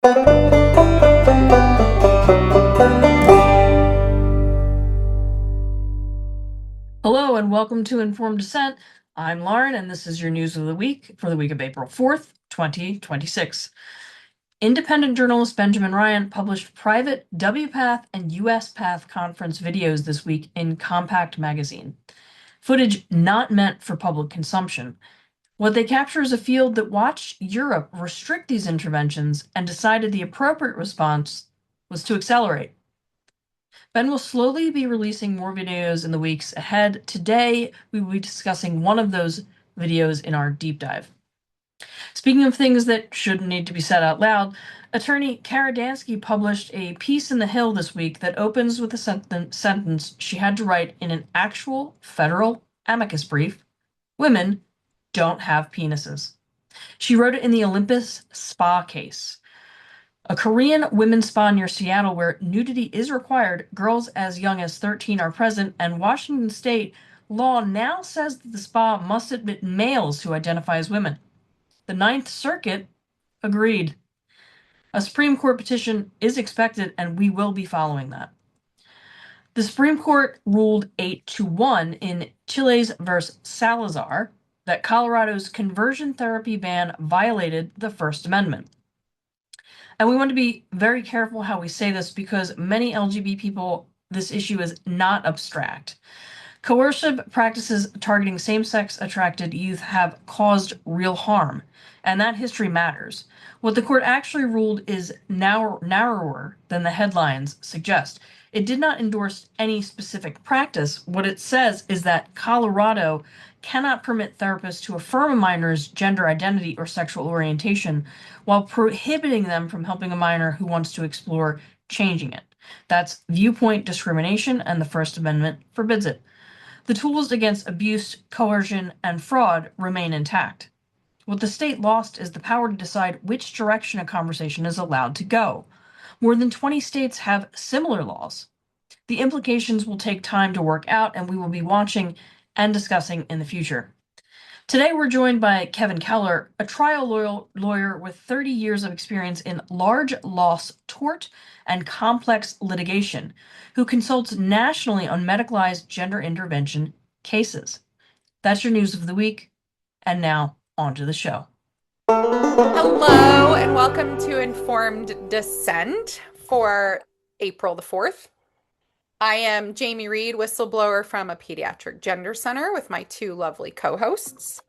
Hello and welcome to Informed Dissent. I'm Lauren, and this is your news of the week for the week of April 4th, 2026. Independent journalist Benjamin Ryan published private WPATH and USPATH conference videos this week in Compact magazine. Footage not meant for public consumption. What they capture is a field that watched Europe restrict these interventions and decided the appropriate response was to accelerate. Ben will slowly be releasing more videos in the weeks ahead. Today, we will be discussing one of those videos in our deep dive. Speaking of things that shouldn't need to be said out loud, attorney Kara Dansky published a piece in The Hill this week that opens with a sentence she had to write in an actual federal amicus brief: "Women don't have penises." She wrote it in the Olympus Spa case, a Korean women's spa near Seattle where nudity is required. Girls as young as 13 are present, and Washington state law now says that the spa must admit males who identify as women. The Ninth Circuit agreed. A Supreme Court petition is expected, and we will be following that. The Supreme Court ruled 8-1 in Chiles versus Salazar that Colorado's conversion therapy ban violated the First Amendment. And we want to be very careful how we say this because many LGBT people, this issue is not abstract. Coercive practices targeting same-sex attracted youth have caused real harm, and that history matters. What the court actually ruled is narrower than the headlines suggest. It did not endorse any specific practice. What it says is that Colorado cannot permit therapists to affirm a minor's gender identity or sexual orientation while prohibiting them from helping a minor who wants to explore changing it. That's viewpoint discrimination, and the First Amendment forbids it. The tools against abuse, coercion, and fraud remain intact. What the state lost is the power to decide which direction a conversation is allowed to go. More than 20 states have similar laws. The implications will take time to work out, and we will be watching and discussing in the future. Today, we're joined by Kevin Keller, a trial lawyer with 30 years of experience in large loss tort and complex litigation, who consults nationally on medicalized gender intervention cases. That's your news of the week. And now, on to the show. Hello, and welcome to Informed Dissent for April the 4th. I am Jamie Reed, whistleblower from a pediatric gender center, with my two lovely co-hosts.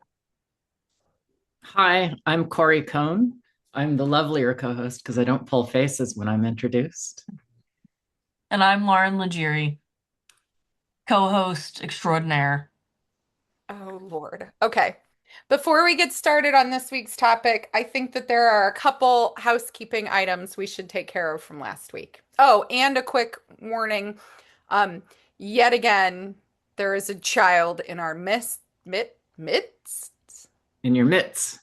Hi, I'm Corey Cohn. I'm the lovelier co-host because I don't pull faces when I'm introduced. And I'm Lauren Legere, co-host extraordinaire. Oh, Lord. Okay. Before we get started on this week's topic, I think that there are a couple housekeeping items we should take care of from last week. Oh, and a quick warning. Yet again, there is a child in our midst. In your mitts.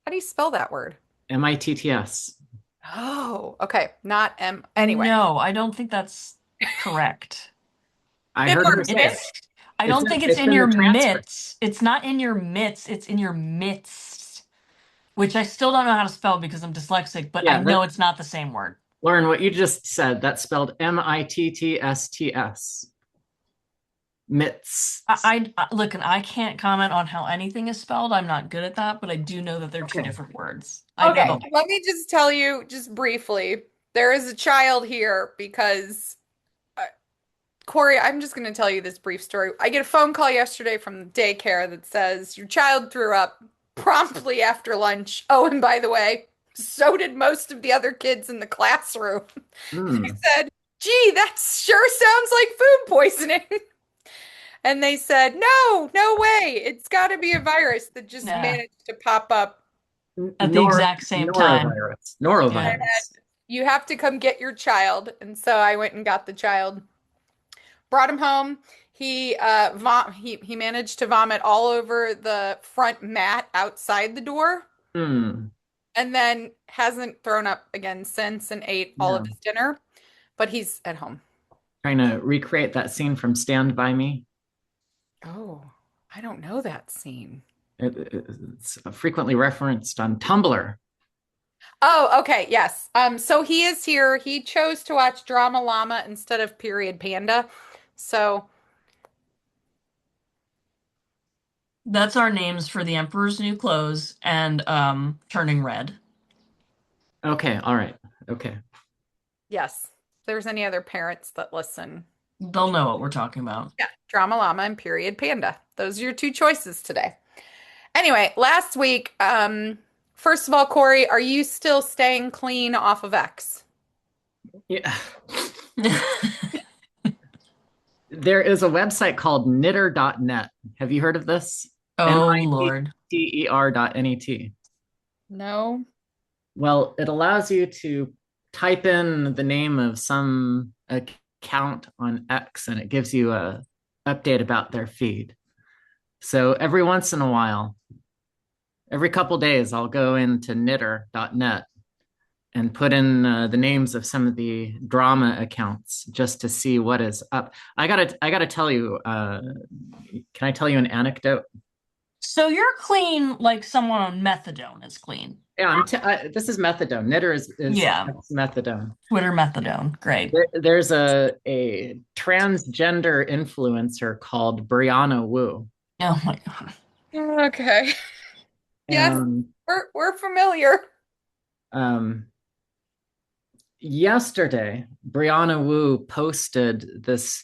How do you spell that word? MITTS. Oh, okay. Not M. Anyway. No, I don't think that's correct. I heard her say it. I don't think it's in your mitts. It's not in your mitts. It's in your midst, which I still don't know how to spell because I'm dyslexic, but I know it's not the same word. Lauren, what you just said, that's spelled MITTSTS. Mitts. Look, and I can't comment on how anything is spelled. I'm not good at that, but I do know that they're two different words. Okay, let me just tell you, just briefly, there is a child here because, Corey, I'm just going to tell you this brief story. I get a phone call yesterday from the daycare that says, your child threw up promptly after lunch. Oh, and by the way, so did most of the other kids in the classroom. I said, gee, that sure sounds like food poisoning. And they said, no way. It's got to be a virus that just managed to pop up at the exact same time. Norovirus. You have to come get your child. And so I went and got the child, brought him home. He managed to vomit all over the front mat outside the door. And then hasn't thrown up again since and ate all of his dinner. But he's at home. Trying to recreate that scene from Stand By Me. Oh, I don't know that scene. It's frequently referenced on Tumblr. Oh, okay, yes. So he is here. He chose to watch Drama Llama instead of Period Panda. So, That's our names for the Emperor's New Clothes and Turning Red. Okay, all right. Okay. yes, if there's any other parents that listen, you They'll should, know what we're talking about. yeah, Drama Llama and Period Panda. Those are your two choices today. Anyway, last week, first of all, Corey, are you still staying clean off of X? Yeah. There is a website called knitter.net. Have you heard of this? Oh Lord. Nitter.net. No. Well, it allows you to type in the name of some account on X and it gives you a update about their feed. So every once in a while, every couple days, I'll go into knitter.net and put in the names of some of the drama accounts just to see what is up. I gotta tell you. Can I tell you an anecdote? So you're clean like someone on methadone is clean. Yeah, this is methadone. Knitter is Yeah. methadone. Twitter methadone. Great. There's a transgender influencer called Brianna Wu. Oh my God. Okay. Yes, And we're familiar. um, yesterday, Brianna Wu posted this.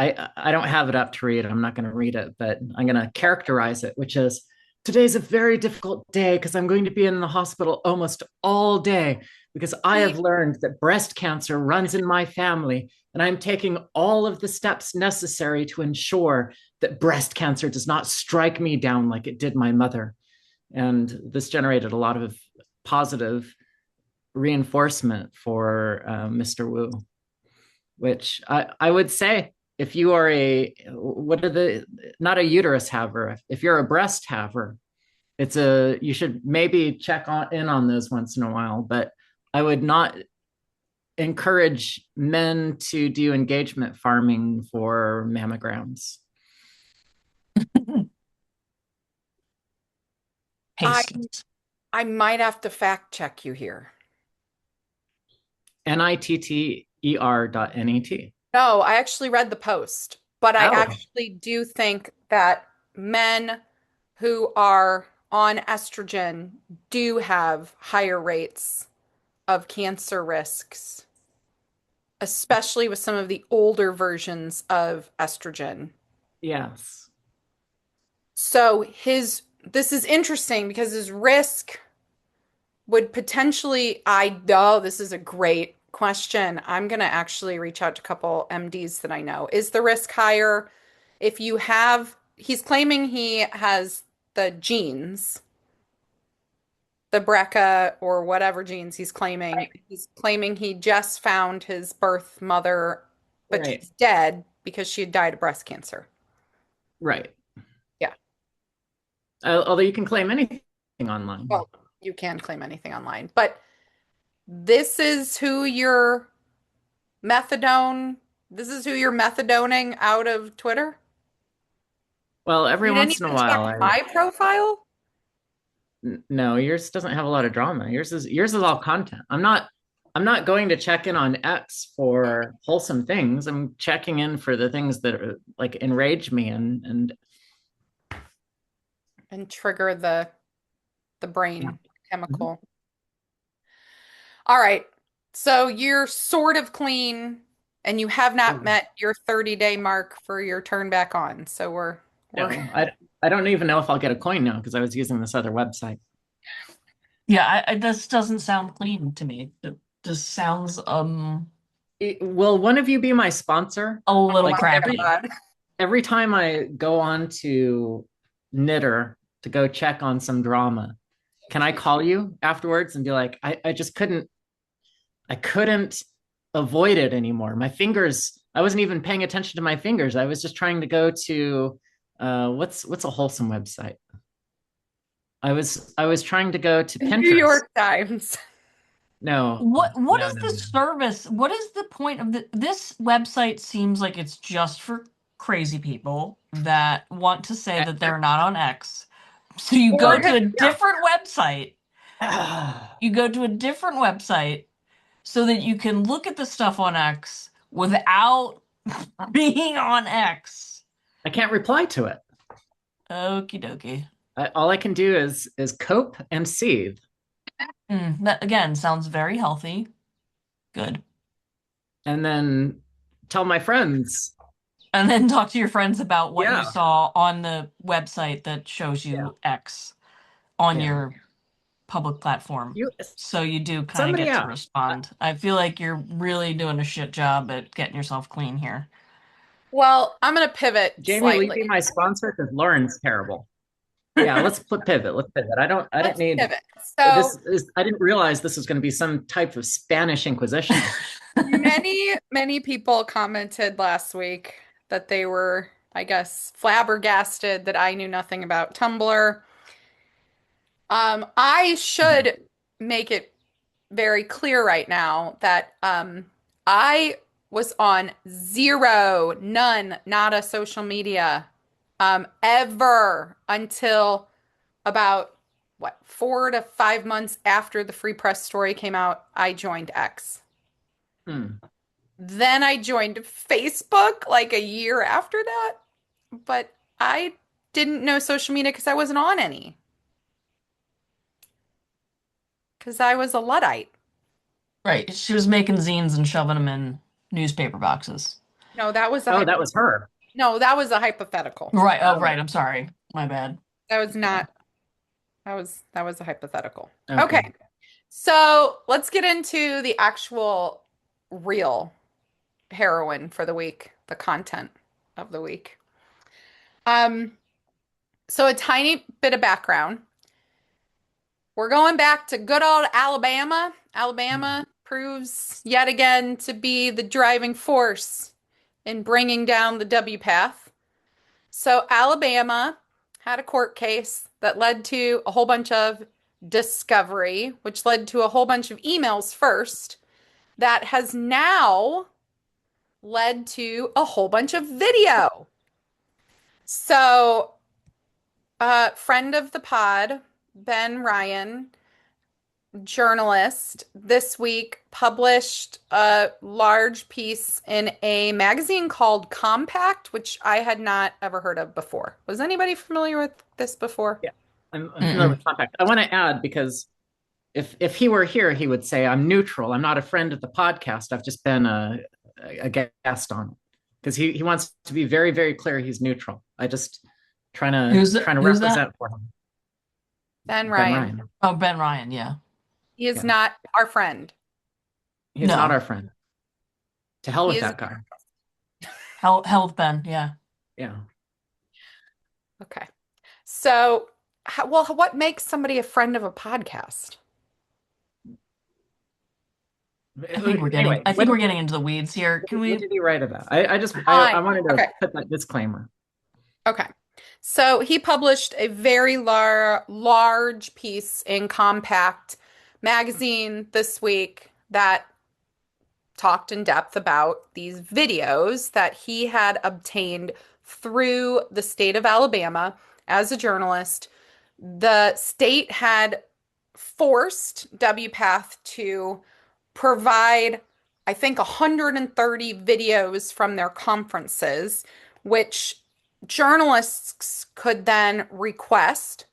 I don't have it up to read. I'm not going to read it, but I'm going to characterize it, which is today's a very difficult day because I'm going to be in the hospital almost all day because I have learned that breast cancer runs in my family and I'm taking all of the steps necessary to ensure that breast cancer does not strike me down like it did my mother. And this generated a lot of positive reinforcement for Mr. Wu, which I would say if you are what are the not a uterus haver, if you're a breast haver, you should maybe check in on those once in a while, but I would not encourage men to do engagement farming for mammograms. I Pasties. I might have to fact check you here. Nitter.net. No, I actually read the post, but I Oh, actually do think that men who are on estrogen do have higher rates of cancer risks, especially with some of the older versions of estrogen. yes. So this is interesting because his risk would potentially, I know this is a great question. I'm going to actually reach out to a couple MDs that I know. Is the risk higher if you have, he's claiming he has the genes, the BRCA or whatever genes he's claiming. Right. He's claiming he just found his birth mother, but Right. she's dead because she had died of breast cancer. Right. Yeah. Although you can claim anything online. Well, you can claim anything online, but this is who you're methadone. This is who you're methadoning out of Twitter? Well, every You didn't once in a even while, check my profile? no, yours doesn't have a lot of drama. Yours is all content. I'm not going to check in on X for wholesome things. I'm checking in for the things that are like enrage me and And trigger the yeah. brain Mhm. chemical. All right. So you're sort of clean and you have not met your 30-day mark for your turn back on. So we're No, I don't even know if I'll get a coin now because I was using this other website. Yeah, this doesn't sound clean to me. It just sounds Will one of you be my sponsor? a little Like Oh my crappy. God. every time I go on to Knitter to go check on some drama, can I call you afterwards and be like, I couldn't avoid it anymore. My fingers, I wasn't even paying attention to my fingers. I was just trying to go to what's a wholesome website? I was trying to go to The New Pinterest. York Times. No, What no, is no, the no. service? What is the point of this website seems like it's just for crazy people that want to say E- that e- they're not on X. So you Or go to a yeah. different website You go to a different website so that you can look at the stuff on X without being on X. I can't reply to it. Okie dokie. All I can do is cope and seethe, That again sounds very healthy. Good. and then tell my friends. And then talk to your friends about what you Yeah, saw on the website that shows yeah, you X on yeah. your public platform. You So you do kind of somebody get to asked. respond. I feel like you're really doing a shit job at getting yourself clean here. Well, I'm going to pivot Jamie, will you slightly. be my sponsor? Because Lauren's terrible. Yeah, let's pivot. Let's pivot. I don't Let's need pivot. So this is I didn't realize this was going to be some type of Spanish Inquisition. many people commented last week that they were, I guess, flabbergasted that I knew nothing about Tumblr. I should make it very clear right now that I was on zero, none, not a social media ever until about what, 4 to 5 months after the Free Press story came out. I joined X. Hmm. Then I joined Facebook like a year after that, but I didn't know social media because I wasn't on any, because I was a Luddite. Right. She was making zines and shoving them in newspaper boxes. No, that was a Oh, hypo that was her. no, that was a hypothetical. Right. Oh, Oh, right. I'm sorry. My bad. That was not that was a hypothetical. okay. Okay. So let's get into the actual real heroine for the week, the content of the week. Um, so a tiny bit of background. We're going back to good old Alabama. Alabama proves yet again to be the driving force in bringing down the W path. So Alabama had a court case that led to a whole bunch of discovery, which led to a whole bunch of emails first, that has now led to a whole bunch of video. So, friend of the pod, Ben Ryan, journalist, this week published a large piece in a magazine called Compact, which I had not ever heard of before. Was anybody familiar with this before? Yeah, I'm familiar Mm-mm. with Compact. I want to add because if he were here, he would say I'm neutral. I'm not a friend of the podcast. I've just been a guest on it because he wants to be very very clear. He's neutral. I just trying to Who's that? represent for him. Ben Ben Ryan. Ryan. Oh, Ben Ryan. Yeah. He is Yeah, not our friend. he's not No. our friend. To hell He with is that guy. Health Ben. Yeah. Yeah. okay. So, well, what makes somebody a friend of a podcast? Anyway, I think we're getting into the weeds here. Can what we? did he write about? I Fine. wanted to Okay. put that disclaimer. Okay. So he published a very large piece in Compact magazine this week that talked in depth about these videos that he had obtained through the state of Alabama as a journalist. The state had forced WPATH to provide, I think, 130 videos from their conferences, which journalists could then request,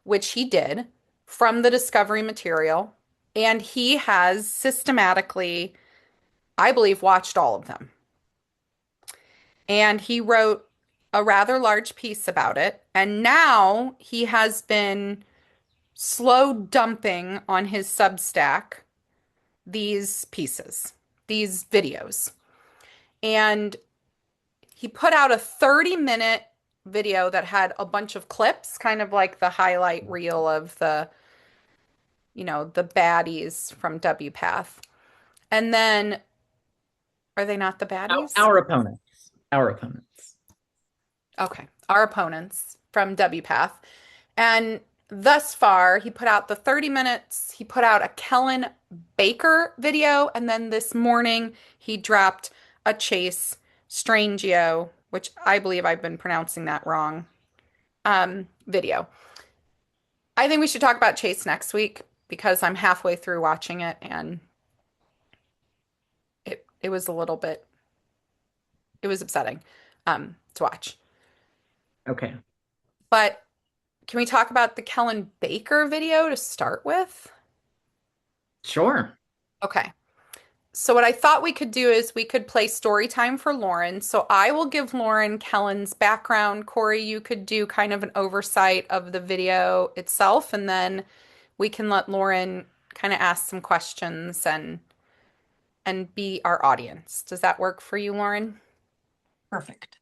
which he did, from the discovery material. And he has systematically, I believe, watched all of them. And he wrote a rather large piece about it. And now he has been slow dumping on his Substack these pieces, these videos. And he put out a 30-minute video that had a bunch of clips, kind of like the highlight reel of the, the baddies from WPATH. And then, are they not the baddies? Our opponents. Our opponents. Okay, our opponents from WPATH. And thus far, he put out the 30 minutes. He put out a Kellen Baker video. And then this morning, he dropped a Chase Strangio, which I believe I've been pronouncing that wrong, video. I think we should talk about Chase next week because I'm halfway through watching it and it was a little bit it was upsetting to watch. Okay. But can we talk about the Kellen Baker video to start with? Sure. Okay. So what I thought we could do is we could play story time for Lauren. So I will give Lauren Kellen's background. Corey, you could do kind of an oversight of the video itself, and then we can let Lauren kind of ask some questions and be our audience. Does that work for you, Lauren? Perfect.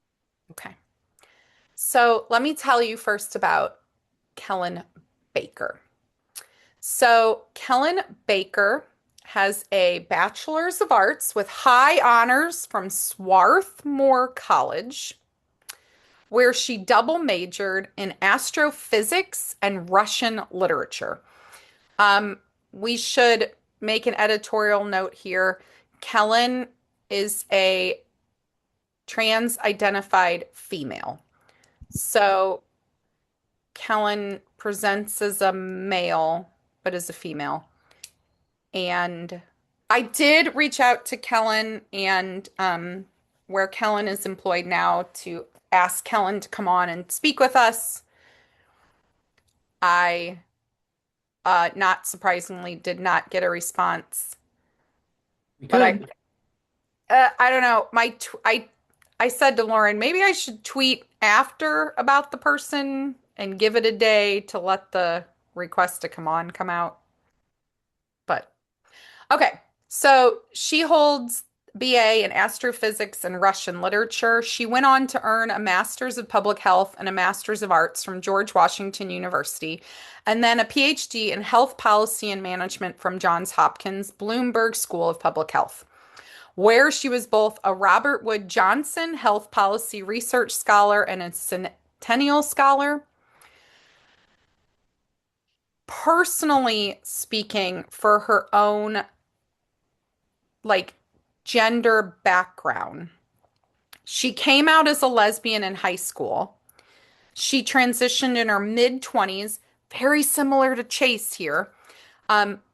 Okay. So let me tell you first about Kellen Baker. So Kellen Baker has a Bachelor's of Arts with high honors from Swarthmore College, where she double majored in astrophysics and Russian literature. Um, we should make an editorial note here. Kellen is a trans-identified female. So Kellen presents as a male, but is a female. And I did reach out to Kellen and where Kellen is employed now to ask Kellen to come on and speak with us. I, not surprisingly, did not get a response. We But could. I don't know. I said to Lauren, maybe I should tweet after about the person and give it a day to let the request to come on come out. But okay, so she holds BA in astrophysics and Russian literature. She went on to earn a Master's of Public Health and a Master's of Arts from George Washington University, and then a PhD in Health Policy and Management from Johns Hopkins Bloomberg School of Public Health, where she was both a Robert Wood Johnson Health Policy Research Scholar and a Centennial Scholar. Personally speaking, for her own like gender background, she came out as a lesbian in high school. She transitioned in her mid-20s, very similar to Chase here.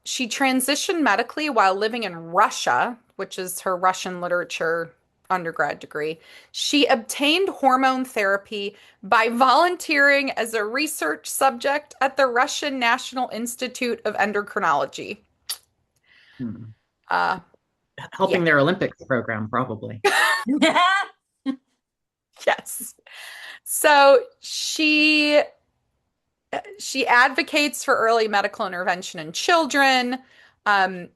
She transitioned medically while living in Russia, which is her Russian literature undergrad degree. She obtained hormone therapy by volunteering as a research subject at the Russian National Institute of Endocrinology. Hmm. Uh, yeah, Helping their Olympics program, probably. yes. So she advocates for early medical intervention in children, um,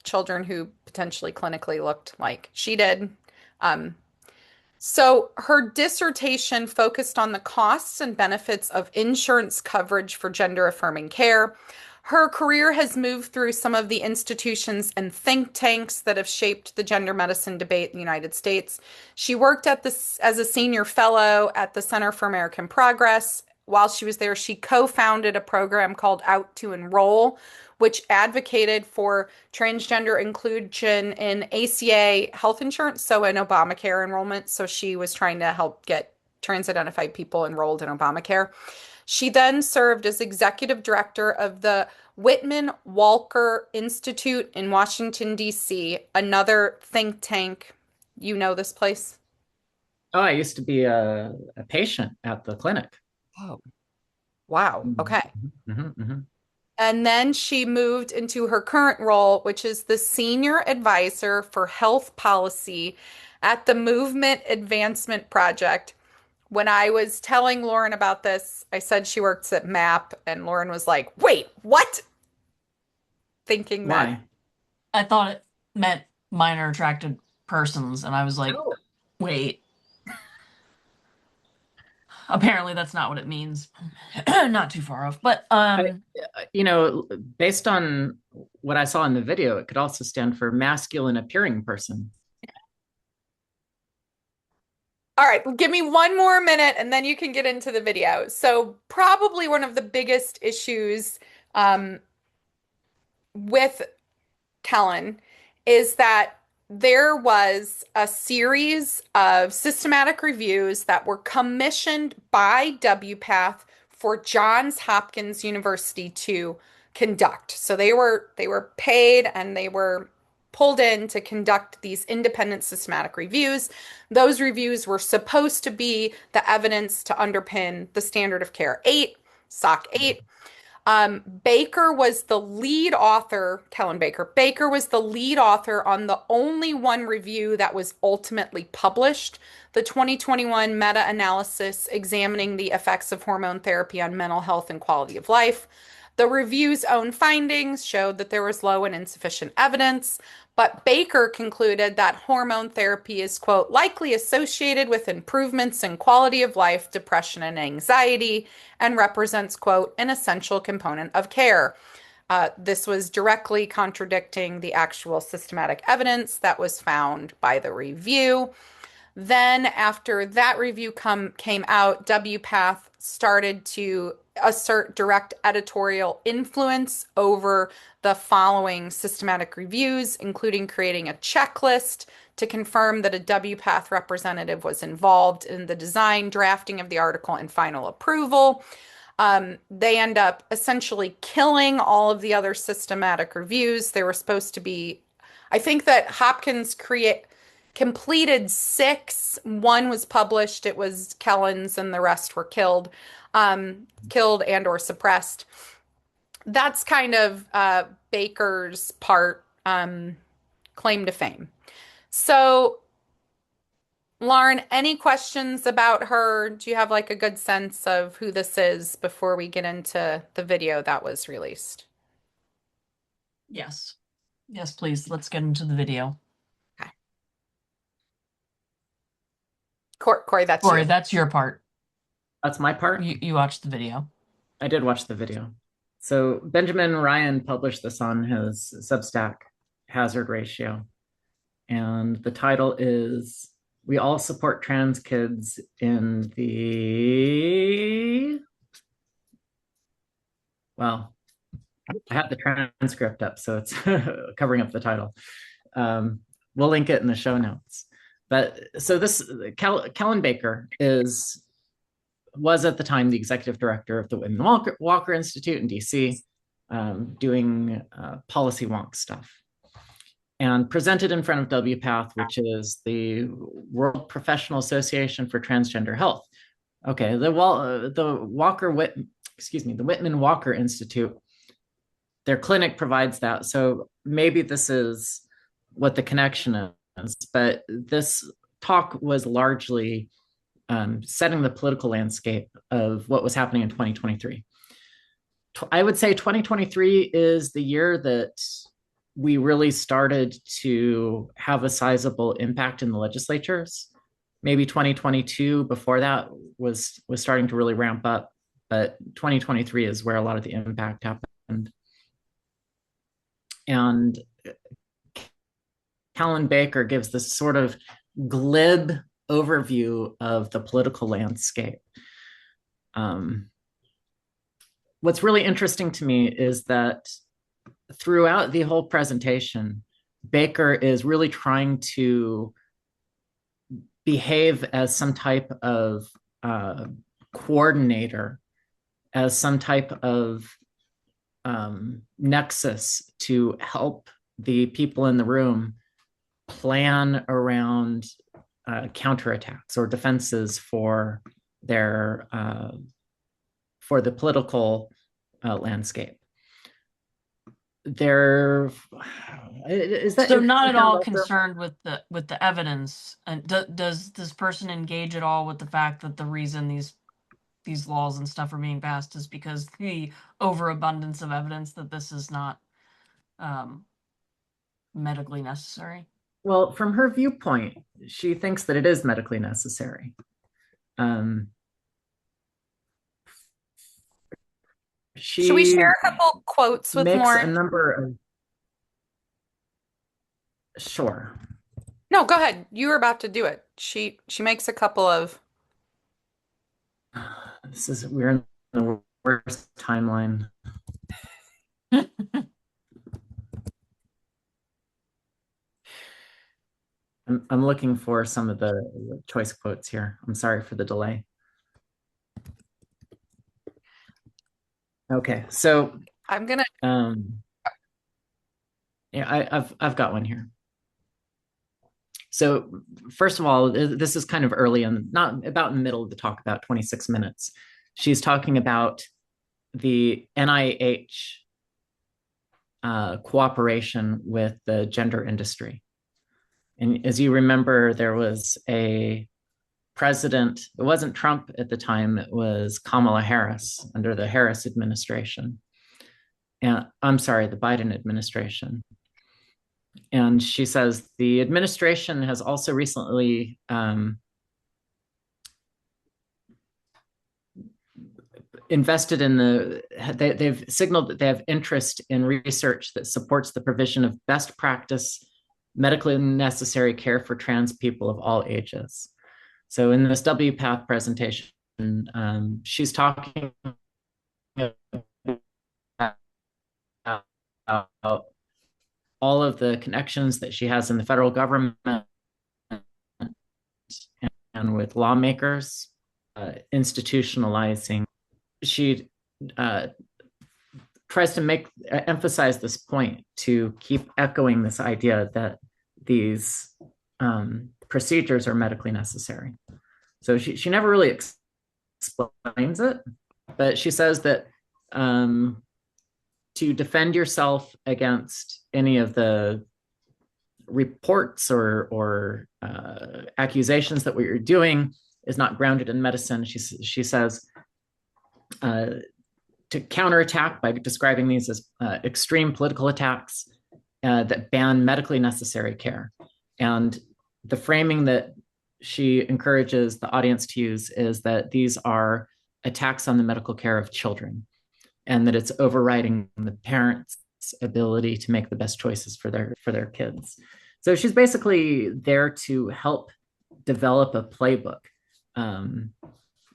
children who potentially clinically looked like she did. Um, so her dissertation focused on the costs and benefits of insurance coverage for gender affirming care. Her career has moved through some of the institutions and think tanks that have shaped the gender medicine debate in the United States. She worked as a senior fellow at the Center for American Progress. While she was there, she co-founded a program called Out to Enroll, which advocated for transgender inclusion in ACA health insurance, so in Obamacare enrollment. So she was trying to help get trans-identified people enrolled in Obamacare. She then served as executive director of the Whitman Walker Institute in Washington, D.C., another think tank. You know this place? Oh, I used to be a patient at the clinic. Oh, wow. Mhm, Okay. mhm, mhm. And then she moved into her current role, which is the Senior Advisor for Health Policy at the Movement Advancement Project. When I was telling Lauren about this, I said she works at MAP, and Lauren was like, wait, what? Thinking that, Why? I thought it meant minor attracted persons, and I was like, Oh, wait. Apparently that's not what it means. Not too far off. But I, based on what I saw in the video, it could also stand for masculine appearing person. all right, give me one more minute and then you can get into the video. So, probably one of the biggest issues um, with Kellen is that there was a series of systematic reviews that were commissioned by WPATH for Johns Hopkins University to conduct. So they were paid and they were pulled in to conduct these independent systematic reviews. Those reviews were supposed to be the evidence to underpin the standard of care 8, SOC 8. Baker was the lead author, Kellen Baker. Baker was the lead author on the only one review that was ultimately published, the 2021 meta-analysis examining the effects of hormone therapy on mental health and quality of life. The review's own findings showed that there was low and insufficient evidence, but Baker concluded that hormone therapy is, quote, likely associated with improvements in quality of life, depression, and anxiety, and represents, quote, an essential component of care. This was directly contradicting the actual systematic evidence that was found by the review. Then, after that review came out, WPATH started to assert direct editorial influence over the following systematic reviews, including creating a checklist to confirm that a WPATH representative was involved in the design, drafting of the article, and final approval. They end up essentially killing all of the other systematic reviews. They were supposed to be, I think that Hopkins completed 6. One was published. It was Kellen's, and the rest were killed and or suppressed. That's kind of Baker's part, claim to fame. So, Lauren, any questions about her? Do you have like a good sense of who this is before we get into the video that was released? Yes. Yes, please. Let's get into the video. Okay. Corey, that's Corey, you. that's your part. That's my part. You watched the video. I did watch the video. So Benjamin Ryan published this on his Substack, Hazard Ratio. And the title is We All Support Trans Kids in the... Well, I have the transcript up, so it's covering up the title. We'll link it in the show notes. But so this, Kellen Baker was at the time the executive director of the Whitman Walker Institute in DC, doing policy wonk stuff, and presented in front of WPATH, which is the World Professional Association for Transgender Health. Okay, the Whitman Walker Institute, their clinic provides that. So maybe this is what the connection is, but this talk was largely setting the political landscape of what was happening in 2023. I would say 2023 is the year that we really started to have a sizable impact in the legislatures. Maybe 2022 before that was starting to really ramp up, but 2023 is where a lot of the impact happened. And Kellen Baker gives this sort of glib overview of the political landscape. What's really interesting to me is that throughout the whole presentation, Baker is really trying to behave as some type of coordinator, as some type of nexus to help the people in the room plan around counterattacks or defenses for their for the political landscape. They're not at all concerned with the evidence. And does this person engage at all with the fact that the reason these laws and stuff are being passed is because the overabundance of evidence that this is not medically necessary? Well, from her viewpoint, she thinks that it is medically necessary. Should we share a couple quotes with makes Lauren? a number of... Sure. No, go ahead. You were about to do it. She makes a couple of... We're in the worst timeline. I'm looking for some of the choice quotes here. I'm sorry for the delay. Okay, so I'm gonna. Yeah, I've got one here. So first of all, this is kind of early and not about in the middle of the talk, about 26 minutes. She's talking about the NIH cooperation with the gender industry. And as you remember, there was a president, it wasn't Trump at the time, it was Kamala Harris under the Harris administration. And I'm sorry, the Biden administration. And she says the administration has also recently invested in they've signaled that they have interest in research that supports the provision of best practice medically necessary care for trans people of all ages. So in this WPATH presentation, she's talking about all of the connections that she has in the federal government and with lawmakers, institutionalizing. She tries to emphasize this point to keep echoing this idea that these procedures are medically necessary. So she never really explains it, but she says that to defend yourself against any of the reports or accusations that what you're doing is not grounded in medicine, she says, to counterattack by describing these as extreme political attacks that ban medically necessary care. And the framing that she encourages the audience to use is that these are attacks on the medical care of children, and that it's overriding the parents' ability to make the best choices for their kids. So she's basically there to help develop a playbook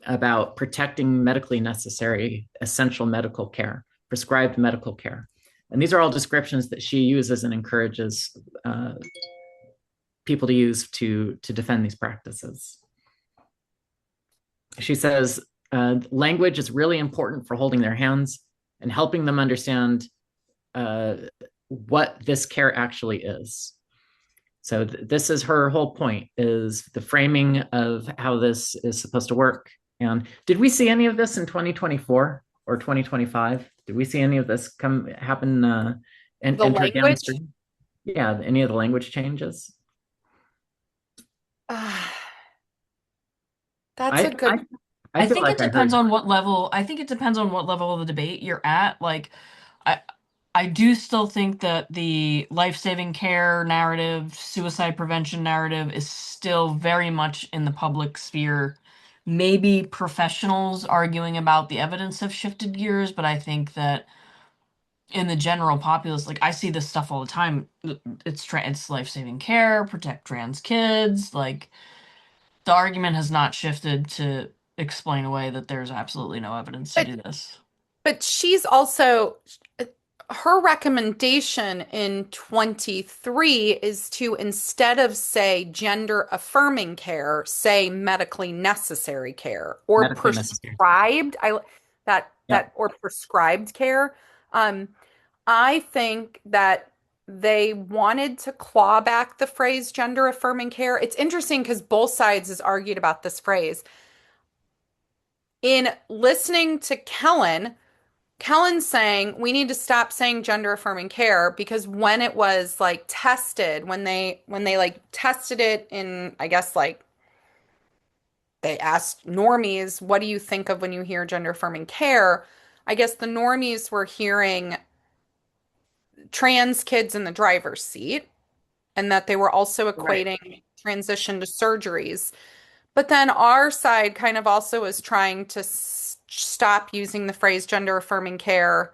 about protecting medically necessary, essential medical care, prescribed medical care. And these are all descriptions that she uses and encourages people to use to defend these practices. She says, language is really important for holding their hands and helping them understand what this care actually is. So this is her whole point, is the framing of how this is supposed to work. And did we see any of this in 2024 or 2025? Did we see any of this happen and enter downstream? Yeah, any of the language changes? That's a good. I think it depends on what level. I think it depends on what level of the debate you're at. Like, I do still think that the life-saving care narrative, suicide prevention narrative is still very much in the public sphere. Maybe professionals arguing about the evidence have shifted gears, but I think that in the general populace, like I see this stuff all the time. It's life-saving care, protect trans kids. Like the argument has not shifted to explain away that there's absolutely no evidence to do this. But she's also, her recommendation in 23 is to, instead of say gender affirming care, say medically necessary care or prescribed. Or prescribed care. I think that they wanted to claw back the phrase gender affirming care. It's interesting because both sides has argued about this phrase. In listening to Kellen's saying we need to stop saying gender affirming care because when it was like tested, when they like tested it in, I guess like they asked normies, what do you think of when you hear gender affirming care? I guess the normies were hearing trans kids in the driver's seat and that they were also equating transition to surgeries. But then our side kind of also is trying to stop using the phrase gender affirming care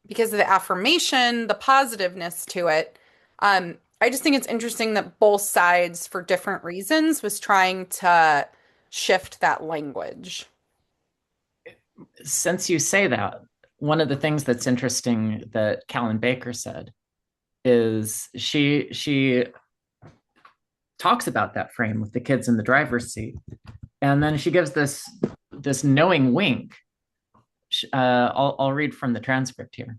because of the affirmation, the positiveness to it. I just think it's interesting that both sides, for different reasons, was trying to shift that language. Since you say that, one of the things that's interesting that Callan Baker said is she talks about that frame with the kids in the driver's seat, and then she gives this knowing wink. I'll read from the transcript here.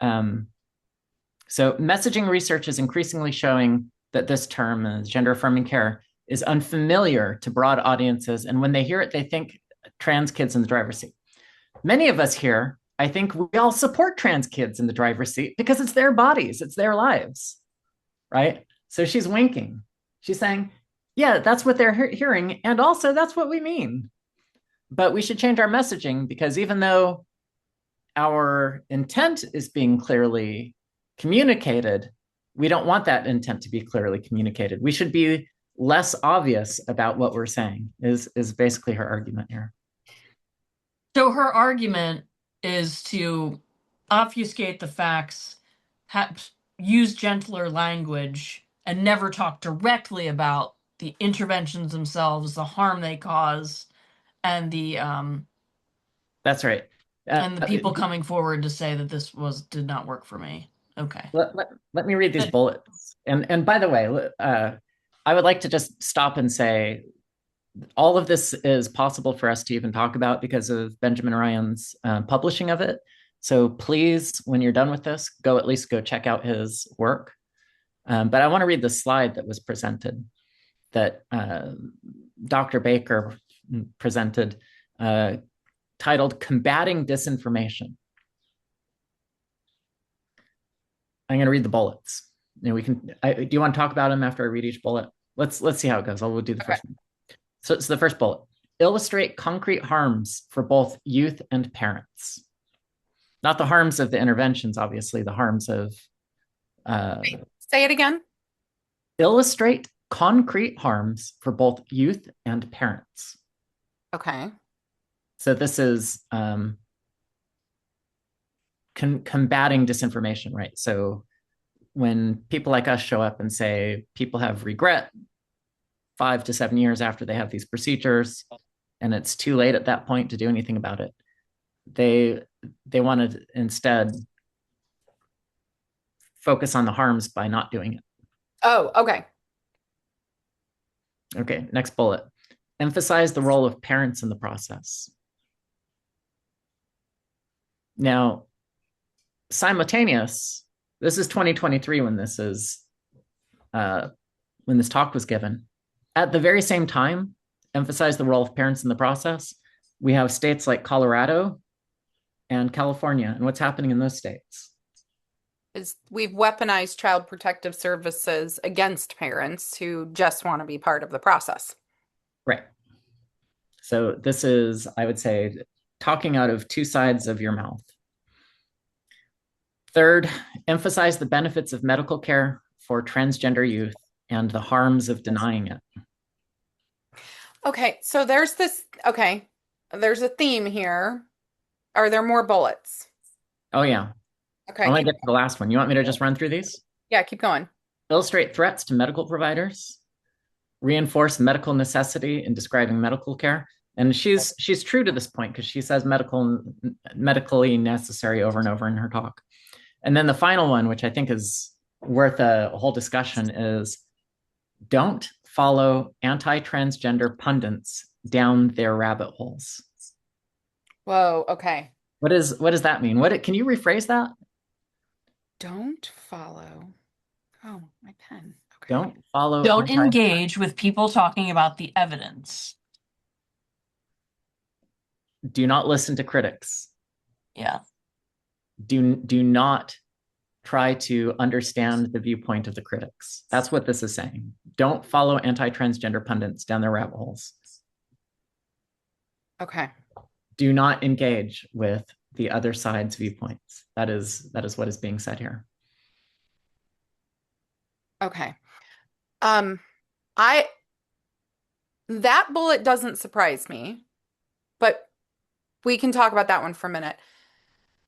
So messaging research is increasingly showing that this term, gender affirming care, is unfamiliar to broad audiences. And when they hear it, they think trans kids in the driver's seat. Many of us here, I think we all support trans kids in the driver's seat because it's their bodies, it's their lives, right? So she's winking. She's saying, yeah, that's what they're hearing. And also that's what we mean. But we should change our messaging because even though our intent is being clearly communicated, we don't want that intent to be clearly communicated. We should be less obvious about what we're saying is basically her argument here. So her argument is to obfuscate the facts, use gentler language, and never talk directly about the interventions themselves, the harm they cause, and the That's right. and the people coming forward to say that this did not work for me. Okay. Let me read these bullets. And by the way, I would like to just stop and say all of this is possible for us to even talk about because of Benjamin Ryan's publishing of it. So please, when you're done with this, at least go check out his work. But I want to read the slide that was presented that Dr. Baker presented, titled "Combating Disinformation." I'm going to read the bullets. And we can. Do you want to talk about them after I read each bullet? Let's see how it goes. We'll do the first one. So it's the first bullet. Illustrate concrete harms for both youth and parents. Not the harms of the interventions, obviously, the harms of... Say it again. Illustrate concrete harms for both youth and parents. Okay. So this is combating disinformation, right? So when people like us show up and say people have regret 5 to 7 years after they have these procedures, and it's too late at that point to do anything about it, they want to instead focus on the harms by not doing it. Oh, okay. Okay, next bullet. Emphasize the role of parents in the process. Now, simultaneous, this is 2023 when this talk was given. At the very same time, emphasize the role of parents in the process. We have states like Colorado and California, and what's happening in those states? Is we've weaponized child protective services against parents who just want to be part of the process. Right. So this is, I would say, talking out of two sides of your mouth. Third, emphasize the benefits of medical care for transgender youth and the harms of denying it. Okay, so there's a theme here. Are there more bullets? Oh, yeah. Okay. I want to get to the last one. You want me to just run through these? Yeah, keep going. Illustrate threats to medical providers, reinforce medical necessity in describing medical care. And she's true to this point because she says medically necessary over and over in her talk. And then the final one, which I think is worth a whole discussion, is don't follow anti-transgender pundits down their rabbit holes. Whoa, okay. What does that mean? Can you rephrase that? Don't follow. Oh, my pen. Okay. Don't follow. Don't engage with people talking about the evidence. Do not listen to critics. Yeah. Do not try to understand the viewpoint of the critics. That's what this is saying. Don't follow anti-transgender pundits down their rabbit holes. Okay. Do not engage with the other side's viewpoints. That is what is being said here. Okay. That bullet doesn't surprise me, but we can talk about that one for a minute.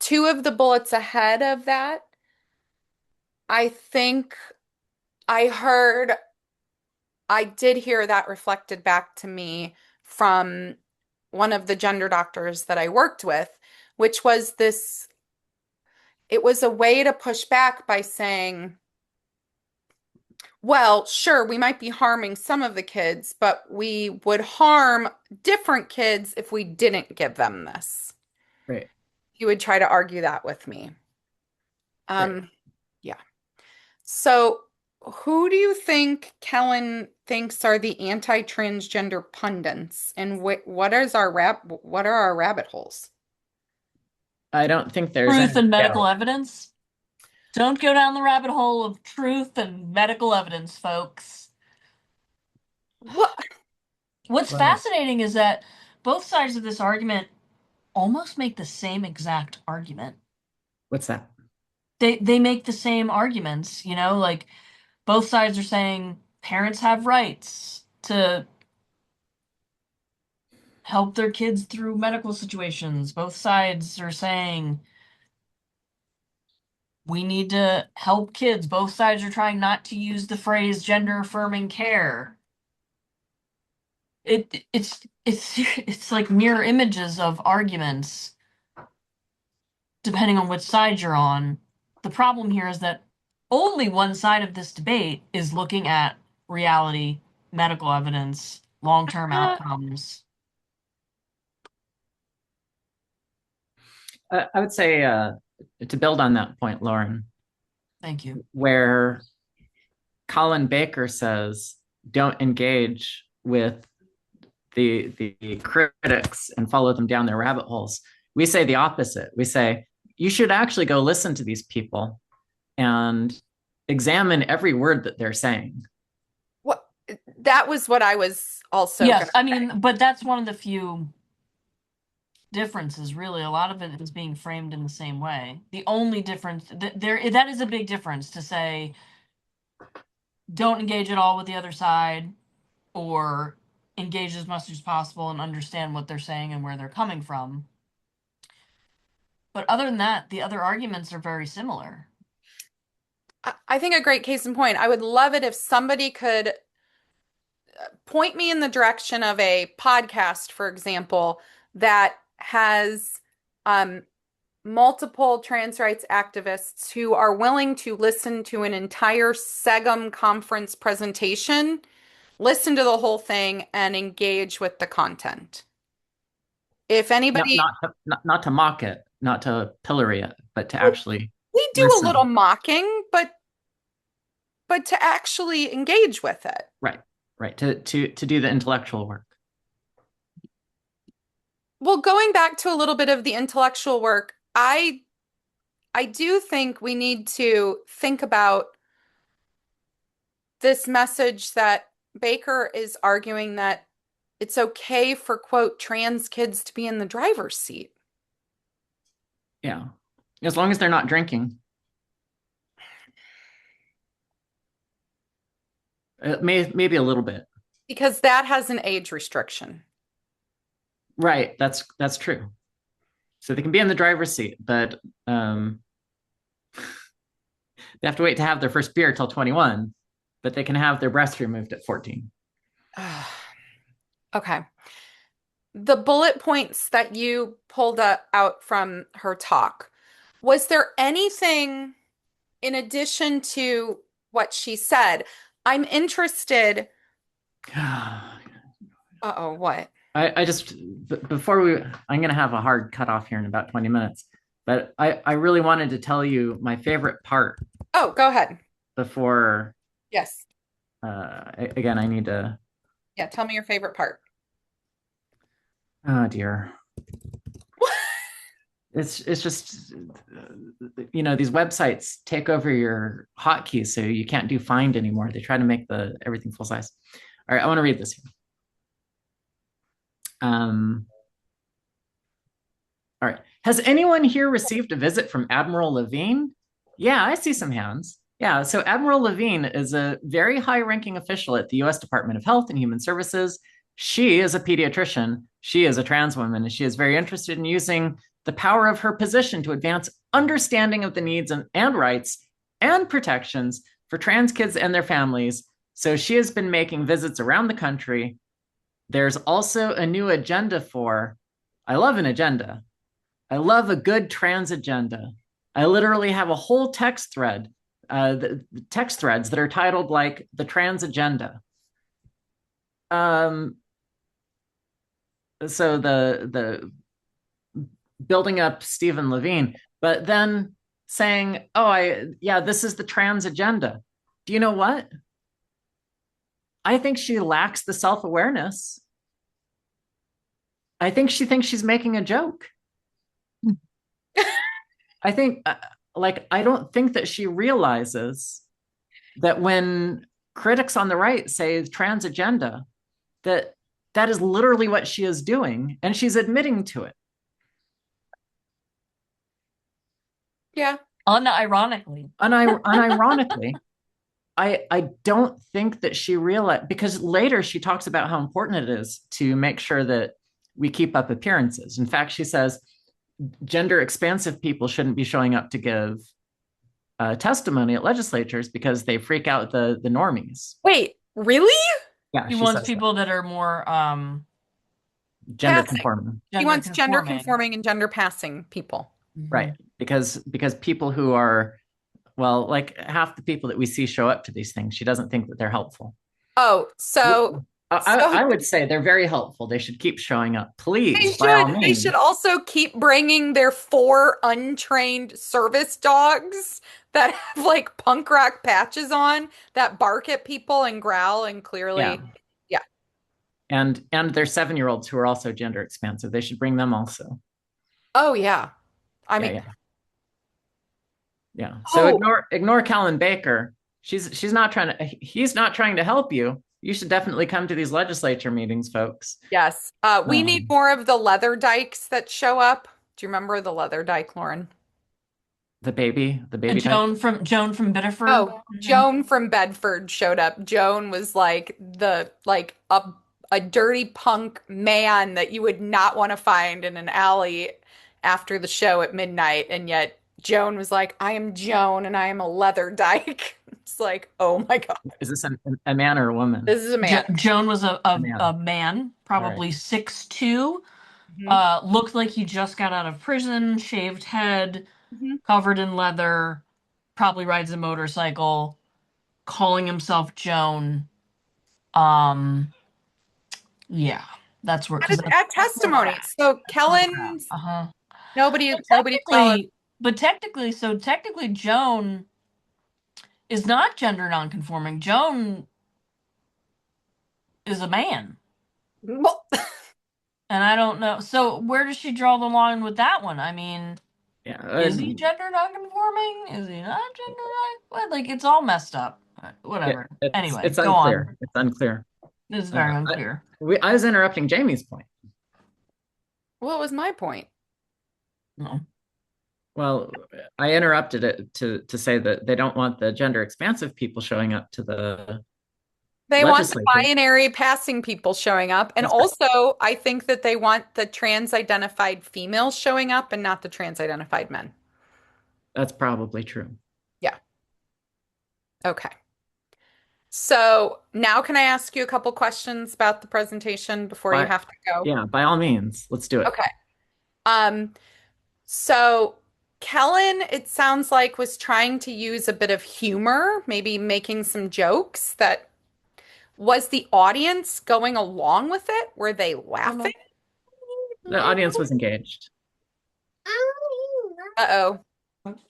2 of the bullets ahead of that, I think I did hear that reflected back to me from one of the gender doctors that I worked with, which was it was a way to push back by saying, well, sure, we might be harming some of the kids, but we would harm different kids if we didn't give them this. Right. he would try to argue that with me. Right. Yeah. So, who do you think Kellen thinks are the anti-transgender pundits, and what are our rabbit holes? I don't think there's Truth any and medical doubt. evidence. Don't go down the rabbit hole of truth and medical evidence, folks. What? What's Well, fascinating is that both sides of this argument almost make the same exact argument. what's that? They make the same arguments, you know, like both sides are saying parents have rights to help their kids through medical situations. Both sides are saying we need to help kids. Both sides are trying not to use the phrase gender affirming care. It's like mirror images of arguments depending on which side you're on. The problem here is that only one side of this debate is looking at reality, medical evidence, long-term Uh, outcomes. I would say to build on that point, Lauren, Thank you. where Colin Baker says, don't engage with the critics and follow them down their rabbit holes. We say the opposite. We say, you should actually go listen to these people and examine every word that they're saying. what? That was what I was also Yes, gonna I say. mean, but that's one of the few differences, really. A lot of it is being framed in the same way. The only difference that is a big difference to say don't engage at all with the other side or engage as much as possible and understand what they're saying and where they're coming from. But other than that, the other arguments are very similar. I think a great case in point. I would love it if somebody could point me in the direction of a podcast, for example, that has multiple trans rights activists who are willing to listen to an entire SEGM conference presentation, listen to the whole thing, and engage with the content. If Not, anybody, not to mock it, not to pillory it, but to we actually do a little listen. mocking, but to actually engage with it. Right, right. To do the intellectual work. Well, going back to a little bit of the intellectual work, I do think we need to think about this message that Baker is arguing that it's okay for, quote, trans kids to be in the driver's seat. Yeah. As long as they're not drinking. Maybe a little bit. Because that has an age restriction. Right. That's true. So they can be in the driver's seat, but they have to wait to have their first beer till 21, but they can have their breast removed at 14. Okay. The bullet points that you pulled out from her talk, was there anything in addition to what she said? I'm interested. Uh-oh, what? I just before I'm going to have a hard cutoff here in about 20 minutes, but I really wanted to tell you my favorite part Oh, go ahead. before Yes. again I need to. Yeah, tell me your favorite part. Oh dear. It's just these websites take over your hotkeys, so you can't do find anymore. They try to make everything full size. All right, I want to read this here. All right. Has anyone here received a visit from Admiral Levine? Yeah, I see some hands. Yeah, so Admiral Levine is a very high-ranking official at the US Department of Health and Human Services. She is a pediatrician. She is a trans woman, and she is very interested in using the power of her position to advance understanding of the needs and rights and protections for trans kids and their families. So she has been making visits around the country. There's also a new agenda I love an agenda. I love a good trans agenda. I literally have a whole text thread, the text threads that are titled like the trans agenda. So the building up Stephen Levine, but then saying, yeah, this is the trans agenda. Do you know what? I think she lacks the self-awareness. I think she thinks she's making a joke. I think, I don't think that she realizes that when critics on the right say trans agenda, that that is literally what she is doing, and she's admitting to it. Yeah. Unironically. Unironically, I don't think that she realized, because later she talks about how important it is to make sure that we keep up appearances. In fact, she says gender expansive people shouldn't be showing up to give testimony at legislatures because they freak out the normies. Wait, really? Yeah, He she wants says people that are more gender Passing. conforming. He wants gender conforming and gender passing people. Right. Because people who are, well, like half the people that we see show up to these things, she doesn't think that they're helpful. Oh, so I would say they're very helpful. They should keep showing up, please, by all they means. should also keep bringing their 4 untrained service dogs that have like punk rock patches on that bark at people and growl and clearly, yeah. And their 7-year-olds who are also gender expansive. They should bring them also. Oh yeah. I mean, yeah. So ignore Callan Baker. He's not trying to help you. You should definitely come to these legislature meetings, folks. yes. We need more of the leather dykes that show up. Do you remember the leather dyke, Lauren? The baby Joan from Bedford. Oh, Joan from Bedford showed up. Joan was like a dirty punk man that you would not want to find in an alley after the show at midnight, and yet Joan was like, I am Joan and I am a leather dyke. It's like, oh my God. Is this a man or a woman? This is a man. Joan was a man, probably 6'2". Looked like he just got out of prison, shaved head, covered in leather, probably rides a motorcycle, calling himself Joan. Yeah, that's where At testimony. So Kellen's nobody but technically Joan is not gender nonconforming. Joan is a man. Well, and I don't know. So where does she draw the line with that one? I mean, is he gender nonconforming? Is he not gender nonconforming? Like, it's all messed up. Whatever. Anyway, it's go unclear. on. It's unclear. It's very unclear. I was interrupting Jamie's point. What was my point? No. Well, I interrupted it to say that they don't want the gender expansive people showing up to the They want the binary passing people showing up. And also, I think that they want the trans-identified females showing up and not the trans-identified men. That's probably true. Yeah. Okay. So now can I ask you a couple questions about the presentation before you have to go? Yeah, by all means. Let's do it. Okay. So Kellen, it sounds like, was trying to use a bit of humor, maybe making some jokes. That was the audience going along with it? Were they laughing? The audience was engaged. Uh-oh.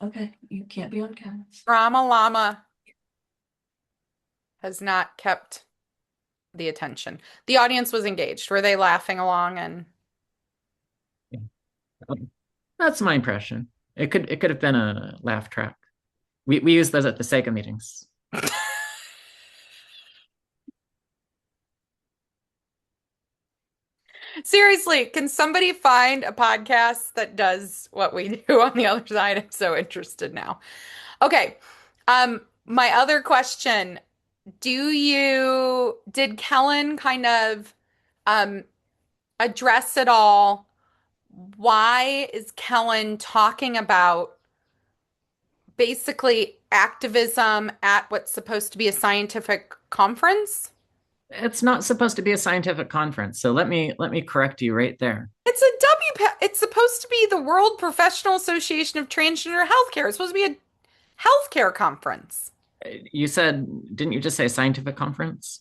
Okay, you can't be on camera. Drama Llama has not kept the attention. The audience was engaged. Were they laughing along? And that's my impression. It could have been a laugh track. We use those at the Sega meetings. Seriously, can somebody find a podcast that does what we do on the other side? I'm so interested now. Okay. My other question, did Kellen kind of address it all? Why is Kellen talking about basically activism at what's supposed to be a scientific conference? It's not supposed to be a scientific conference, so let me correct you right there. It's supposed to be the World Professional Association of Transgender Healthcare. It's supposed to be a healthcare conference. You said, didn't you just say scientific conference?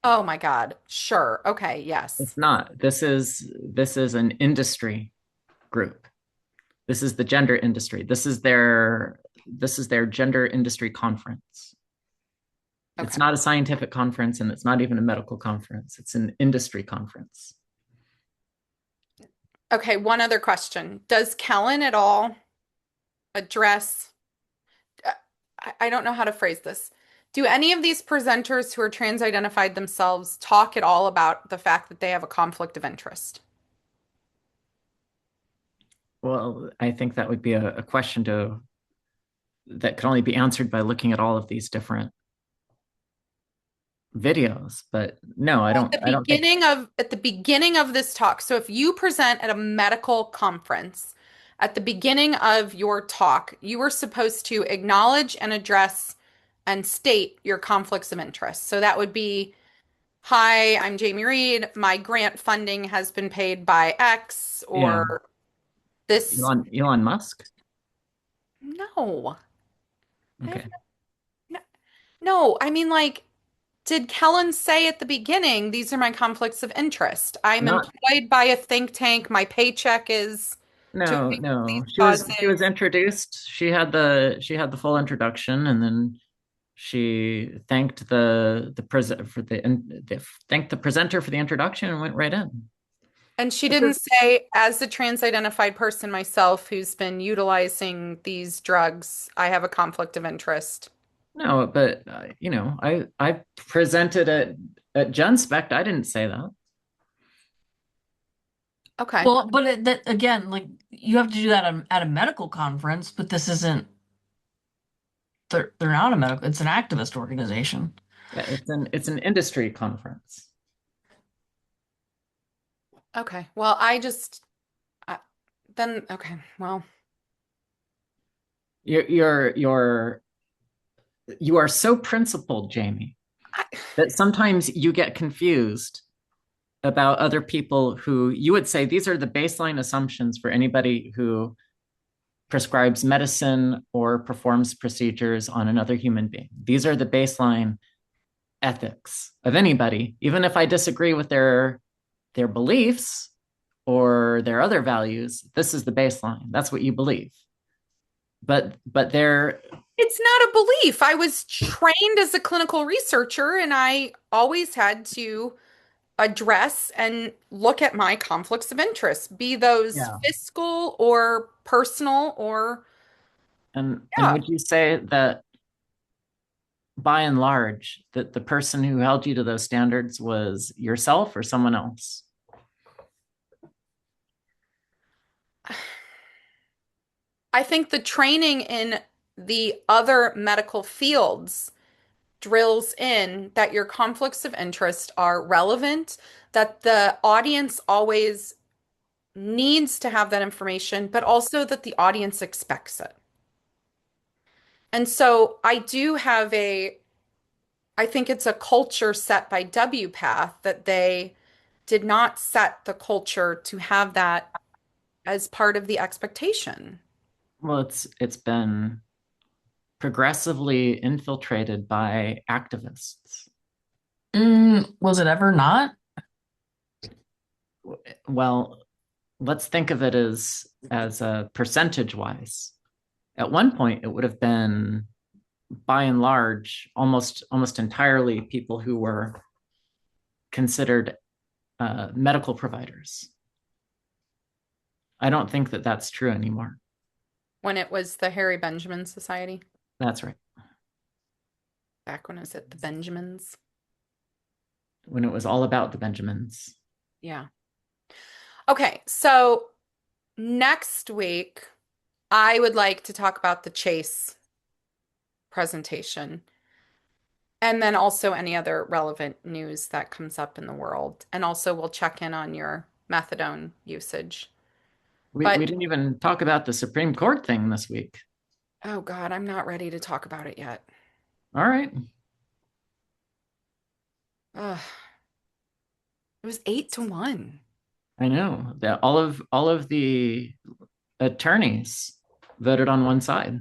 Oh my God. Sure. Okay, yes. It's not. This is an industry group. This is the gender industry. This is their gender industry conference. It's Okay. not a scientific conference and it's not even a medical conference. It's an industry conference. Okay, one other question. Does Kellen at all address, uh, I don't know how to phrase this. Do any of these presenters who are trans-identified themselves talk at all about the fact that they have a conflict of interest? Well, I think that would be a question that could only be answered by looking at all of these different videos. But no, I don't. I don't think. At the beginning of this talk, so if you present at a medical conference, at the beginning of your talk, you were supposed to acknowledge and address and state your conflicts of interest. So that would be, hi, I'm Jamie Reed. My grant funding has been paid by X, Yeah, or this. Elon Musk. No, I have Okay, no, no. I mean, like, did Kellen say at the beginning, these are my conflicts of interest? I'm not. employed by a think tank. My paycheck is to No, advance these no. She was causes. introduced. She had the full introduction, and then she thanked the presenter for the introduction and went right in. And she This didn't is say, as a trans-identified person myself who's been utilizing these drugs, I have a conflict of interest. No, but I presented at GenSpect. I didn't say that. Okay. Well, but that again, like you have to do that at a medical conference, but this isn't. They're not a medical. It's an activist organization. Yeah, it's an industry conference. Okay. Well, I, then, okay. Well, You're you are so principled, Jamie, I, that sometimes you get confused about other people who you would say these are the baseline assumptions for anybody who prescribes medicine or performs procedures on another human being. These are the baseline ethics of anybody, even if I disagree with their beliefs or their other values. This is the baseline. That's what you believe. But they're it's not a belief. I was trained as a clinical researcher and I always had to address and look at my conflicts of interest, be those yeah. fiscal or personal or, And yeah. would you say that by and large that the person who held you to those standards was yourself or someone else? I think the training in the other medical fields drills in that your conflicts of interest are relevant, that the audience always needs to have that information, but also that the audience expects it. And so I think it's a culture set by WPATH that they did not set the culture to have that as part of the expectation. Well, it's been progressively infiltrated by activists. Was it ever not? Well, let's think of it as a percentage wise. At one point, it would have been by and large almost entirely people who were considered medical providers. I don't think that that's true anymore. When it was the Harry Benjamin Society, That's right. back when it was at the Benjamins. When it was all about the Benjamins. Yeah. Okay, so next week, I would like to talk about the Chase presentation and then also any other relevant news that comes up in the world. And also, we'll check in on your methadone usage. We But didn't even talk about the Supreme Court thing this week. oh God, I'm not ready to talk about it yet. All right. Ugh. It was 8-1. I know that all of the attorneys voted on one side.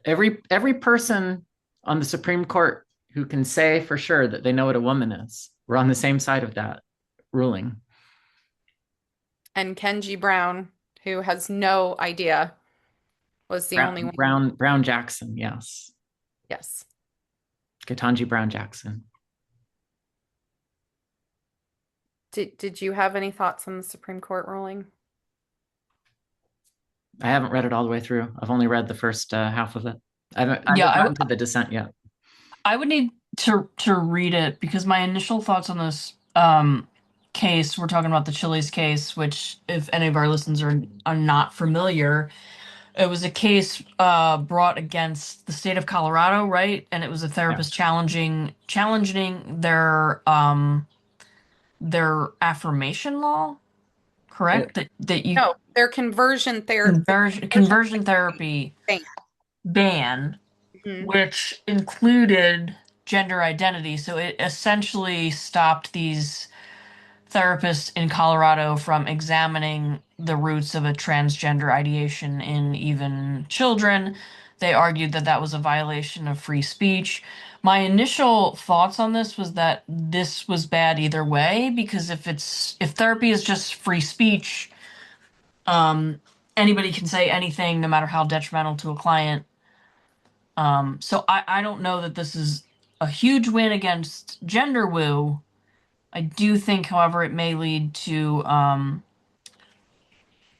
Every person on the Supreme Court who can say for sure that they know what a woman is, were on the same side of that ruling. And Kenji Brown, who has no idea, was the only one. Brown Jackson, yes. Yes. Ketanji Brown Jackson. Did you have any thoughts on the Supreme Court ruling? I haven't read it all the way through. I've only read the first half of it. I Yeah, haven't gotten to the dissent yet. I would need to read it because my initial thoughts on this case, we're talking about the Chili's case, which if any of our listeners are not familiar, it was a case brought against the state of Colorado, right? And it was a Yeah. therapist challenging their affirmation law, correct? That you No, their conversion therapy ban. ban, Mhm. which included gender identity. So it essentially stopped these therapists in Colorado from examining the roots of a transgender ideation in even children. They argued that that was a violation of free speech. My initial thoughts on this was that this was bad either way, because if therapy is just free speech, um, anybody can say anything, no matter how detrimental to a client. So I don't know that this is a huge win against gender woo. I do think, however, it may lead to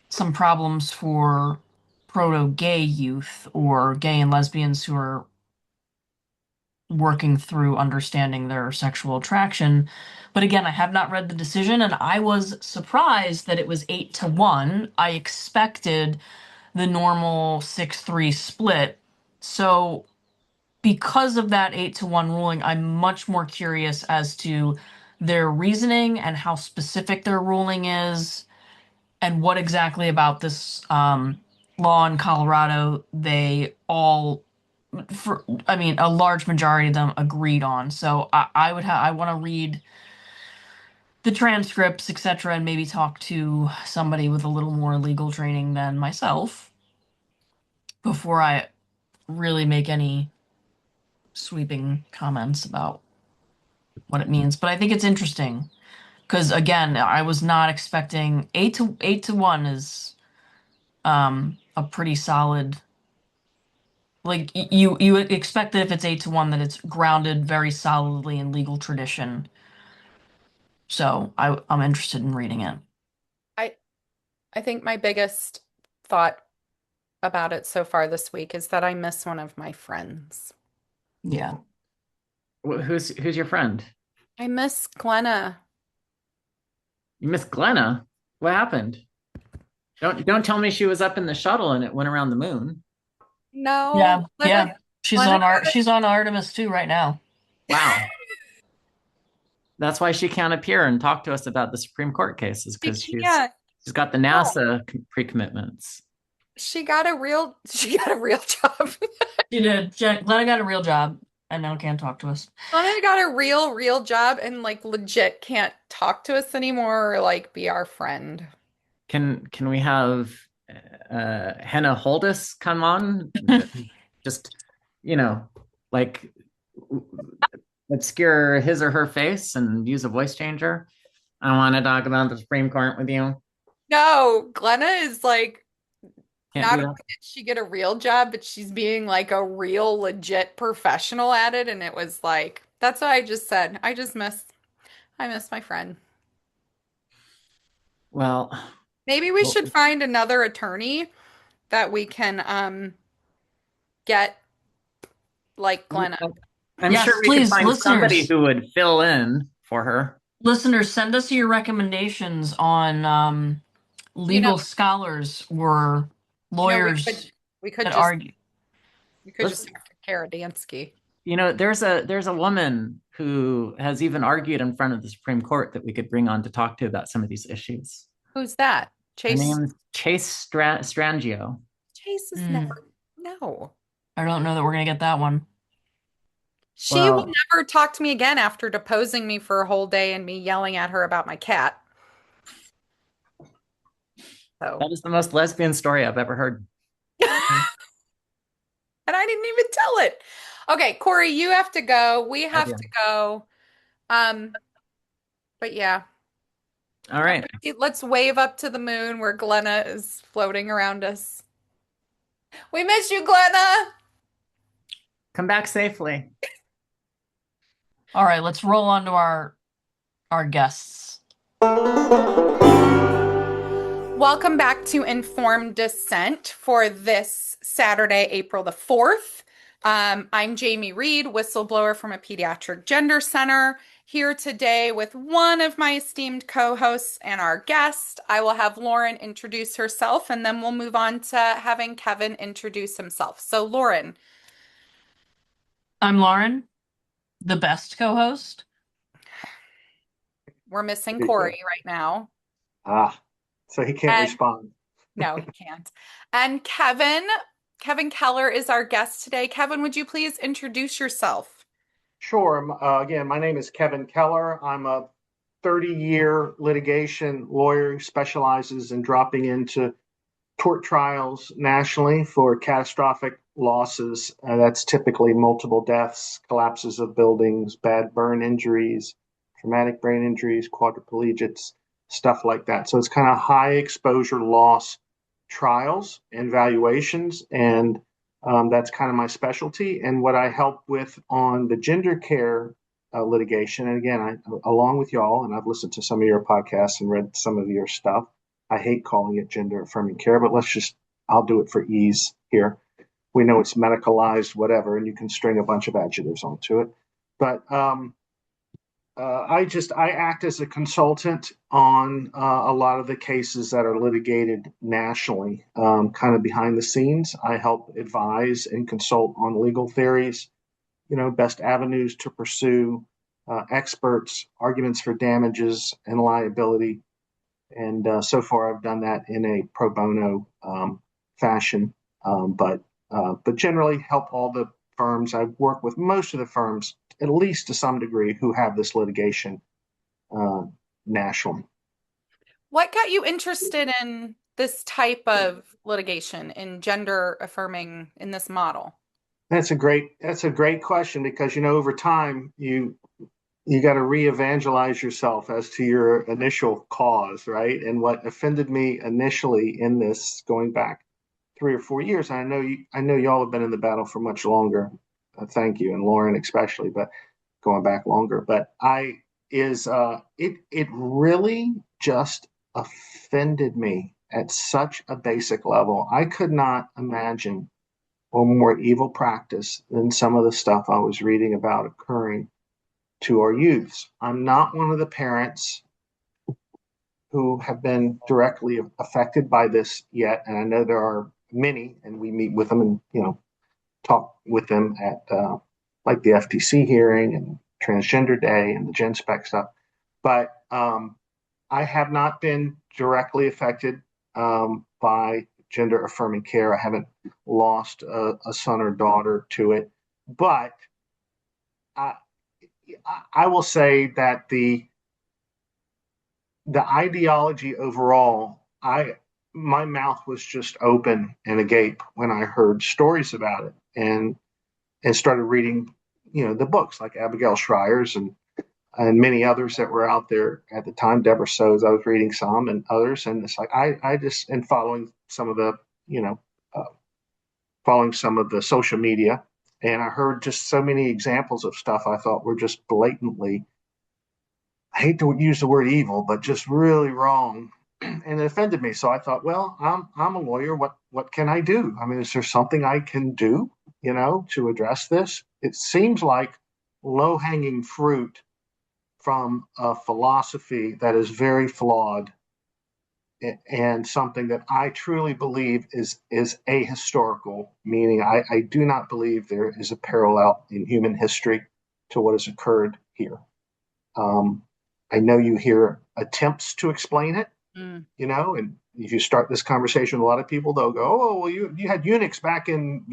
some problems for proto-gay youth or gay and lesbians who are working through understanding their sexual attraction. But again, I have not read the decision, and I was surprised that it was 8-1. I expected the normal 6-3 split. So because of that 8-1 ruling, I'm much more curious as to their reasoning and how specific their ruling is, and what exactly about this law in Colorado they all, I mean, a large majority of them agreed on. So I want to read the transcripts, etc., and maybe talk to somebody with a little more legal training than myself before I really make any sweeping comments about what it means. But I think it's interesting because again, I was not expecting 8-1 is a pretty solid, like you would expect that if it's 8-1 that it's grounded very solidly in legal tradition. So I'm interested in reading it. I I think my biggest thought about it so far this week is that I miss one of my friends. Yeah. Who's your friend? I miss Glenna. You miss Glenna? What happened? Don't tell me she was up in the shuttle and it went around the moon. No, Yeah. Yeah. She's Glenna on she's on Artemis too right now. Wow. That's why she can't appear and talk to us about the Supreme Court cases she because can't. she's got the No, NASA pre-commitments. she got a real job. She did. Glenna got a real job and now can't talk to us. Glenna got a real job and like legit can't talk to us anymore or like be our friend. Can we have Henna Holdus come on? Just, you know, like obscure his or her face and use a voice changer. I want to talk about the Supreme Court with you. No, Glenna is like Can't not do only that. did she get a real job, but she's being like a real legit professional at it. And it was like, that's what I just said. I miss my friend. Well, Maybe we should find another attorney that we can get like Glenna. I'm Yes, sure we could please, find somebody listeners. who would fill in for her. Listeners, send us your recommendations on You know, legal scholars or you know, lawyers we could that just argue. Let's, talk to Kara Dansky. there's a woman who has even argued in front of the Supreme Court that we could bring on to talk to about some of these issues. Who's that? Her Chase. name is Chase Strangio. Chase is Mm, never. No. I don't know that we're gonna get that one. She will Well, never talk to me again after deposing me for a whole day and me yelling at her about my cat. So, that is the most lesbian story I've ever heard. and I didn't even tell it. Okay, Corey, you have to go. We Love have you. to go. Um, but yeah, All right. Let's wave up to the moon where Glenna is floating around us. We miss you, Glenna. Come back safely. All right, let's roll on to our guests. Welcome back to Informed Dissent for this Saturday, April the 4th. I'm Jamie Reed, whistleblower from a pediatric gender center, here today with one of my esteemed co-hosts and our guest. I will have Lauren introduce herself, and then we'll move on to having Kevin introduce himself. So, Lauren. I'm Lauren, the best co-host. We're missing Corey right now. So he can't respond. No, he can't. And Kevin Keller is our guest today. Kevin, would you please introduce yourself? Sure. Again, my name is Kevin Keller. I'm a 30-year litigation lawyer who specializes in dropping into tort trials nationally for catastrophic losses. That's typically multiple deaths, collapses of buildings, bad burn injuries, traumatic brain injuries, quadriplegics, stuff like that. So it's kind of high exposure loss trials and valuations. And that's kind of my specialty. And what I help with on the gender care litigation, and again, along with y'all, and I've listened to some of your podcasts and read some of your stuff. I hate calling it gender affirming care, but I'll do it for ease here. We know it's medicalized, whatever, and you can string a bunch of adjectives onto it. But I act as a consultant on a lot of the cases that are litigated nationally, kind of behind the scenes. I help advise and consult on legal theories, best avenues to pursue, experts, arguments for damages and liability. And so far, I've done that in a pro bono fashion, but generally help all the firms. I work with most of the firms, at least to some degree, who have this litigation nationally. What got you interested in this type of litigation, in gender affirming, in this model? That's a great question, because over time you got to re-evangelize yourself as to your initial cause, right? And what offended me initially in this, going back 3 or 4 years, and I know y'all have been in the battle for much longer. Thank you, and Lauren especially, but going back longer. But it really just offended me at such a basic level. I could not imagine a more evil practice than some of the stuff I was reading about occurring to our youths. I'm not one of the parents who have been directly affected by this yet, and I know there are many, and we meet with them and talk with them at like the FTC hearing and Transgender Day and the Gen Spec stuff. But I have not been directly affected by gender affirming care. I haven't lost a son or daughter to it, but I will say that the ideology overall, my mouth was just open and agape when I heard stories about it, and started reading, the books like Abigail Schreier's and many others that were out there at the time. Deborah So's, I was reading some, and others, and it's like I just, and following some of the following some of the social media, and I heard just so many examples of stuff I thought were just blatantly, I hate to use the word evil, but just really wrong. And it offended me. So I thought, well, I'm a lawyer. What can I do? I mean, is there something I can do, to address this? It seems like low-hanging fruit from a philosophy that is very flawed, and something that I truly believe is ahistorical, meaning I do not believe there is a parallel in human history to what has occurred here. I know you hear attempts to explain it, and if you start this conversation with a lot of people, they'll go, oh, well, you had eunuchs back in,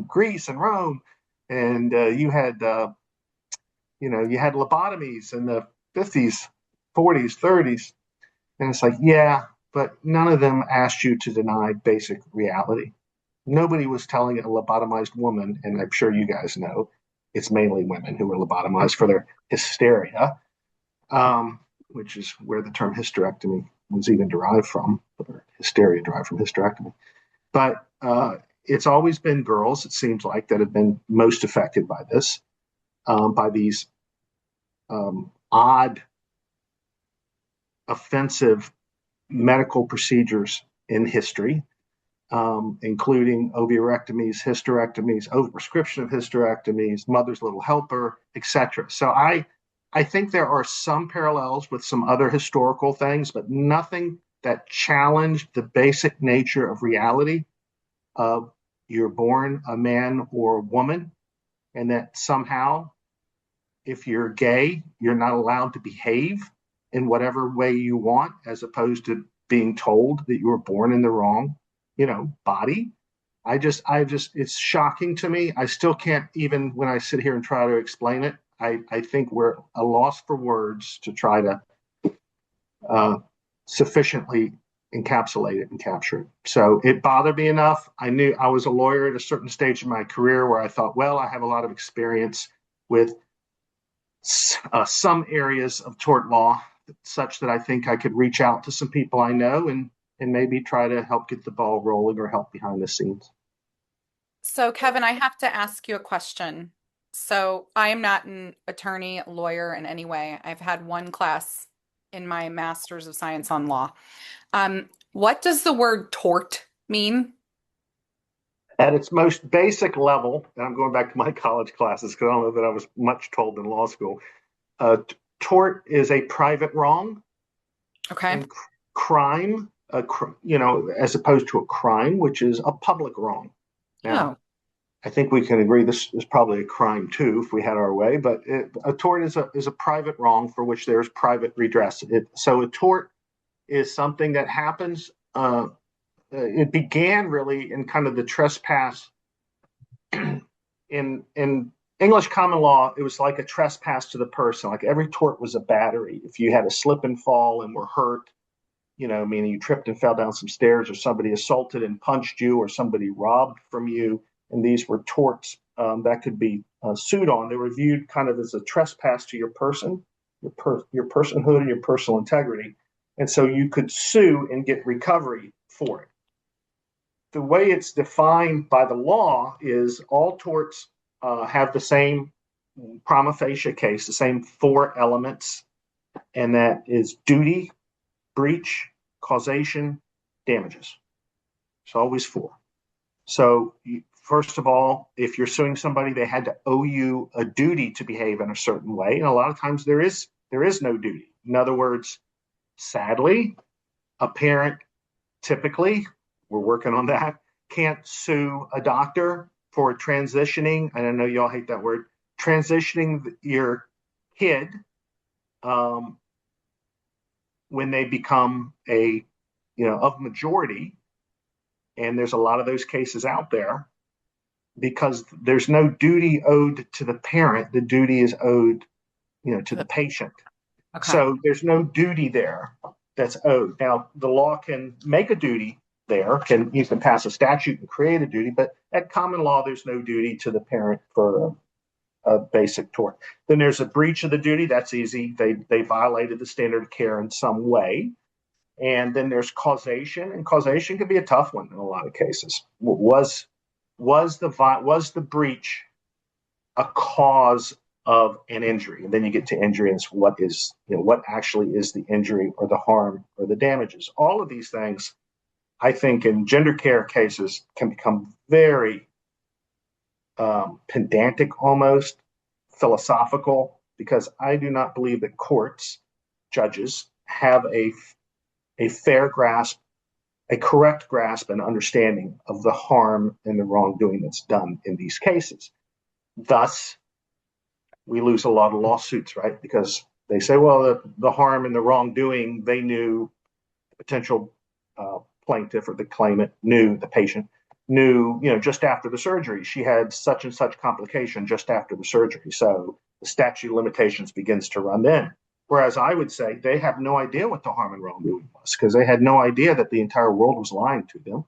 Greece and Rome, and you had lobotomies in the 50s, 40s, 30s. And it's like, yeah, but none of them asked you to deny basic reality. Nobody was telling a lobotomized woman, and I'm sure you guys know, it's mainly women who were lobotomized for their hysteria. which is where the term hysterectomy was even derived from, or hysteria derived from hysterectomy. But it's always been girls, it seems like, that have been most affected by this, by these odd, offensive medical procedures in history, including ovarectomies, hysterectomies, overprescription of hysterectomies, mother's little helper, etc. So I think there are some parallels with some other historical things, but nothing that challenged the basic nature of reality of you're born a man or a woman, and that somehow, if you're gay, you're not allowed to behave in whatever way you want, as opposed to being told that you were born in the wrong, body. It's shocking to me. I still can't, even when I sit here and try to explain it, I think we're at a loss for words to try to sufficiently encapsulate it and capture it. So it bothered me enough. I knew I was a lawyer at a certain stage in my career where I thought, well, I have a lot of experience with some areas of tort law, such that I think I could reach out to some people I know and maybe try to help get the ball rolling or help behind the scenes. So, Kevin, I have to ask you a question. So, I am not an attorney, lawyer in any way. I've had one class in my Master's of Science on Law. What does the word tort mean? At its most basic level, and I'm going back to my college classes because I don't know that I was much told in law school, tort is a private wrong. Okay. And crime, as opposed to a crime, which is a public wrong. Now, I think we can agree this is probably a crime too, if we had our way. But a tort is a private wrong for which there is private redress. So a tort is something that happens. It began really in kind of the trespass. in English common law, it was like a trespass to the person. Like every tort was a battery. If you had a slip and fall and were hurt, meaning you tripped and fell down some stairs, or somebody assaulted and punched you, or somebody robbed from you, and these were torts that could be sued on. They were viewed kind of as a trespass to your person, your personhood, and your personal integrity. And so you could sue and get recovery for it. The way it's defined by the law is all torts have the same prima facie case, the same four elements, and that is duty, breach, causation, damages. It's always four. So first of all, if you're suing somebody, they had to owe you a duty to behave in a certain way. And a lot of times there is no duty. In other words, sadly, a parent typically, we're working on that, can't sue a doctor for transitioning, and I know y'all hate that word, transitioning your kid when they become of majority, and there's a lot of those cases out there, because there's no duty owed to the parent. The duty is owed, to the patient. Okay. So there's no duty there that's owed. Now, the law can make a duty there. You can pass a statute and create a duty, but at common law, there's no duty to the parent for a basic tort. Then there's a breach of the duty. That's easy. They violated the standard of care in some way. And then there's causation, and causation can be a tough one in a lot of cases. Was the breach a cause of an injury? And then you get to injury, and what actually is the injury or the harm or the damages? All of these things, I think, in gender care cases can become very pedantic, almost philosophical, because I do not believe that courts, judges, have a fair grasp, a correct grasp and understanding of the harm and the wrongdoing that's done in these cases. Thus, we lose a lot of lawsuits, right? Because they say, well, the harm and the wrongdoing, they knew, the potential plaintiff or the claimant knew, the patient knew, just after the surgery, she had such and such complication just after the surgery. So the statute of limitations begins to run then. Whereas I would say they have no idea what the harm and wrongdoing was, because they had no idea that the entire world was lying to them.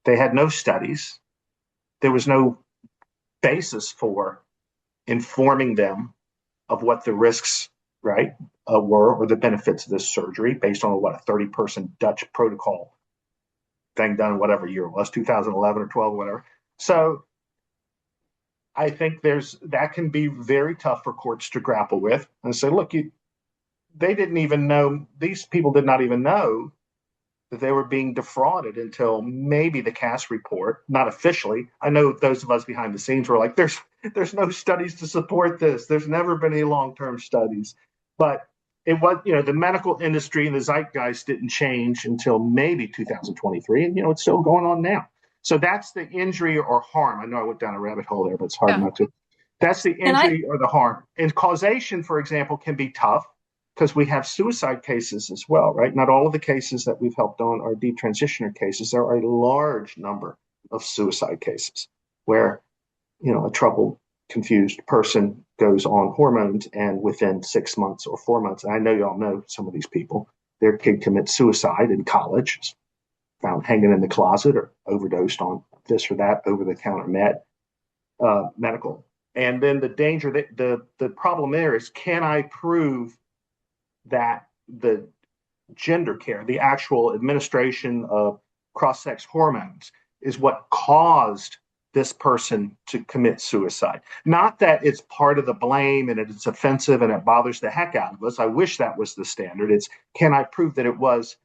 They had no studies. There was no basis for informing them of what the risks right, were, or the benefits of this surgery based on what, a 30-person Dutch protocol thing done, whatever year it was, 2011 or 12, or whatever. So I think that can be very tough for courts to grapple with and say, look, they didn't even know, these people did not even know that they were being defrauded until maybe the Cass report, not officially. I know those of us behind the scenes were like, there's no studies to support this. There's never been any long-term studies. But it was, the medical industry and the zeitgeist didn't change until maybe 2023. And, it's still going on now. So that's the injury or harm. I know I went down a rabbit hole there, but it's hard not to. That's the injury or the harm. And causation, for example, can be tough because we have suicide cases as well, right? Not all of the cases that we've helped on are detransitioner cases. There are a large number of suicide cases where, a troubled, confused person goes on hormones and within 6 months or 4 months, and I know y'all know some of these people, their kid commits suicide in college, found hanging in the closet or overdosed on this or that over-the-counter medical. And then the danger, the problem there is, can I prove that the gender care, the actual administration of cross-sex hormones, is what caused this person to commit suicide? Not that it's part of the blame and it's offensive and it bothers the heck out of us. I wish that was the standard. It's, can I prove that it was?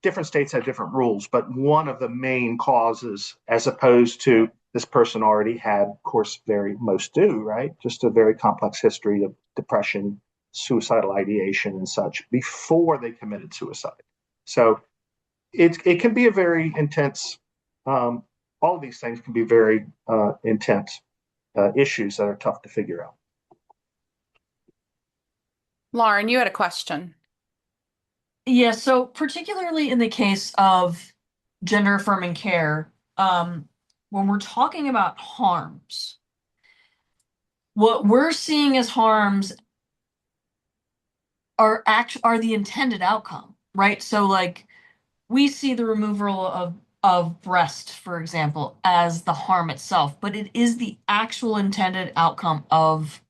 Different states have different rules, but one of the main causes, as opposed to this person already had, of course, most do, right? Just a very complex history of depression, suicidal ideation and such before they committed suicide. So it can be a very intense, all of these things can be very intense issues that are tough to figure out. Lauren, you had a question. Yeah, so particularly in the case of gender affirming care, when we're talking about harms, what we're seeing as harms are the intended outcome, right? So like we see the removal of breast, for example, as the harm itself, but it is the actual intended outcome of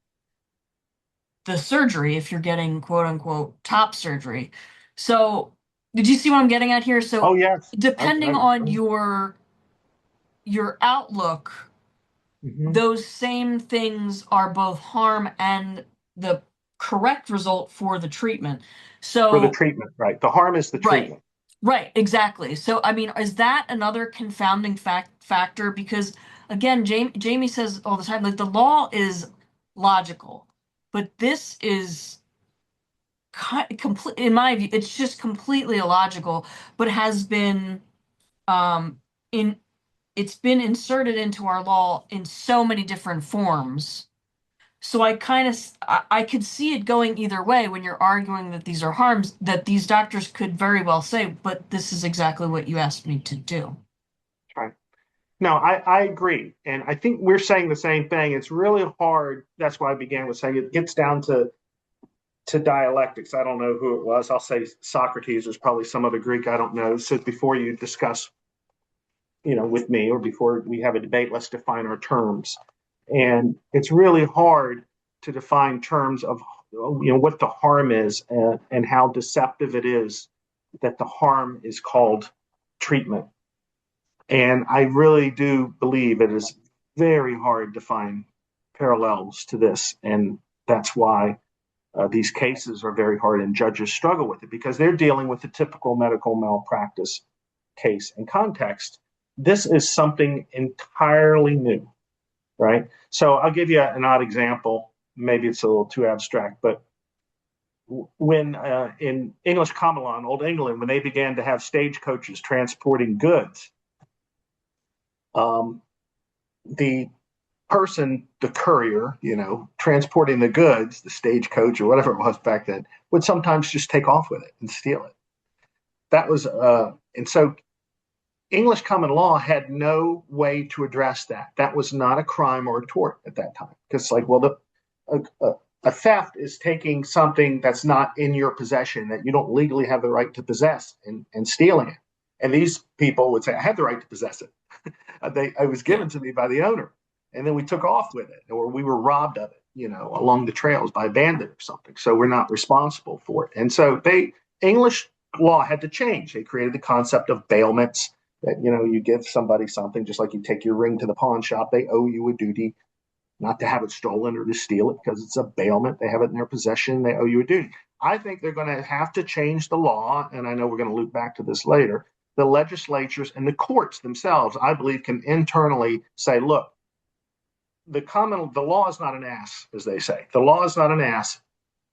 the surgery if you're getting quote unquote top surgery. So did you see what I'm getting at here? So yes, depending on your outlook, those same things are both harm and the correct result for the treatment. So for the treatment, right? The harm is the treatment. Right, exactly. So, I mean, is that another confounding factor? Because again, Jamie says all the time, like the law is logical, but this is complete, in my view, it's just completely illogical, but has been it's been inserted into our law in so many different forms. So I could see it going either way when you're arguing that these are harms that these doctors could very well say, but this is exactly what you asked me to do. Right. No, I agree. And I think we're saying the same thing. It's really hard. That's why I began with saying it gets down to dialectics. I don't know who it was. I'll say Socrates. There's probably some other Greek I don't know. So before you discuss, with me, or before we have a debate, let's define our terms. And it's really hard to define terms of, what the harm is and how deceptive it is that the harm is called treatment. And I really do believe it is very hard to find parallels to this. And that's why these cases are very hard and judges struggle with it, because they're dealing with the typical medical malpractice case and context. This is something entirely new, right? So I'll give you an odd example. Maybe it's a little too abstract, but when in English common law in Old England, when they began to have stagecoaches transporting goods, the person, the courier, transporting the goods, the stagecoach or whatever it was back then, would sometimes just take off with it and steal it. That was, and so English common law had no way to address that. That was not a crime or a tort at that time. Because, a theft is taking something that's not in your possession, that you don't legally have the right to possess, and stealing it. And these people would say, I had the right to possess it. It was given to me by the owner. And then we took off with it, or we were robbed of it. along the trails by a bandit or something. So we're not responsible for it. And so English law had to change. They created the concept of bailments that, you give somebody something, just like you take your ring to the pawn shop, they owe you a duty not to have it stolen or to steal it because it's a bailment. They have it in their possession. They owe you a duty. I think they're going to have to change the law. And I know we're going to loop back to this later. The legislatures and the courts themselves, I believe, can internally say, look, the law is not an ass, as they say. The law is not an ass.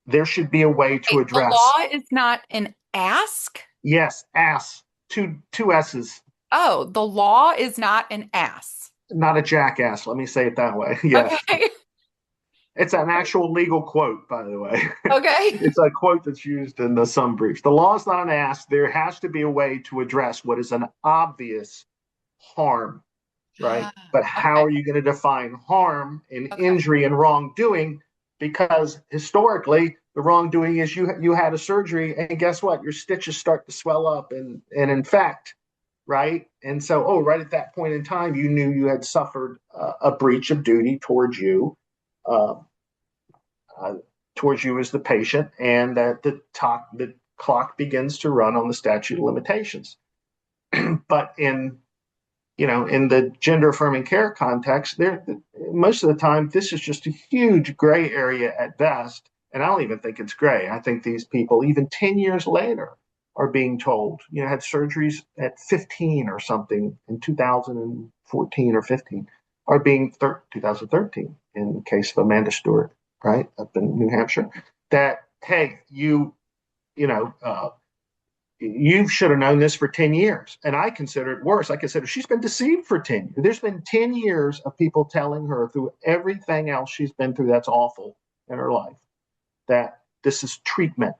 There should be a way to address. The law is not an ask? Yes, ass. Two S's. Oh, the law is not an ass. Not a jackass. Let me say it that way. Yes. Okay. It's an actual legal quote, by the way. Okay. It's a quote that's used in some briefs. The law is not an ass. There has to be a way to address what is an obvious harm, right? But how are you going to define harm and injury and wrongdoing? Because historically, the wrongdoing is you had a surgery, and guess what? Your stitches start to swell up and infect, right? And so, right at that point in time, you knew you had suffered a breach of duty towards you as the patient, and that the clock begins to run on the statute of limitations. But in the gender affirming care context, most of the time, this is just a huge gray area at best. And I don't even think it's gray. I think these people, even 10 years later, are being told, had surgeries at 15 or something in 2014 or 15, are being 2013 in the case of Amanda Stewart, right, up in New Hampshire, that, hey, you should have known this for 10 years. And I consider it worse. I consider she's been deceived for 10 years. There's been 10 years of people telling her through everything else she's been through that's awful in her life, that this is treatment,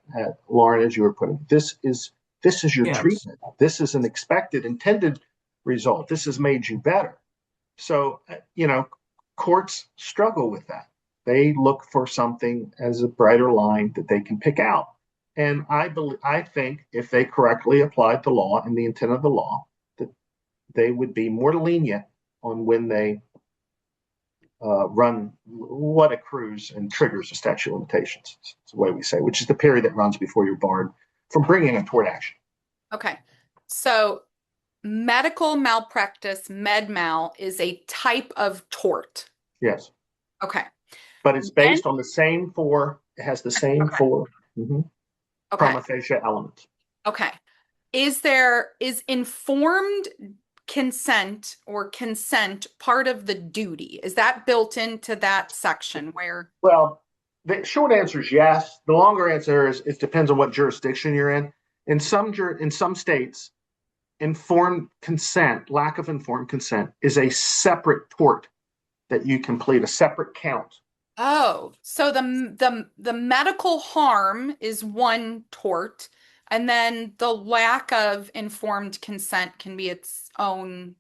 Lauren, as you were putting. This is your treatment. This is an expected, intended result. This has made you better. So, courts struggle with that. They look for something as a brighter line that they can pick out. And I think if they correctly applied the law and the intent of the law, that they would be more lenient on when they run what accrues and triggers a statute of limitations. It's the way we say, which is the period that runs before you're barred from bringing a tort action. Okay. So medical malpractice, med-mal, is a type of tort. Yes. Okay. But it's based on the same it has the same four prima facie elements. Okay. Is informed consent or consent part of the duty? Is that built into that section where? Well, the short answer is yes. The longer answer is it depends on what jurisdiction you're in. In some states, informed consent, lack of informed consent, is a separate tort that you can plead, a separate count. Oh, so the medical harm is one tort, and then the lack of informed consent can be its own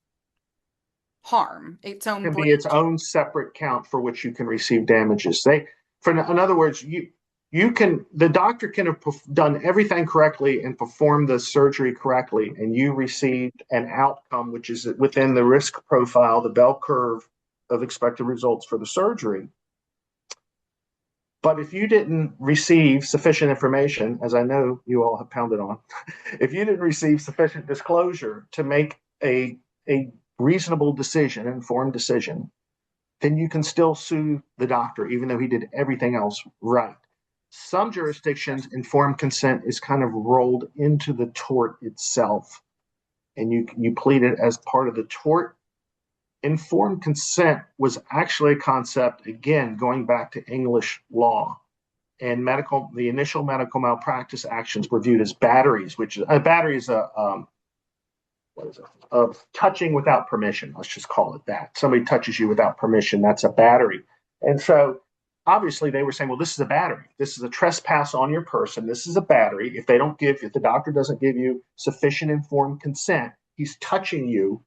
harm, its own can breach. Be its own separate count for which you can receive damages. In other words, the doctor can have done everything correctly and performed the surgery correctly, and you received an outcome which is within the risk profile, the bell curve of expected results for the surgery. But if you didn't receive sufficient information, as I know you all have pounded on, if you didn't receive sufficient disclosure to make a reasonable decision, informed decision, then you can still sue the doctor, even though he did everything else right. Some jurisdictions, informed consent is kind of rolled into the tort itself, and you plead it as part of the tort. Informed consent was actually a concept, again, going back to English law, and the initial medical malpractice actions were viewed as batteries, which a battery is of touching without permission. Let's just call it that. Somebody touches you without permission, that's a battery. And so obviously they were saying, well, this is a battery. This is a trespass on your person. This is a battery. If the doctor doesn't give you sufficient informed consent, he's touching you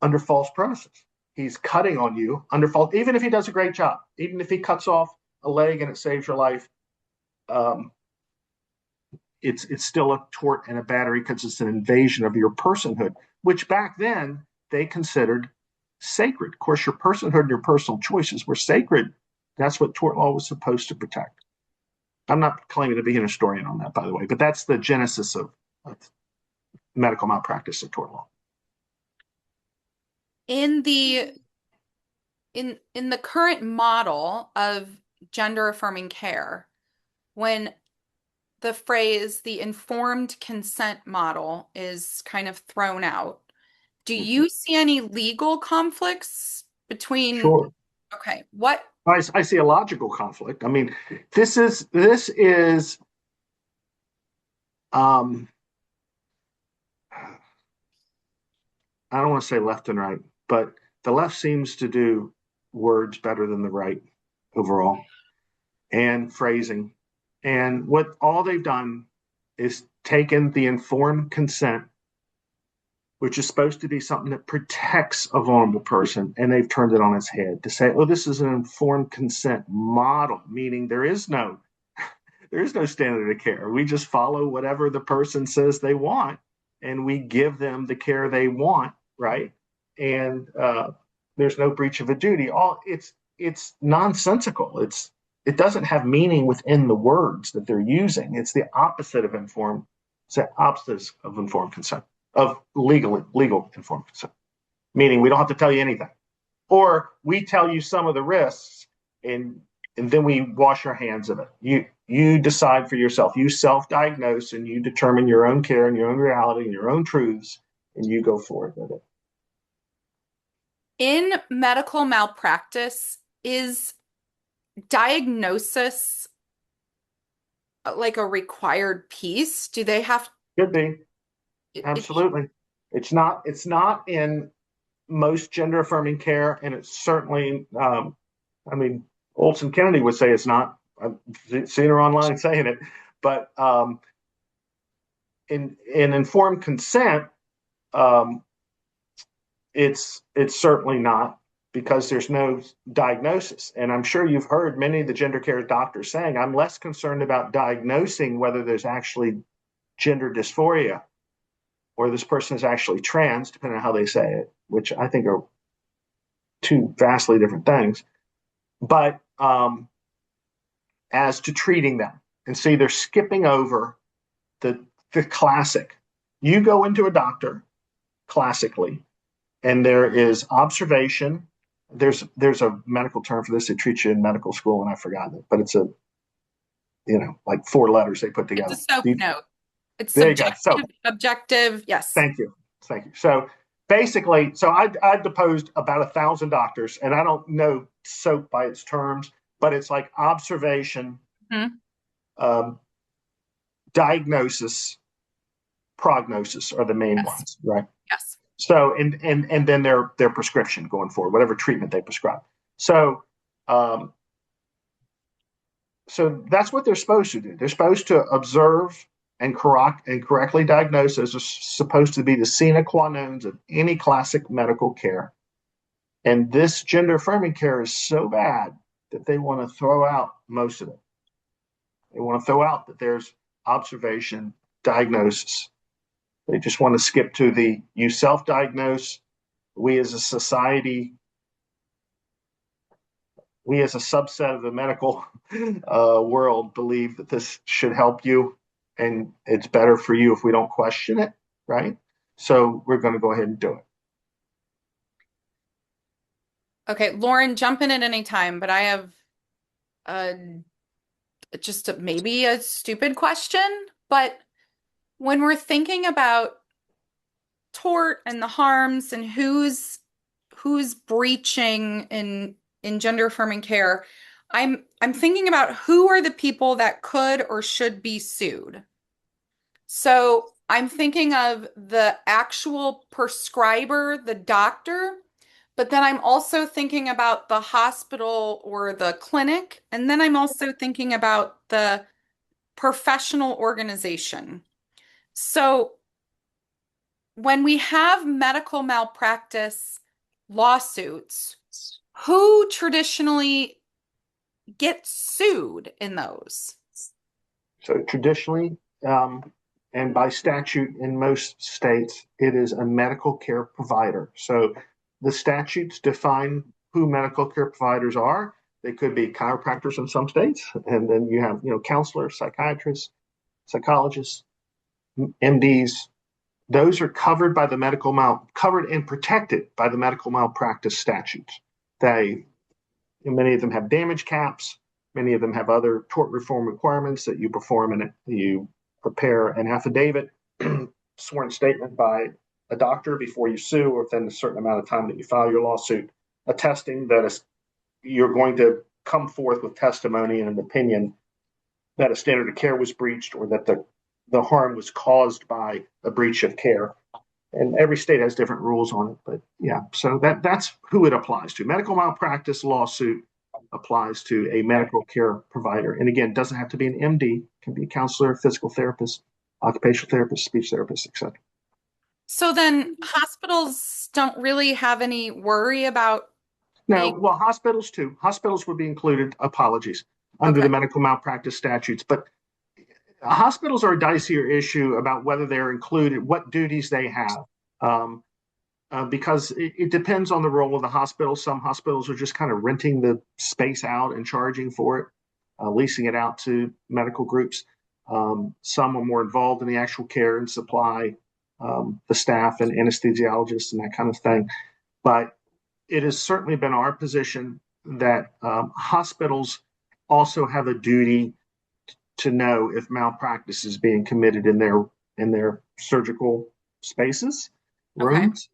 under false premises. He's cutting on you under false, even if he does a great job, even if he cuts off a leg and it saves your life, it's still a tort and a battery because it's an invasion of your personhood, which back then they considered sacred. Of course, your personhood and your personal choices were sacred That's what tort law was supposed to protect. I'm not claiming to be an historian on that, by the way, but that's the genesis of medical malpractice at tort law. In the current model of gender affirming care, when the phrase the informed consent model is kind of thrown out, do you see any legal conflicts between? Sure. Okay, what? I see a logical conflict. I mean, this is I don't want to say left and right, but the left seems to do words better than the right overall, and phrasing. And what all they've done is taken the informed consent, which is supposed to be something that protects a vulnerable person, and they've turned it on its head to say, oh, this is an informed consent model, meaning there is no standard of care. We just follow whatever the person says they want, and we give them the care they want, right? And there's no breach of a duty. It's nonsensical. It doesn't have meaning within the words that they're using. It's the opposite of informed. It's the opposite of informed consent, of legal informed consent, meaning we don't have to tell you anything, or we tell you some of the risks, and then we wash our hands of it. You decide for yourself. You self-diagnose, and you determine your own care and your own reality and your own truths, and you go forward with it. In medical malpractice, is diagnosis like a required piece? Do they have? Could be. Absolutely. It's not in most gender affirming care, and it's certainly, I mean, Olson Kennedy would say it's not. I've seen her online saying it, but in informed consent, it's certainly not, because there's no diagnosis. And I'm sure you've heard many of the gender care doctors saying, I'm less concerned about diagnosing whether there's actually gender dysphoria or this person is actually trans, depending on how they say it, which I think are two vastly different things. But as to treating them, and see, they're skipping over the classic. You go into a doctor classically, and there is observation. There's a medical term for this. They treat you in medical school, and I've forgotten it, but it's like 4 letters they put together. It's a SOAP note. It's there subjective, you go. So, objective. Yes. Thank you. So basically, I've deposed about 1,000 doctors, and I don't know SOAP by its terms, but it's like observation, diagnosis, prognosis are the main ones, right? Yes. So and then their prescription going forward, whatever treatment they prescribe. So so that's what they're supposed to do. They're supposed to observe and correctly diagnose. Those are supposed to be the sine qua non of any classic medical care. And this gender affirming care is so bad that they want to throw out most of it. They want to throw out that there's observation, diagnosis. They just want to skip to the you self-diagnose. We as a society, we as a subset of the medical world believe that this should help you, and it's better for you if we don't question it, right? So we're going to go ahead and do it. Okay, Lauren, jump in at any time, but I have maybe a stupid question, but when we're thinking about tort and the harms and who's breaching in gender affirming care, I'm thinking about who are the people that could or should be sued. So I'm thinking of the actual prescriber, the doctor, but then I'm also thinking about the hospital or the clinic, and then I'm also thinking about the professional organization. So when we have medical malpractice lawsuits, who traditionally gets sued in those? So traditionally, and by statute in most states, it is a medical care provider. So the statutes define who medical care providers are. They could be chiropractors in some states, and then you have counselors, psychiatrists, psychologists, MDs. Those are covered by covered and protected by the medical malpractice statutes. Many of them have damage caps. Many of them have other tort reform requirements that you perform, and you prepare an affidavit, sworn statement by a doctor before you sue, or within a certain amount of time that you file your lawsuit, attesting that you're going to come forth with testimony and an opinion that a standard of care was breached, or that the harm was caused by a breach of care. And every state has different rules on it, but yeah, so that's who it applies to. Medical malpractice lawsuit applies to a medical care provider. And again, it doesn't have to be an MD, it can be a counselor, physical therapist, occupational therapist, speech therapist, etc. So then hospitals don't really have any worry about No, well, hospitals too. Hospitals would be included, apologies, under the medical malpractice statutes. But hospitals are a dicier issue about whether they're included, what duties they have, because it depends on the role of the hospital. Some hospitals are just kind of renting the space out and charging for it, leasing it out to medical groups. Some are more involved in the actual care and supply the staff and anesthesiologists and that kind of thing. But it has certainly been our position that hospitals also have a duty to know if malpractice is being committed in their surgical spaces, rooms,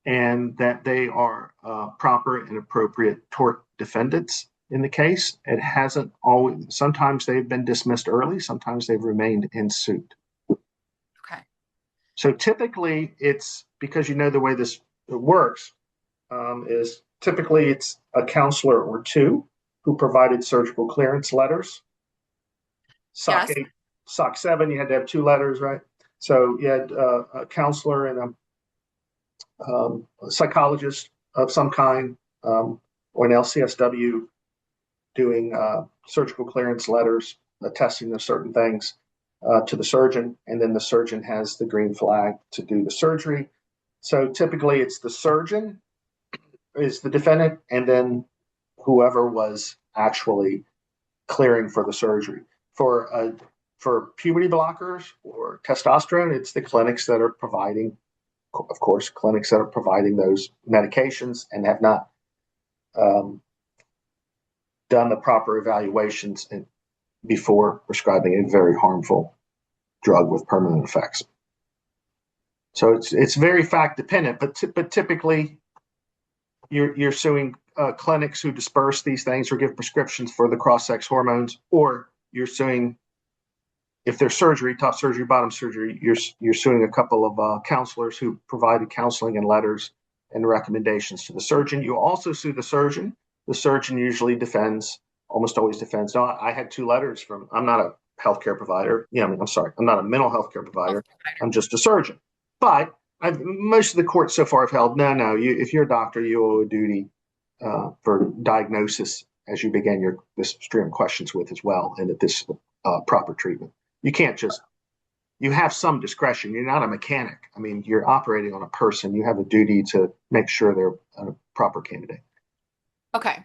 and that they are proper and appropriate tort defendants in the case. It hasn't always. Sometimes they've been dismissed early. Sometimes they've remained in suit. Okay. So typically, it's because the way this works is typically it's a counselor or two who provided surgical clearance letters. SOC 8, SOC 7, you had to have 2 letters, right? So you had a counselor and a psychologist of some kind, or an LCSW doing surgical clearance letters attesting to certain things to the surgeon, and then the surgeon has the green flag to do the surgery. So typically it's the surgeon is the defendant, and then whoever was actually clearing for the surgery. For puberty blockers or testosterone, it's the clinics that are providing, of course, those medications and have not done the proper evaluations before prescribing a very harmful drug with permanent effects. So it's very fact dependent, but typically you're suing clinics who disperse these things or give prescriptions for the cross-sex hormones, or you're suing, if there's surgery, top surgery, bottom surgery, you're suing a couple of counselors who provided counseling and letters and recommendations to the surgeon. You also sue the surgeon. The surgeon usually almost always defends. No, I had 2 letters from, I'm not a healthcare provider. I'm not a mental health care provider. I'm just a surgeon. But most of the courts so far have held, no, if you're a doctor, you owe a duty for diagnosis, as you began this stream of questions with as well, and that this proper treatment. You can't you have some discretion. You're not a mechanic. I mean, you're operating on a person. You have a duty to make sure they're a proper candidate. Okay.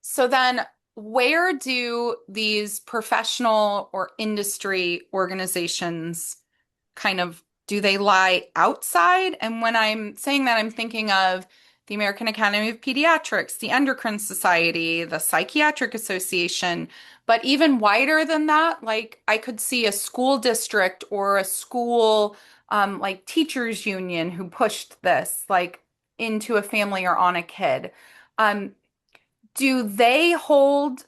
So then where do these professional or industry organizations do they lie outside? And when I'm saying that, I'm thinking of the American Academy of Pediatrics, the Endocrine Society, the Psychiatric Association, but even wider than that, like I could see a school district or a school like teachers union who pushed this like into a family or on a kid. Do they hold,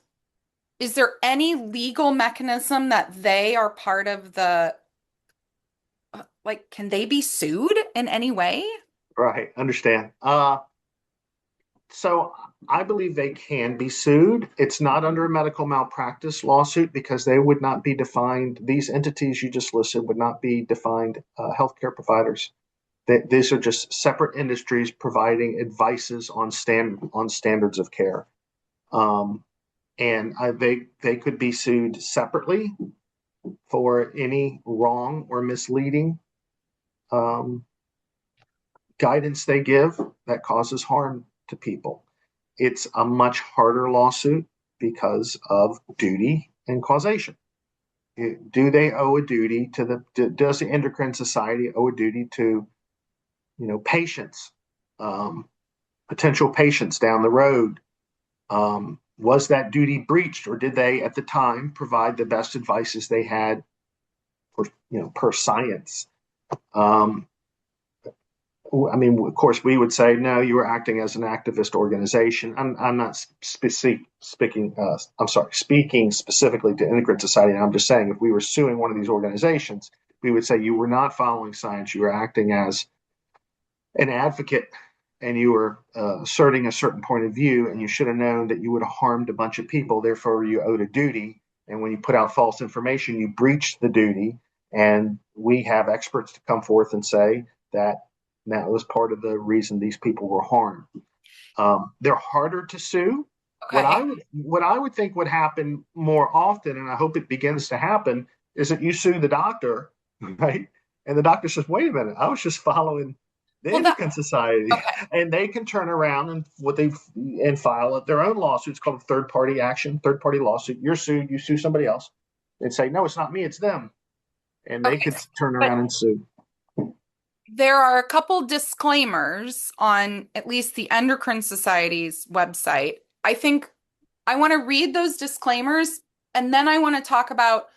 is there any legal mechanism that they are part of can they be sued in any way? Right, understand. So I believe they can be sued. It's not under a medical malpractice lawsuit because they would not be defined. These entities you just listed would not be defined healthcare providers. These are just separate industries providing advices on standards of care. And they could be sued separately for any wrong or misleading guidance they give that causes harm to people. It's a much harder lawsuit because of duty and causation. Do they owe a duty to does the Endocrine Society owe a duty to, patients, potential patients down the road? Was that duty breached, or did they at the time provide the best advices they had for, per science? Of course, we would say, no, you were acting as an activist organization. I'm not speaking specifically to Endocrine Society. I'm just saying, if we were suing one of these organizations, we would say you were not following science. You were acting as an advocate, and you were asserting a certain point of view, and you should have known that you would have harmed a bunch of people. Therefore, you owed a duty. And when you put out false information, you breached the duty. And we have experts to come forth and say that was part of the reason these people were harmed. They're harder to sue. Okay. What I would think would happen more often, and I hope it begins to happen, is that you sue the doctor, right? And the doctor says, "Wait a minute, I was just following the Endocrine Society," and they can turn around and file their own lawsuit. It's called a third-party lawsuit. You're sued, you sue somebody else, and say, "No, it's not me, it's them," and they could turn around and sue. There are a couple disclaimers on at least the Endocrine Society's website. I think I want to read those disclaimers, and then I want to talk about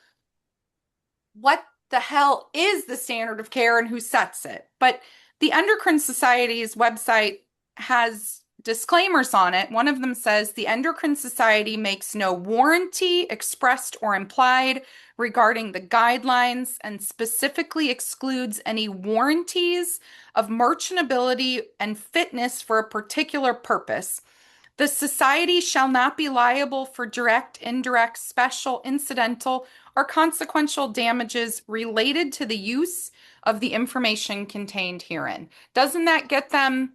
what the hell is the standard of care and who sets it. But the Endocrine Society's website has disclaimers on it. One of them says the Endocrine Society makes no warranty, expressed or implied, regarding the guidelines, and specifically excludes any warranties of merchantability and fitness for a particular purpose. The society shall not be liable for direct, indirect, special, incidental, or consequential damages related to the use of the information contained herein. Doesn't that get them,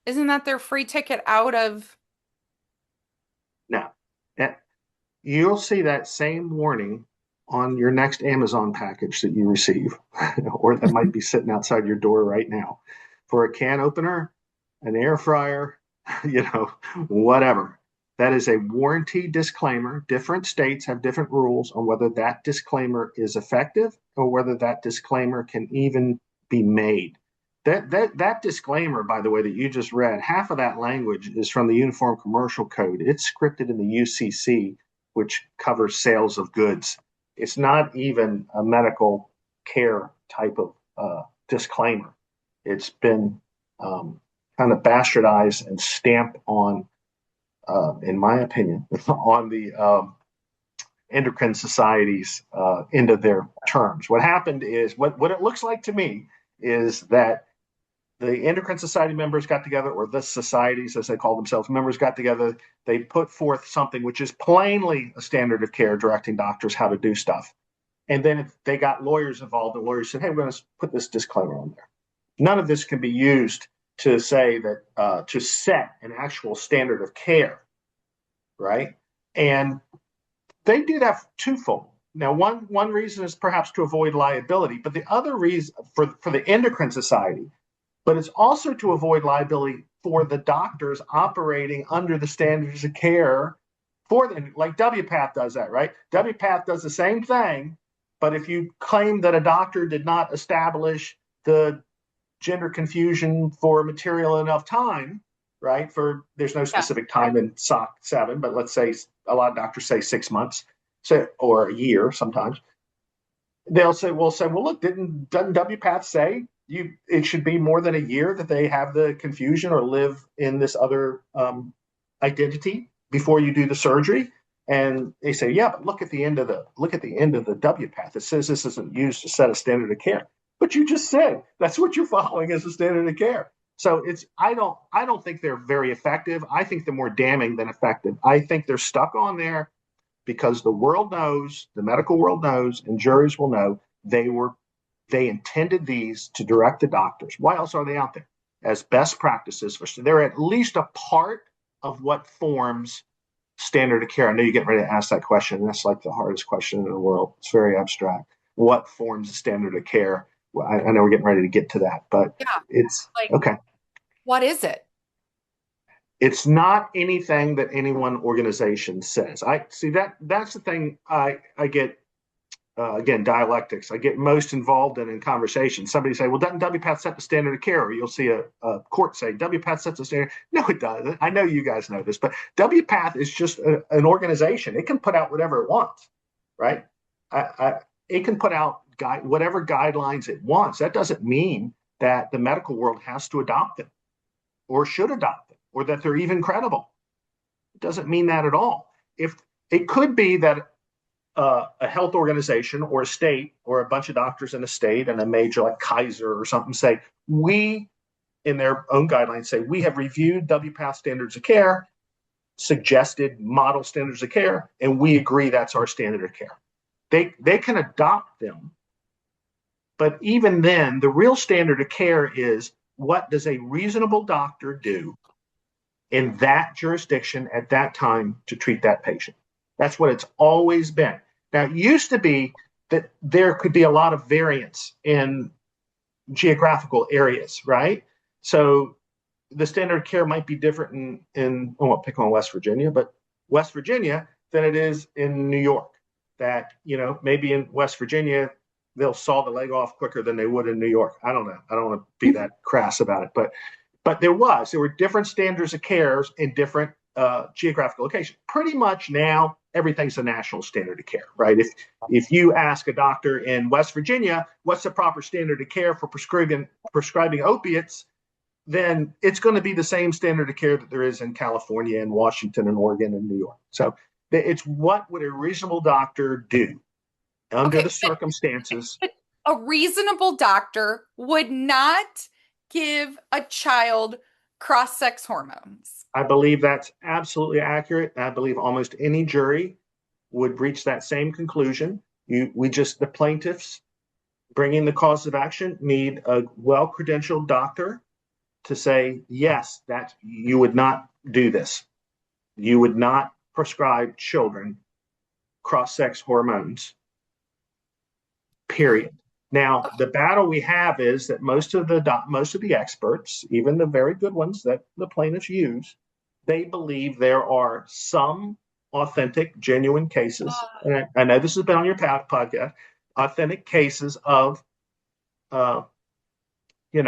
isn't that their free ticket out of? No. You'll see that same warning on your next Amazon package that you receive, or that might be sitting outside your door right now, for a can opener, an air fryer, whatever. That is a warranty disclaimer. Different states have different rules on whether that disclaimer is effective or whether that disclaimer can even be made. That disclaimer, by the way, that you just read, half of that language is from the Uniform Commercial Code. It's scripted in the UCC, which covers sales of goods. It's not even a medical care type of disclaimer. It's been kind of bastardized and stamped on, in my opinion, on the Endocrine Society's end of their terms. What happened is, what it looks like to me is that the Endocrine Society members got together, or the societies, as they call themselves, members got together. They put forth something which is plainly a standard of care directing doctors how to do stuff. And then they got lawyers involved, and lawyers said, "Hey, we're going to put this disclaimer on there." None of this can be used to say that, to set an actual standard of care, right? And they do that twofold. Now, one reason is perhaps to avoid liability, but the other reason for the Endocrine Society, but it's also to avoid liability for the doctors operating under the standards of care for them. Like WPATH does that, right? WPATH does the same thing, but if you claim that a doctor did not establish the gender confusion for a material enough time, right? There's no specific time in SOC 7, but let's say a lot of doctors say 6 months, or a year sometimes. They'll say, well, look, doesn't WPATH say it should be more than a year that they have the confusion or live in this other identity before you do the surgery? And they say, yeah, but look at the end of the WPATH. It says this isn't used to set a standard of care. But you just said that's what you're following as a standard of care. So I don't think they're very effective. I think they're more damning than effective. I think they're stuck on there because the world knows, the medical world knows, and juries will know they intended these to direct the doctors. Why else are they out there? As best practices. They're at least a part of what forms standard of care. I know you're getting ready to ask that question. And that's like the hardest question in the world. It's very abstract. What forms the standard of care? Well, I know we're getting ready to get to that, but it's like, okay. What is it? It's not anything that any one organization says. I see that's the thing I get again, dialectics. I get most involved in conversations. Somebody say, well, doesn't WPATH set the standard of care? Or you'll see a court say, WPATH sets the standard. No, it doesn't. I know you guys know this, but WPATH is just an organization. It can put out whatever it wants, right? It can put out whatever guidelines it wants. That doesn't mean that the medical world has to adopt them or should adopt them or that they're even credible. It doesn't mean that at all. If it could be that a health organization or a state or a bunch of doctors in a state and a major like Kaiser or something say, we, in their own guidelines, say, we have reviewed WPATH standards of care, suggested model standards of care, and we agree that's our standard of care. They can adopt them. But even then, the real standard of care is what does a reasonable doctor do in that jurisdiction at that time to treat that patient? That's what it's always been. Now, it used to be that there could be a lot of variance in geographical areas, right? So the standard of care might be different in I won't pick on West Virginia, but West Virginia than it is in New York. That, maybe in West Virginia, they'll saw the leg off quicker than they would in New York. I don't know. I don't want to be that crass about it, but there were different standards of care in different geographical locations. Pretty much now, everything's a national standard of care, right? If you ask a doctor in West Virginia, what's the proper standard of care for prescribing opiates, then it's going to be the same standard of care that there is in California and Washington and Oregon and New York. So it's what would a reasonable doctor do under the circumstances. But a reasonable doctor would not give a child cross-sex hormones. I believe that's absolutely accurate. I believe almost any jury would reach that same conclusion. The plaintiffs bringing the cause of action need a well-credentialed doctor to say, yes, that you would not do this. You would not prescribe children cross-sex hormones, period. Now, the battle we have is that most of the experts, even the very good ones that the plaintiffs use, they believe there are some authentic, genuine cases. And I know this has been on your podcast, authentic cases of, I don't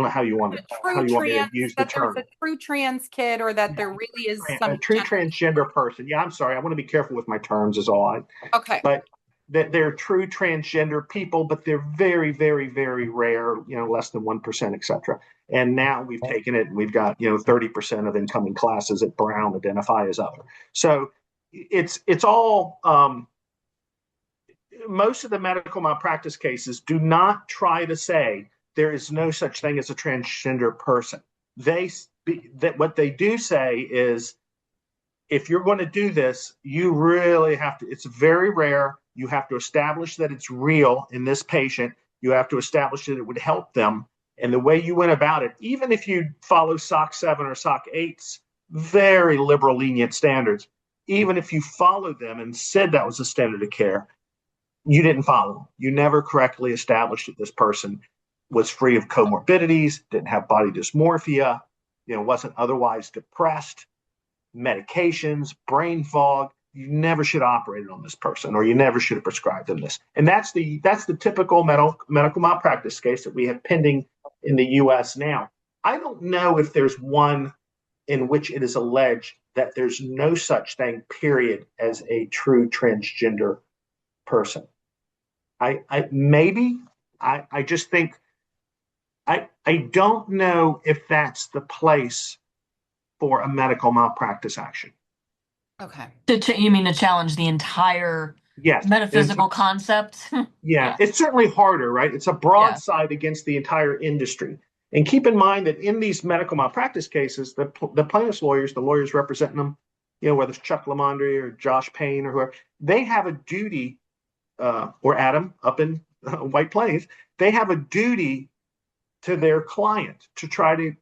know how you want me to use the term. There's a true trans kid, or that there really is a true transgender person. Yeah, I'm sorry. I want to be careful with my terms is all. Okay. But that they're true transgender people, but they're very, very, very rare, less than 1%, et cetera. And now we've taken it and we've got, 30% of incoming classes at Brown identify as other. So it's all, most of the medical malpractice cases do not try to say there is no such thing as a transgender person. What they do say is, if you're going to do this, you really have to, it's very rare. You have to establish that it's real in this patient. You have to establish that it would help them. And the way you went about it, even if you follow SOC 7 or SOC 8's very liberal, lenient standards, even if you followed them and said that was a standard of care, you didn't follow them. You never correctly established that this person was free of comorbidities, didn't have body dysmorphia, wasn't otherwise depressed, medications, brain fog. You never should have operated on this person, or you never should have prescribed them this. And that's the typical medical malpractice case that we have pending in the U.S. now. I don't know if there's one in which it is alleged that there's no such thing, period, as a true transgender person. I just think I don't know if that's the place for a medical malpractice action. Okay. You mean to challenge the entire metaphysical concept? Yeah, it's certainly harder, right? It's a broadside against the entire industry. And keep in mind that in these medical malpractice cases, the plaintiff's lawyers, the lawyers representing them, whether it's Chuck Lamondre or Josh Payne or whoever, they have a duty, or Adam up in White Plains, they have a duty to their client to try to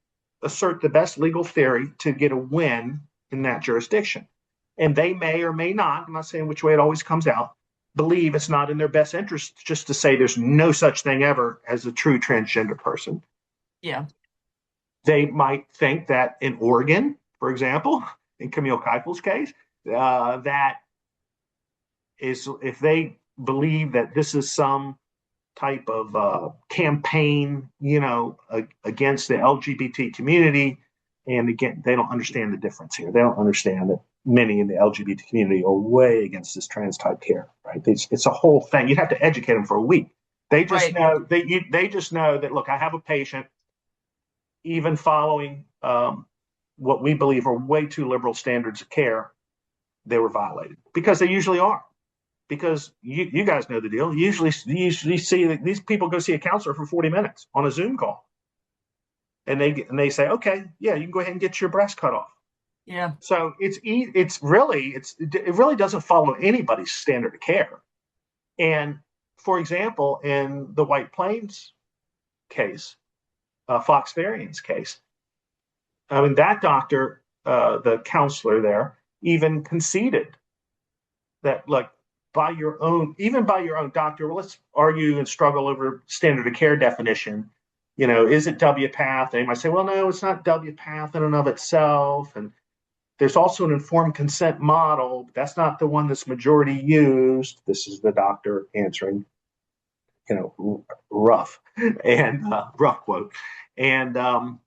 assert the best legal theory to get a win in that jurisdiction. And they may or may not, I'm not saying which way it always comes out, believe it's not in their best interest just to say there's no such thing ever as a true transgender person. Yeah. They might think that in Oregon, for example, in Camille Keifel's case, that is if they believe that this is some type of campaign, against the LGBT community. And again, they don't understand the difference here. They don't understand that many in the LGBT community are way against this trans type care, right? It's a whole thing. You'd have to educate them for a week. They just know they just know that, look, I have a patient, even following what we believe are way too liberal standards of care, they were violated, because they usually are. Because you guys know the deal. You usually see that these people go see a counselor for 40 minutes on a Zoom call, and they say, okay, yeah, you can go ahead and get your breast cut off. Yeah. So it really doesn't follow anybody's standard of care. And for example, in the White Plains case, Fox Varian's case, I mean, that doctor, the counselor there, even conceded that, like, by your own doctor, well, let's argue and struggle over standard of care definition. Is it WPATH? And they might say, well, no, it's not WPATH in and of itself. And there's also an informed consent model, but that's not the one that's majority used. This is the doctor answering, rough and rough quote. And they'll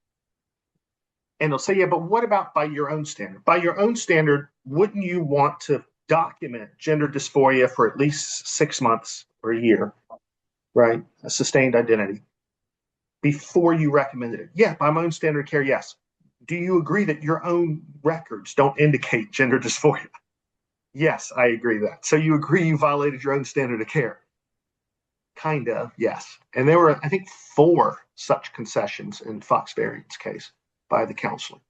say, yeah, but what about by your own standard? By your own standard, wouldn't you want to document gender dysphoria for at least 6 months or a year, right? A sustained identity before you recommended it? Yeah, by my own standard of care, yes. Do you agree that your own records don't indicate gender dysphoria? Yes, I agree with that. So you agree you violated your own standard of care? Kind of, yes. And there were, I think, 4 such concessions in Fox Varian's case by the counselor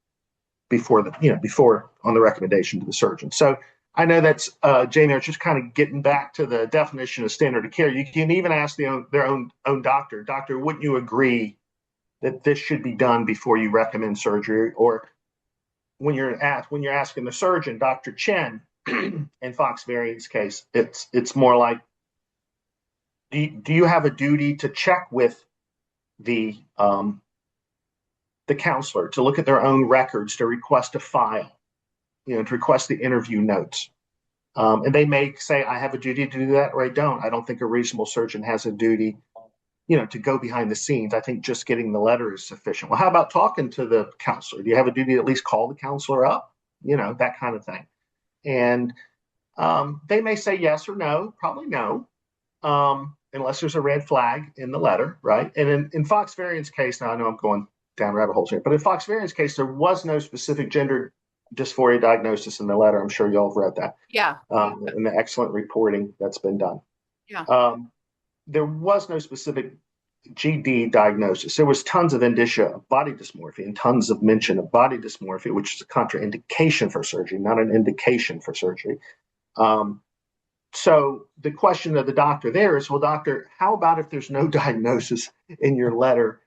before on the recommendation to the surgeon. So I know that's Jamie, are just kind of getting back to the definition of standard of care. You can even ask their own doctor, wouldn't you agree that this should be done before you recommend surgery? Or when you're asking the surgeon, Dr. Chen, in Fox Varian's case, it's more like, do you have a duty to check with the counselor, to look at their own records, to request a file, to request the interview notes? And they may say, I have a duty to do that, or I don't. I don't think a reasonable surgeon has a duty, to go behind the scenes. I think just getting the letter is sufficient. Well, how about talking to the counselor? Do you have a duty to at least call the counselor up? That kind of thing. And they may say yes or no, probably no, unless there's a red flag in the letter, right? And in Fox Varian's case, now I know I'm going down rabbit holes here, but in Fox Varian's case, there was no specific gender dysphoria diagnosis in the letter. I'm sure y'all have read that. Yeah. And the excellent reporting that's been done. Yeah. There was no specific GD diagnosis. There was tons of indicia of body dysmorphia and tons of mention of body dysmorphia, which is a contraindication for surgery, not an indication for surgery. So the question of the doctor there is, well, doctor, how about if there's no diagnosis in your letter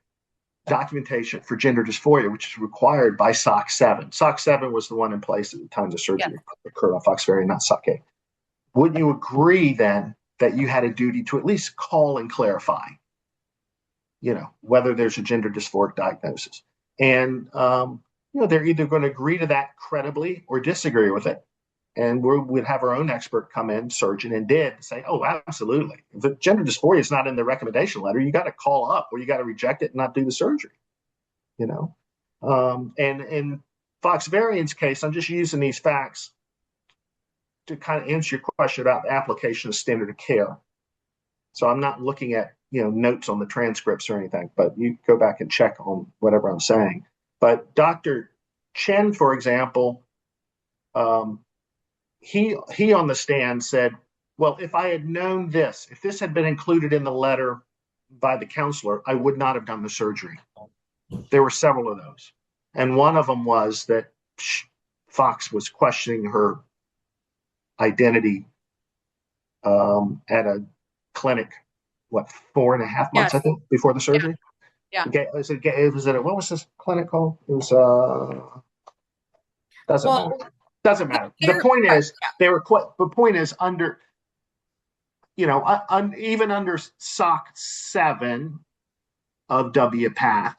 documentation for gender dysphoria, which is required by SOC 7? SOC 7 was the one in place at the time the surgery occurred on Fox Varian, not SOC 8. Wouldn't you agree then that you had a duty to at least call and clarify, whether there's a gender dysphoric diagnosis? And, they're either going to agree to that credibly or disagree with it. And we'd have our own expert come in, surgeon, and did say, oh, absolutely. If the gender dysphoria is not in the recommendation letter, you got to call up or you got to reject it and not do the surgery, And in Fox Varian's case, I'm just using these facts to kind of answer your question about the application of standard of care. So I'm not looking at, notes on the transcripts or anything, but you go back and check on whatever I'm saying. But Dr. Chen, for example, he on the stand said, well, if I had known this, if this had been included in the letter by the counselor, I would not have done the surgery. There were several of those. And one of them was that Fox was questioning her identity at a clinic, 4.5 months, I think, before the surgery? Yeah. Was it, what was this clinic called? It was, doesn't matter. The point is, the point is under, even under SOC 7 of WPATH,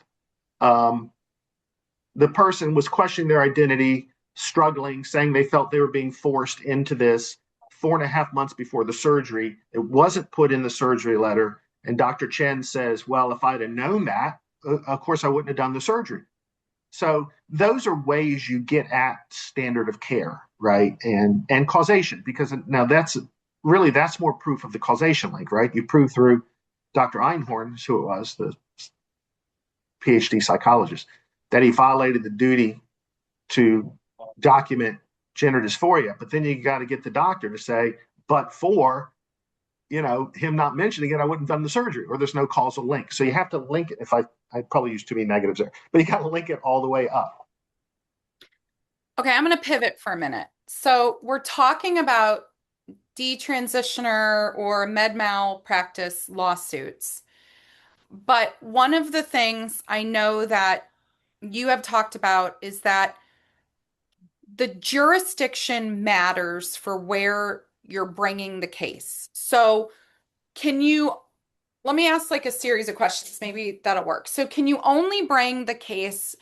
the person was questioning their identity, struggling, saying they felt they were being forced into this 4.5 months before the surgery. It wasn't put in the surgery letter. And Dr. Chen says, well, if I'd have known that, of course, I wouldn't have done the surgery. So those are ways you get at standard of care, right? And causation, because now that's more proof of the causation link, right? You prove through Dr. Einhorn, who it was, the PhD psychologist, that he violated the duty to document gender dysphoria. But then you got to get the doctor to say, but for him not mentioning it, I wouldn't have done the surgery, or there's no causal link. So you have to link it. If I probably used too many negatives there, but you got to link it all the way up. Okay, I'm going to pivot for a minute. So we're talking about detransitioner or med malpractice lawsuits. But one of the things I know that you have talked about is that the jurisdiction matters for where you're bringing the case. So let me ask like a series of questions, maybe that'll work. So can you only bring the case,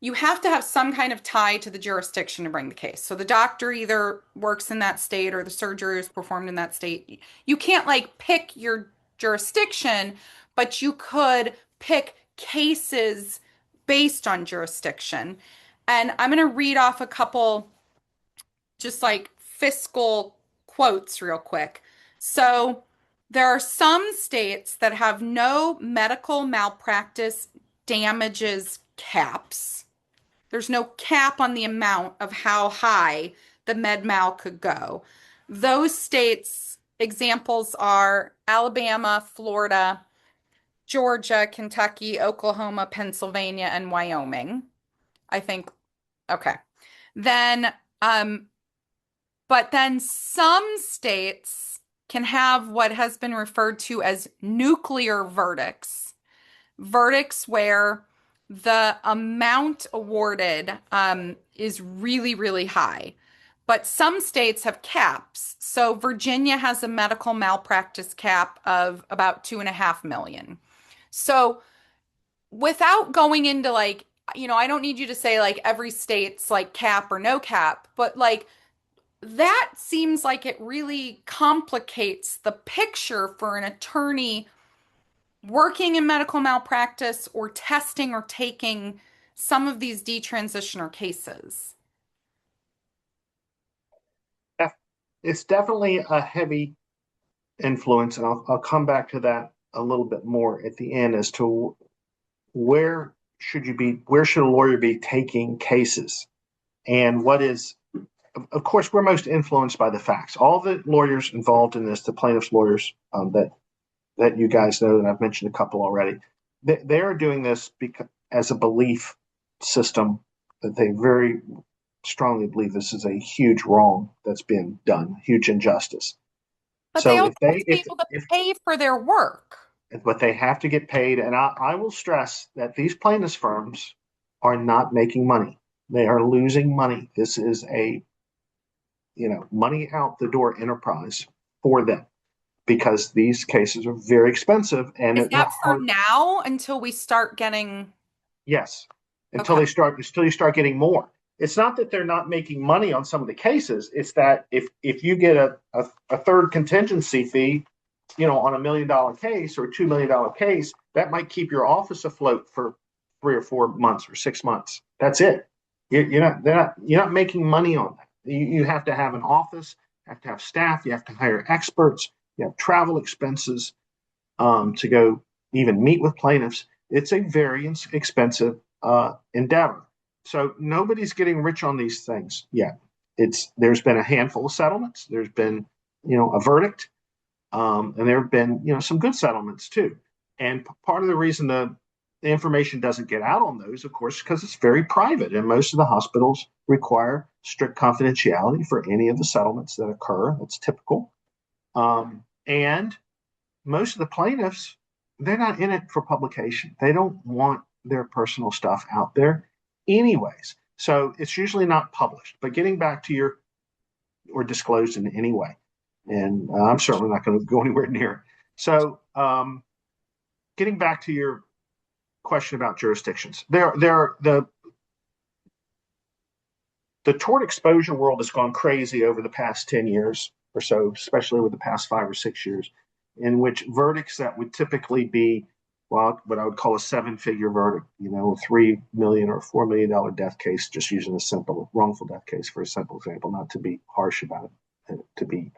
you have to have some kind of tie to the jurisdiction to bring the case. So the doctor either works in that state or the surgery is performed in that state. You can't like pick your jurisdiction, but you could pick cases based on jurisdiction. And I'm going to read off a couple just like fiscal quotes real quick. So there are some states that have no medical malpractice damages caps. There's no cap on the amount of how high the med mal could go. Those states, examples are Alabama, Florida, Georgia, Kentucky, Oklahoma, Pennsylvania, and Wyoming. I think, okay. Then, but then some states can have what has been referred to as nuclear verdicts, verdicts where the amount awarded is really, really high. But some states have caps. So Virginia has a medical malpractice cap of about 2.5 million. So without going into like, I don't need you to say like every state's like cap or no cap, but like that seems like it really complicates the picture for an attorney working in medical malpractice or testing or taking some of these detransitioner cases. It's definitely a heavy influence, and I'll come back to that a little bit more at the end as to where should a lawyer be taking cases, and what is, of course, we're most influenced by the facts. All the lawyers involved in this, the plaintiffs' lawyers that you guys know, and I've mentioned a couple already, they are doing this because as a belief system that they very strongly believe this is a huge wrong that's been done, huge injustice. But So they also if have to be able to pay for their work. But they have to get paid, and I will stress that these plaintiffs' firms are not making money. They are losing money. This is a money out the door enterprise for them because these cases are very expensive. And is that for now until we start getting? Yes, until you start getting more. It's not that they're not making money on some of the cases. It's that if you get a third contingency fee, on $1 million case or a $2 million case, that might keep your office afloat for 3 or 4 months or 6 months. That's it. You're not making money on that. You have to have an office, you have to have staff, you have to hire experts, you have travel expenses to go even meet with plaintiffs. It's a very expensive endeavor. So nobody's getting rich on these things yet. There's been a handful of settlements. There's been, a verdict, and there have been, some good settlements too. And part of the reason the information doesn't get out on those, of course, because it's very private, and most of the hospitals require strict confidentiality for any of the settlements that occur. That's typical. And most of the plaintiffs, they're not in it for publication. They don't want their personal stuff out there anyways. So it's usually not published. But getting back to or disclosed in any way. And I'm certainly not going to go anywhere near it. So getting back to your question about jurisdictions, there are the tort exposure world has gone crazy over the past 10 years or so, especially over the past 5 or 6 years, in which verdicts that would typically be, well, what I would call a seven-figure verdict, a $3 million or $4 million death case, just using a simple wrongful death case for a simple example, not to be harsh about it, to be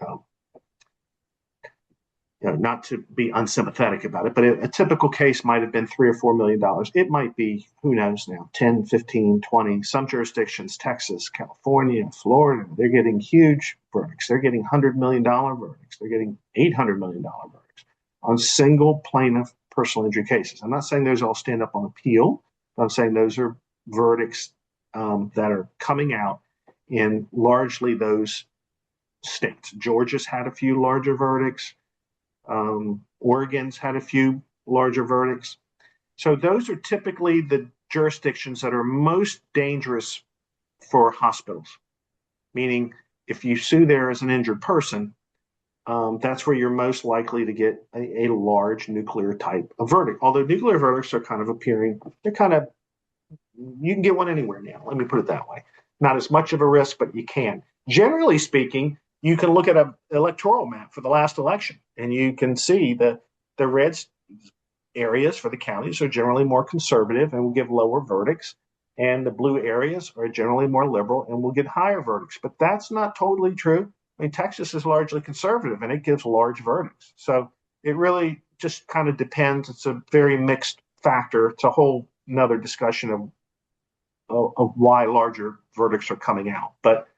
not to be unsympathetic about it, but a typical case might have been $3 or $4 million. It might be, who knows now, 10, 15, 20. Some jurisdictions, Texas, California, Florida, they're getting huge verdicts. They're getting $100 million verdicts. They're getting $800 million verdicts on single plaintiff personal injury cases. I'm not saying those all stand up on appeal, but I'm saying those are verdicts that are coming out in largely those states. Georgia's had a few larger verdicts. Oregon's had a few larger verdicts. So those are typically the jurisdictions that are most dangerous for hospitals, meaning if you sue there as an injured person, that's where you're most likely to get a large nuclear type of verdict. Although nuclear verdicts are kind of appearing, you can get one anywhere now. Let me put it that way. Not as much of a risk, but you can. Generally speaking, you can look at an electoral map for the last election, and you can see the red areas for the counties are generally more conservative and will give lower verdicts, and the blue areas are generally more liberal and will get higher verdicts. But that's not totally true. I mean, Texas is largely conservative, and it gives large verdicts. So it really just kind of depends. It's a very mixed factor. It's a whole another discussion of why larger verdicts are coming out. But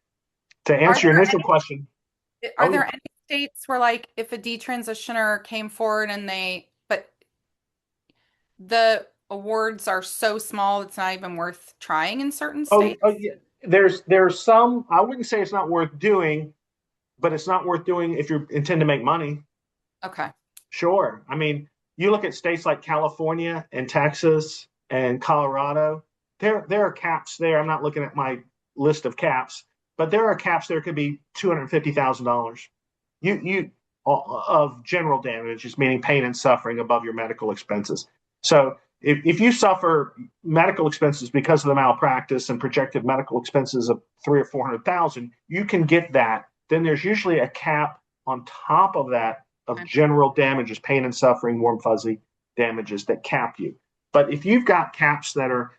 to answer your initial question, are there any states where, like, if a detransitioner came forward and but the awards are so small it's not even worth trying in certain states? Yeah. There's some, I wouldn't say it's not worth doing, but it's not worth doing if you intend to make money. Okay. Sure. I mean, you look at states like California and Texas and Colorado, there are caps there. I'm not looking at my list of caps, but there are caps there could be $250,000 of general damages, meaning pain and suffering above your medical expenses. So if you suffer medical expenses because of the malpractice and projected medical expenses of $300,000 or $400,000, you can get that. Then there's usually a cap on top of that of general damages, pain and suffering, warm fuzzy damages that cap you. But if you've got caps that are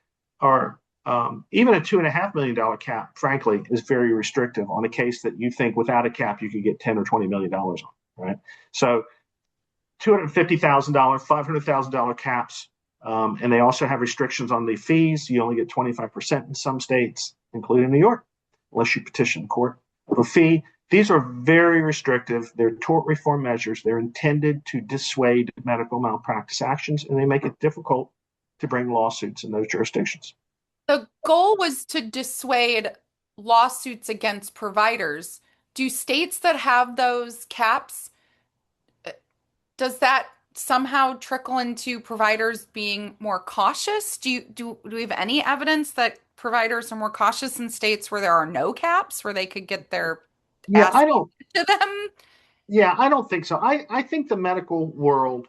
even a $2.5 million cap, frankly, is very restrictive on a case that you think without a cap you could get $10 or $20 million on, right? So $250,000, $500,000 caps, and they also have restrictions on the fees. You only get 25% in some states, including New York, unless you petition the court of a fee. These are very restrictive. They're tort reform measures. They're intended to dissuade medical malpractice actions, and they make it difficult to bring lawsuits in those jurisdictions. The goal was to dissuade lawsuits against providers. Do states that have those caps, does that somehow trickle into providers being more cautious? Do we have any evidence that providers are more cautious in states where there are no caps, where they could get their ass to them? Yeah, I don't think so. I think the medical world,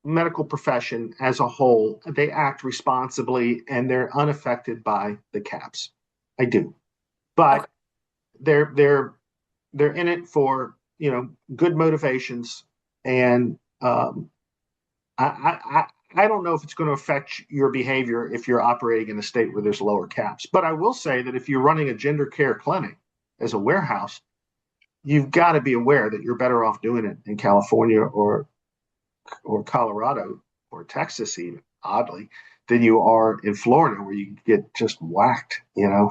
medical profession as a whole, they act responsibly and they're unaffected by the caps. I do, but they're in it for good motivations, and I don't know if it's going to affect your behavior if you're operating in a state where there's lower caps. But I will say that if you're running a gender care clinic as a warehouse, you've got to be aware that you're better off doing it in California or Colorado or Texas, even oddly, than you are in Florida, where you get just whacked,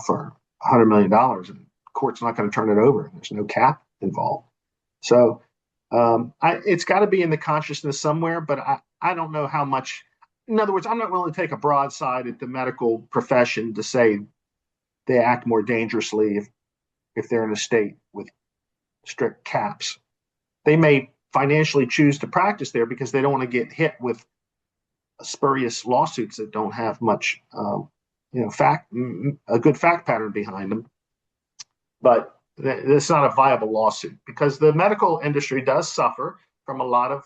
for $100 million, and the court's not going to turn it over, and there's no cap involved. So it's got to be in the consciousness somewhere, but I don't know how much. In other words, I'm not willing to take a broadside at the medical profession to say they act more dangerously if they're in a state with strict caps. They may financially choose to practice there because they don't want to get hit with spurious lawsuits that don't have much, a good fact pattern behind them. But it's not a viable lawsuit because the medical industry does suffer from a lot of,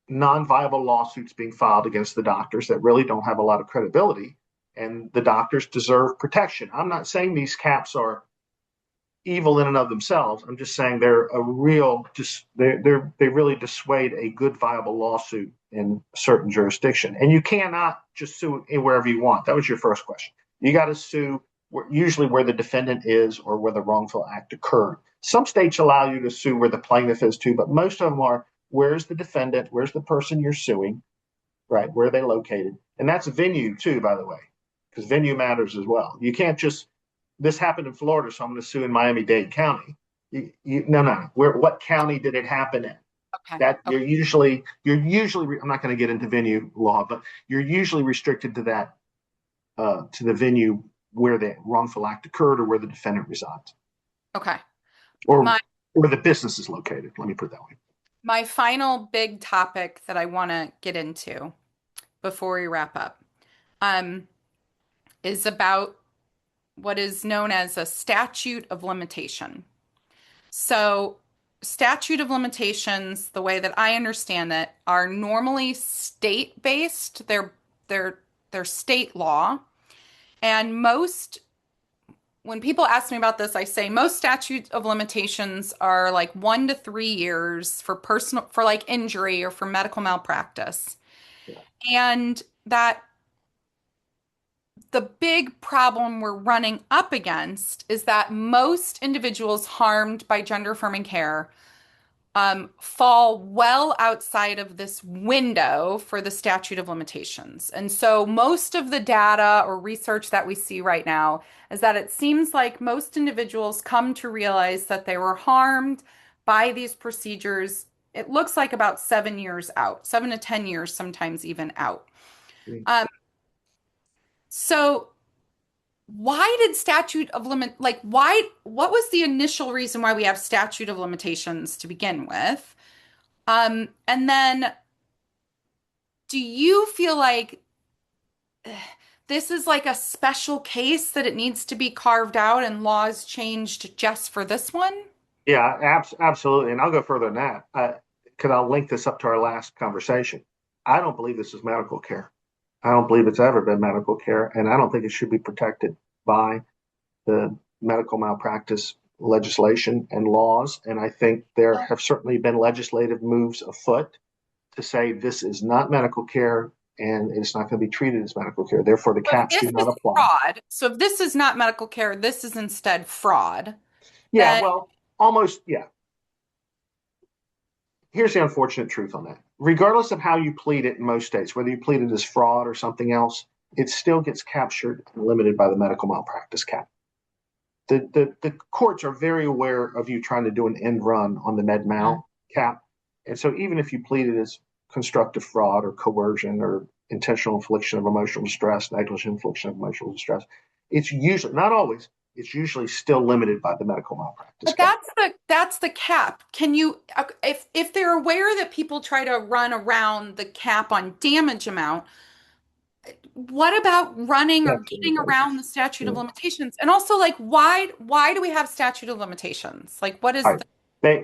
non-viable lawsuits being filed against the doctors that really don't have a lot of credibility and the doctors deserve protection. I'm not saying these caps are evil in and of themselves. I'm just saying they're a real, just they really dissuade a good viable lawsuit in a certain jurisdiction. And you cannot just sue wherever you want. That was your first question. You got to sue usually where the defendant is or where the wrongful act occurred. Some states allow you to sue where the plaintiff is too, but most of them are where's the defendant, where's the person you're suing, right? Where are they located? And that's venue too, by the way, because venue matters as well. You can't just, this happened in Florida, so I'm going to sue in Miami-Dade County. No. What county did it happen in? Okay. That you're usually, I'm not going to get into venue law, but you're usually restricted to that, to the venue where the wrongful act occurred or where the defendant resides. Okay. Or where the business is located. Let me put it that way. My final big topic that I want to get into before we wrap up, is about what is known as a statute of limitation. So, statute of limitations, the way that I understand it, are normally state-based. They're state law. And when people ask me about this, I say most statutes of limitations are like 1 to 3 years for like injury or for medical malpractice. Yeah. And that the big problem we're running up against is that most individuals harmed by gender affirming care fall well outside of this window for the statute of limitations. And so most of the data or research that we see right now is that it seems like most individuals come to realize that they were harmed by these procedures. It looks like about 7 years out, 7 to 10 years, sometimes even out. So why did what was the initial reason why we have statute of limitations to begin with? And then do you feel like this is like a special case that it needs to be carved out and laws changed just for this one? Yeah, absolutely. And I'll go further than that, because I'll link this up to our last conversation. I don't believe this is medical care. I don't believe it's ever been medical care, and I don't think it should be protected by the medical malpractice legislation and laws. And I think there have certainly been legislative moves afoot to say this is not medical care and it's not going to be treated as medical care. Therefore, the caps do not apply. Fraud. So if this is not medical care, this is instead fraud. Yeah, well, almost, yeah. Here's the unfortunate truth on that. Regardless of how you plead it in most states, whether you plead it as fraud or something else, it still gets captured and limited by the medical malpractice cap. The courts are very aware of you trying to do an end run on the med mal cap. And so even if you plead it as constructive fraud or coercion or intentional infliction of emotional distress, negligent infliction of emotional distress, it's usually, not always, it's usually still limited by the medical malpractice. But that's the cap. Can you, if they're aware that people try to run around the cap on damage amount, what about running or getting around the statute of limitations? And also, like, why do we have statute of limitations? Like, what is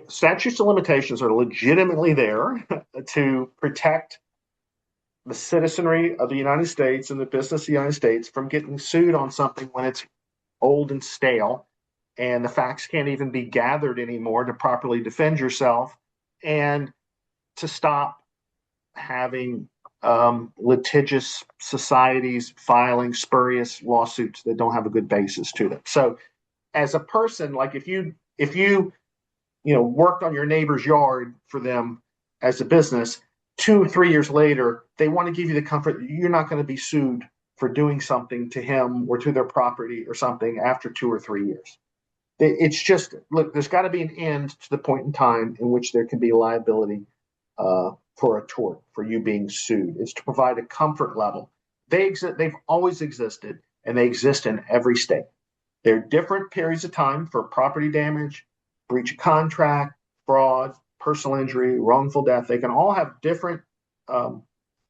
statutes of limitations are legitimately there to protect the citizenry of the United States and the business of the United States from getting sued on something when it's old and stale and the facts can't even be gathered anymore to properly defend yourself, and to stop having litigious societies filing spurious lawsuits that don't have a good basis to them. So as a person, like if you worked on your neighbor's yard for them as a business, 2 or 3 years later, they want to give you the comfort that you're not going to be sued for doing something to him or to their property or something after 2 or 3 years. It's just, look, there's got to be an end to the point in time in which there can be liability for a tort, for you being sued. It's to provide a comfort level. They've always existed, and they exist in every state. There are different periods of time for property damage, breach of contract, fraud, personal injury, wrongful death. They can all have different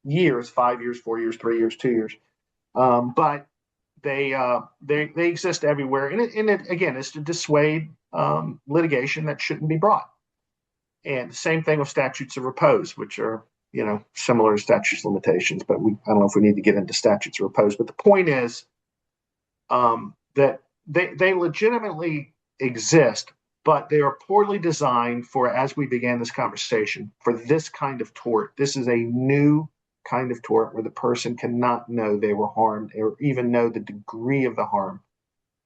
years, 5 years, 4 years, 3 years, 2 years. But they exist everywhere. And it again, is to dissuade litigation that shouldn't be brought. And the same thing with statutes of repose, which are similar to statutes of limitations, but I don't know if we need to get into statutes of repose. But the point is that they legitimately exist, but they are poorly designed for, as we began this conversation, for this kind of tort. This is a new kind of tort where the person cannot know they were harmed or even know the degree of the harm,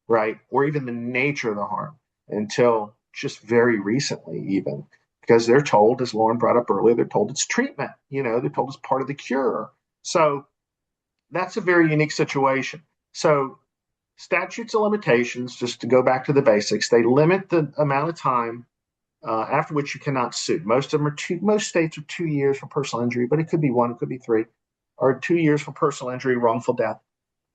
right? Or even the nature of the harm until just very recently, even because they're told, as Lauren brought up earlier, they're told it's treatment, they're told it's part of the cure. So that's a very unique situation. So statutes of limitations, just to go back to the basics, they limit the amount of time after which you cannot sue. Most of them are most states are 2 years for personal injury, but it could be 1, it could be 3, or 2 years for personal injury, wrongful death.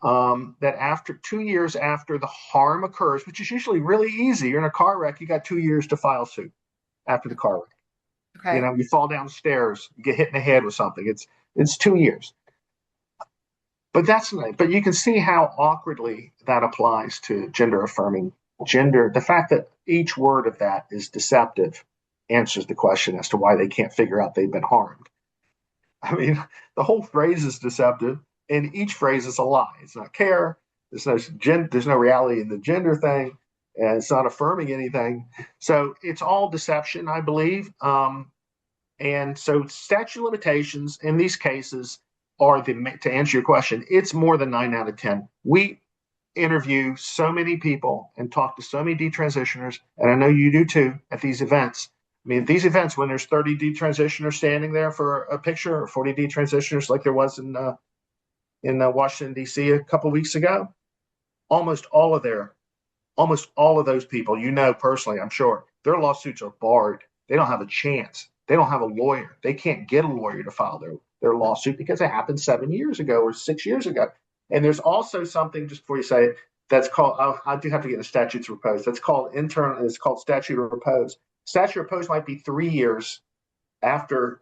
That after 2 years after the harm occurs, which is usually really easy, you're in a car wreck, you got 2 years to file suit after the car wreck. Okay. You fall downstairs, you get hit in the head with something. It's 2 years. But you can see how awkwardly that applies to gender affirming gender. The fact that each word of that is deceptive answers the question as to why they can't figure out they've been harmed. I mean, the whole phrase is deceptive, and each phrase is a lie. It's not care. There's no reality in the gender thing, and it's not affirming anything. So it's all deception, I believe. And so statute of limitations in these cases are to answer your question, it's more than 9 out of 10. We interview so many people and talk to so many detransitioners, and I know you do too at these events. I mean, at these events, when there's 30 detransitioners standing there for a picture, or 40 detransitioners like there was in Washington, D.C. a couple of weeks ago, almost all of those people, personally, I'm sure, their lawsuits are barred. They don't have a chance. They don't have a lawyer. They can't get a lawyer to file their lawsuit because it happened 7 years ago or 6 years ago. And there's also something, just before you say it, that's called, I do have to get the statutes of repose. That's called it's called statute of repose. Statute of repose might be 3 years after,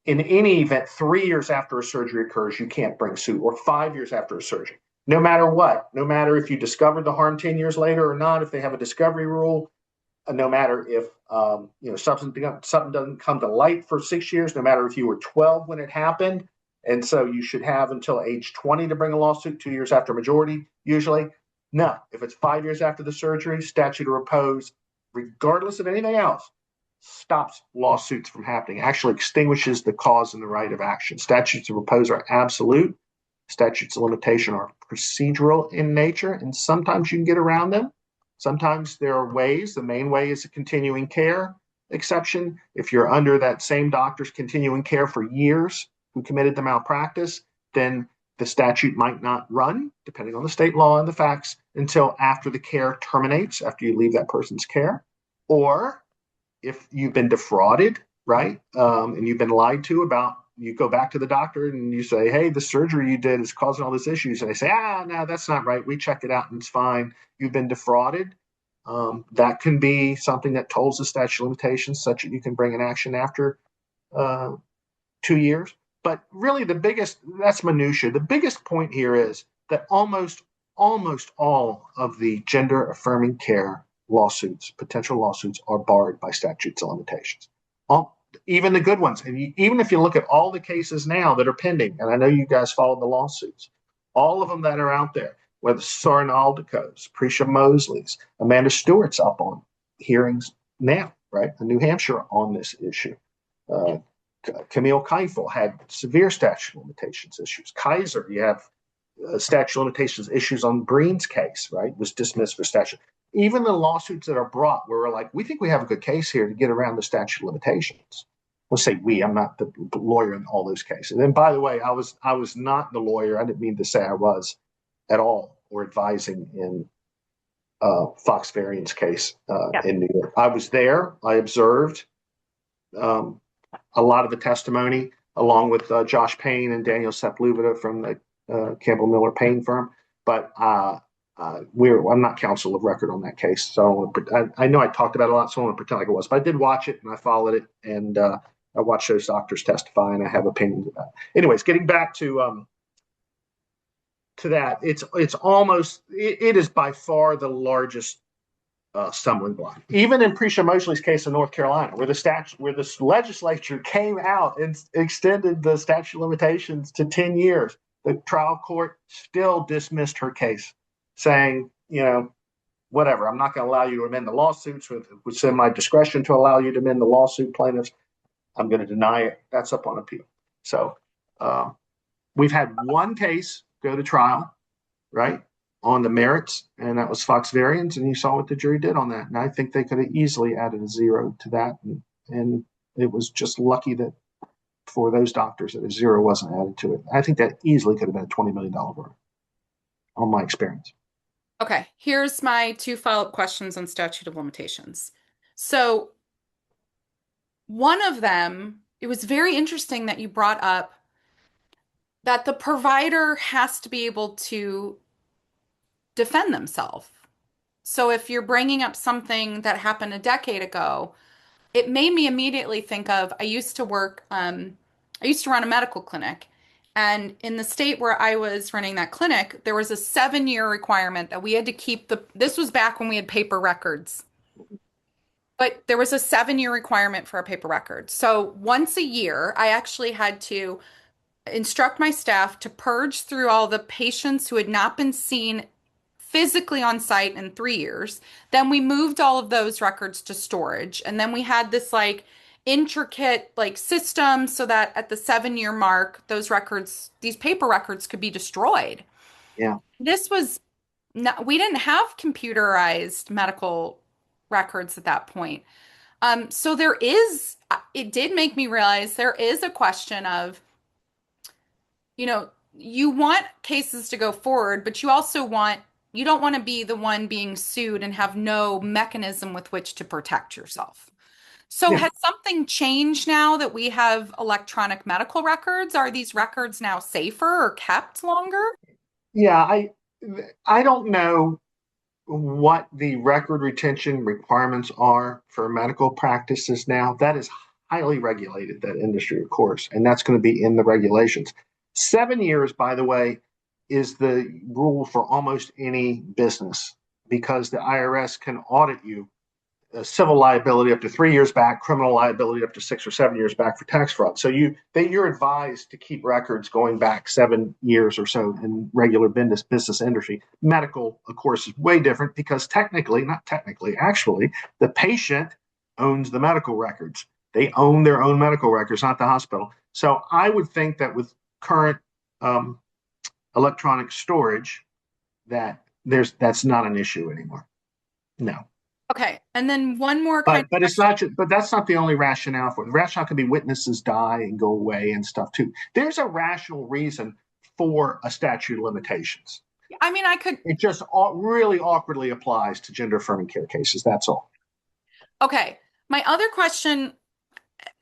in any event, 3 years after a surgery occurs, you can't bring suit, or 5 years after a surgery. No matter what, no matter if you discovered the harm 10 years later or not, if they have a discovery rule, no matter if something doesn't come to light for 6 years, no matter if you were 12 when it happened, and so you should have until age 20 to bring a lawsuit, 2 years after majority, usually. No, if it's 5 years after the surgery, statute of repose, regardless of anything else, stops lawsuits from happening, actually extinguishes the cause and the right of action. Statutes of repose are absolute. Statutes of limitation are procedural in nature, and sometimes you can get around them. Sometimes there are ways. The main way is a continuing care exception. If you're under that same doctor's continuing care for years who committed the malpractice, then the statute might not run, depending on the state law and the facts, until after the care terminates, after you leave that person's care. Or if you've been defrauded, right, and you've been lied to about, you go back to the doctor and you say, hey, the surgery you did is causing all these issues. And they say, no, that's not right. We checked it out and it's fine. You've been defrauded. That can be something that tolls the statute of limitations, such that you can bring an action after 2 years. But really that's minutia. The biggest point here is that almost all of the gender affirming care lawsuits, potential lawsuits, are barred by statutes of limitations. Even the good ones. And even if you look at all the cases now that are pending, and I know you guys followed the lawsuits, all of them that are out there, whether Soren Aldico's, Prisha Mosley's, Amanda Stewart's up on hearings now, right, in New Hampshire on this issue. Camille Keifel had severe statute of limitations issues. Kaiser, you have statute of limitations issues on Breen's case, right, was dismissed for statute. Even the lawsuits that are brought where we're like, we think we have a good case here to get around the statute of limitations. We'll say we, I'm not the lawyer in all those cases. And by the way, I was not the lawyer. I didn't mean to say I was at all, or advising in Fox Varian's case in New York. I was there. I observed a lot of the testimony, along with Josh Payne and Daniel Sepulveda from the Campbell Miller Payne firm. But I'm not counsel of record on that case, so I know I talked about it a lot, so I don't want to pretend like it was. But I did watch it, and I followed it, and I watched those doctors testify, and I have opinions about it. Anyways, getting back to that, it is by far the largest stumbling block. Even in Prisha Mosley's case in North Carolina, where the legislature came out and extended the statute of limitations to 10 years, the trial court still dismissed her case, saying, whatever, I'm not going to allow you to amend the lawsuits. It's in my discretion to allow you to amend the lawsuit, plaintiffs. I'm going to deny it. That's up on appeal. So we've had one case go to trial, right, on the merits, and that was Fox Varians, and you saw what the jury did on that. And I think they could have easily added a 0 to that, and it was just lucky that for those doctors that a 0 wasn't added to it. I think that easily could have been a $20 million verdict, on my experience. Okay, here's my 2 follow-up questions on statute of limitations. So one of them, it was very interesting that you brought up that the provider has to be able to defend themselves. So if you're bringing up something that happened a decade ago, it made me immediately think of, I used to run a medical clinic. And in the state where I was running that clinic, there was a 7-year requirement that we had to keep this was back when we had paper records. But there was a 7-year requirement for a paper record. So once a year, I actually had to instruct my staff to purge through all the patients who had not been seen physically on site in 3 years. Then we moved all of those records to storage. And then we had this intricate system so that at the 7-year mark, these paper records could be destroyed. Yeah. We didn't have computerized medical records at that point. So it did make me realize there is a question of, you want cases to go forward, but you don't want to be the one being sued and have no mechanism with which to protect yourself. So has something changed now that we have electronic medical records? Are these records now safer or kept longer? Yeah, I don't know what the record retention requirements are for medical practices now. That is highly regulated, that industry, of course, and that's going to be in the regulations. 7 years, by the way, is the rule for almost any business, because the IRS can audit you civil liability up to 3 years back, criminal liability up to 6 or 7 years back for tax fraud. So you're advised to keep records going back 7 years or so in regular business industry. Medical, of course, is way different because actually, the patient owns the medical records. They own their own medical records, not the hospital. So I would think that with current electronic storage, that's not an issue anymore. No. Okay, and then one more but it's not. But that's not the only rationale for it. The rationale could be witnesses die and go away and stuff too. There's a rational reason for a statute of limitations. I mean, It just really awkwardly applies to gender affirming care cases. That's all. Okay, my other question.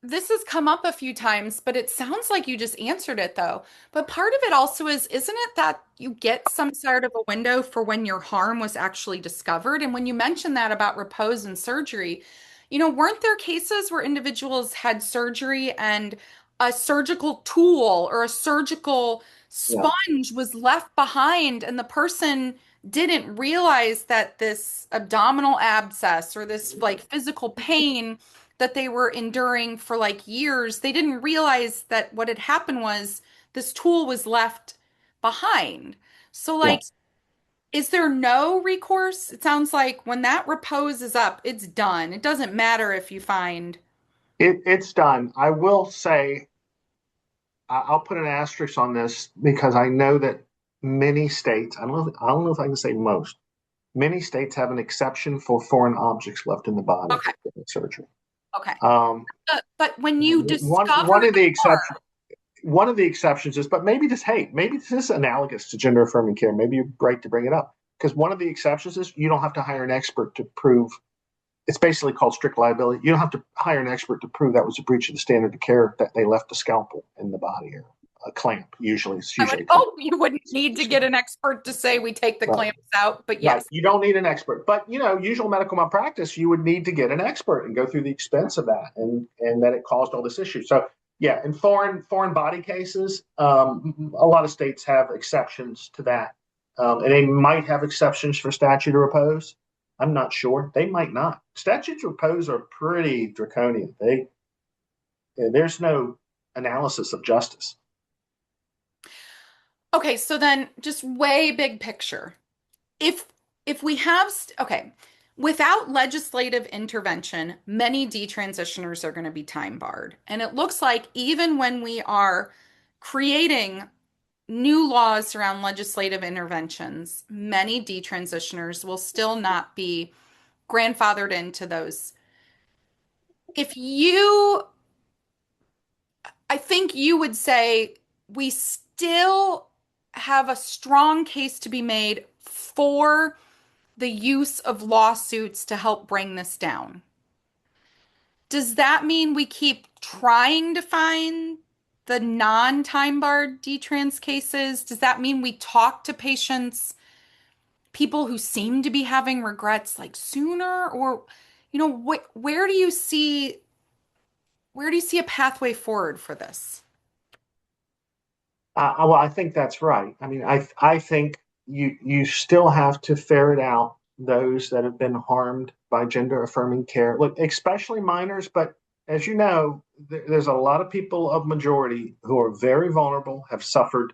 This has come up a few times, but it sounds like you just answered it though. But part of it also isn't it that you get some sort of a window for when your harm was actually discovered? And when you mentioned that about repose and surgery, weren't there cases where individuals had surgery and a surgical tool or a surgical sponge was left behind and the person didn't realize that this abdominal abscess or this physical pain that they were enduring for years, they didn't realize that what had happened was this tool was left behind. So is there no recourse? It sounds like when that repose is up, it's done. It doesn't matter if you find it's done. I will say, I'll put an asterisk on this because I know that many states, I don't know if I can say most, many states have an exception for foreign objects left in the body during surgery. Okay. But when you discover one of the exceptions is, but maybe this is analogous to gender affirming care. Maybe you're right to bring it up, because one of the exceptions is you don't have to hire an expert to prove. It's basically called strict liability. You don't have to hire an expert to prove that was a breach of the standard of care that they left a scalpel in the body or a clamp. Usually, you wouldn't need to get an expert to say we take the clamps out, but yes. Right. You don't need an expert. But, usual medical malpractice, you would need to get an expert and go through the expense of that. And that it caused all this issue. So, yeah, in foreign body cases, a lot of states have exceptions to that. And they might have exceptions for statute of repose. I'm not sure. They might not. Statutes of repose are pretty draconian. There's no analysis of justice. Okay, so then just way big picture. If if we have okay, without legislative intervention, many detransitioners are going to be time barred. And it looks like even when we are creating new laws around legislative interventions, many detransitioners will still not be grandfathered into those. If you, I think you would say we still have a strong case to be made for the use of lawsuits to help bring this down. Does that mean we keep trying to find the non-time barred detrans cases? Does that mean we talk to patients, people who seem to be having regrets like sooner? Or, where do you see a pathway forward for this? Well, I think that's right. I mean, I think you still have to ferret out those that have been harmed by gender affirming care. Look, especially minors, but as you know, there's a lot of people of majority who are very vulnerable, have suffered,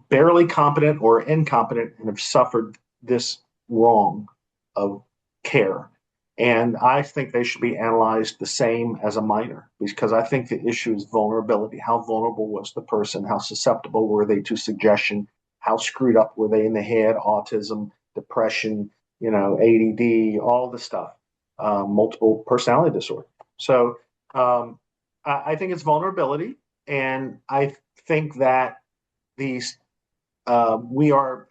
barely competent or incompetent, and have suffered this wrong of care. And I think they should be analyzed the same as a minor because I think the issue is vulnerability. How vulnerable was the person? How susceptible were they to suggestion? How screwed up were they in the head? Autism, depression, ADD, all the stuff, multiple personality disorder. So I think it's vulnerability. And I think that these there are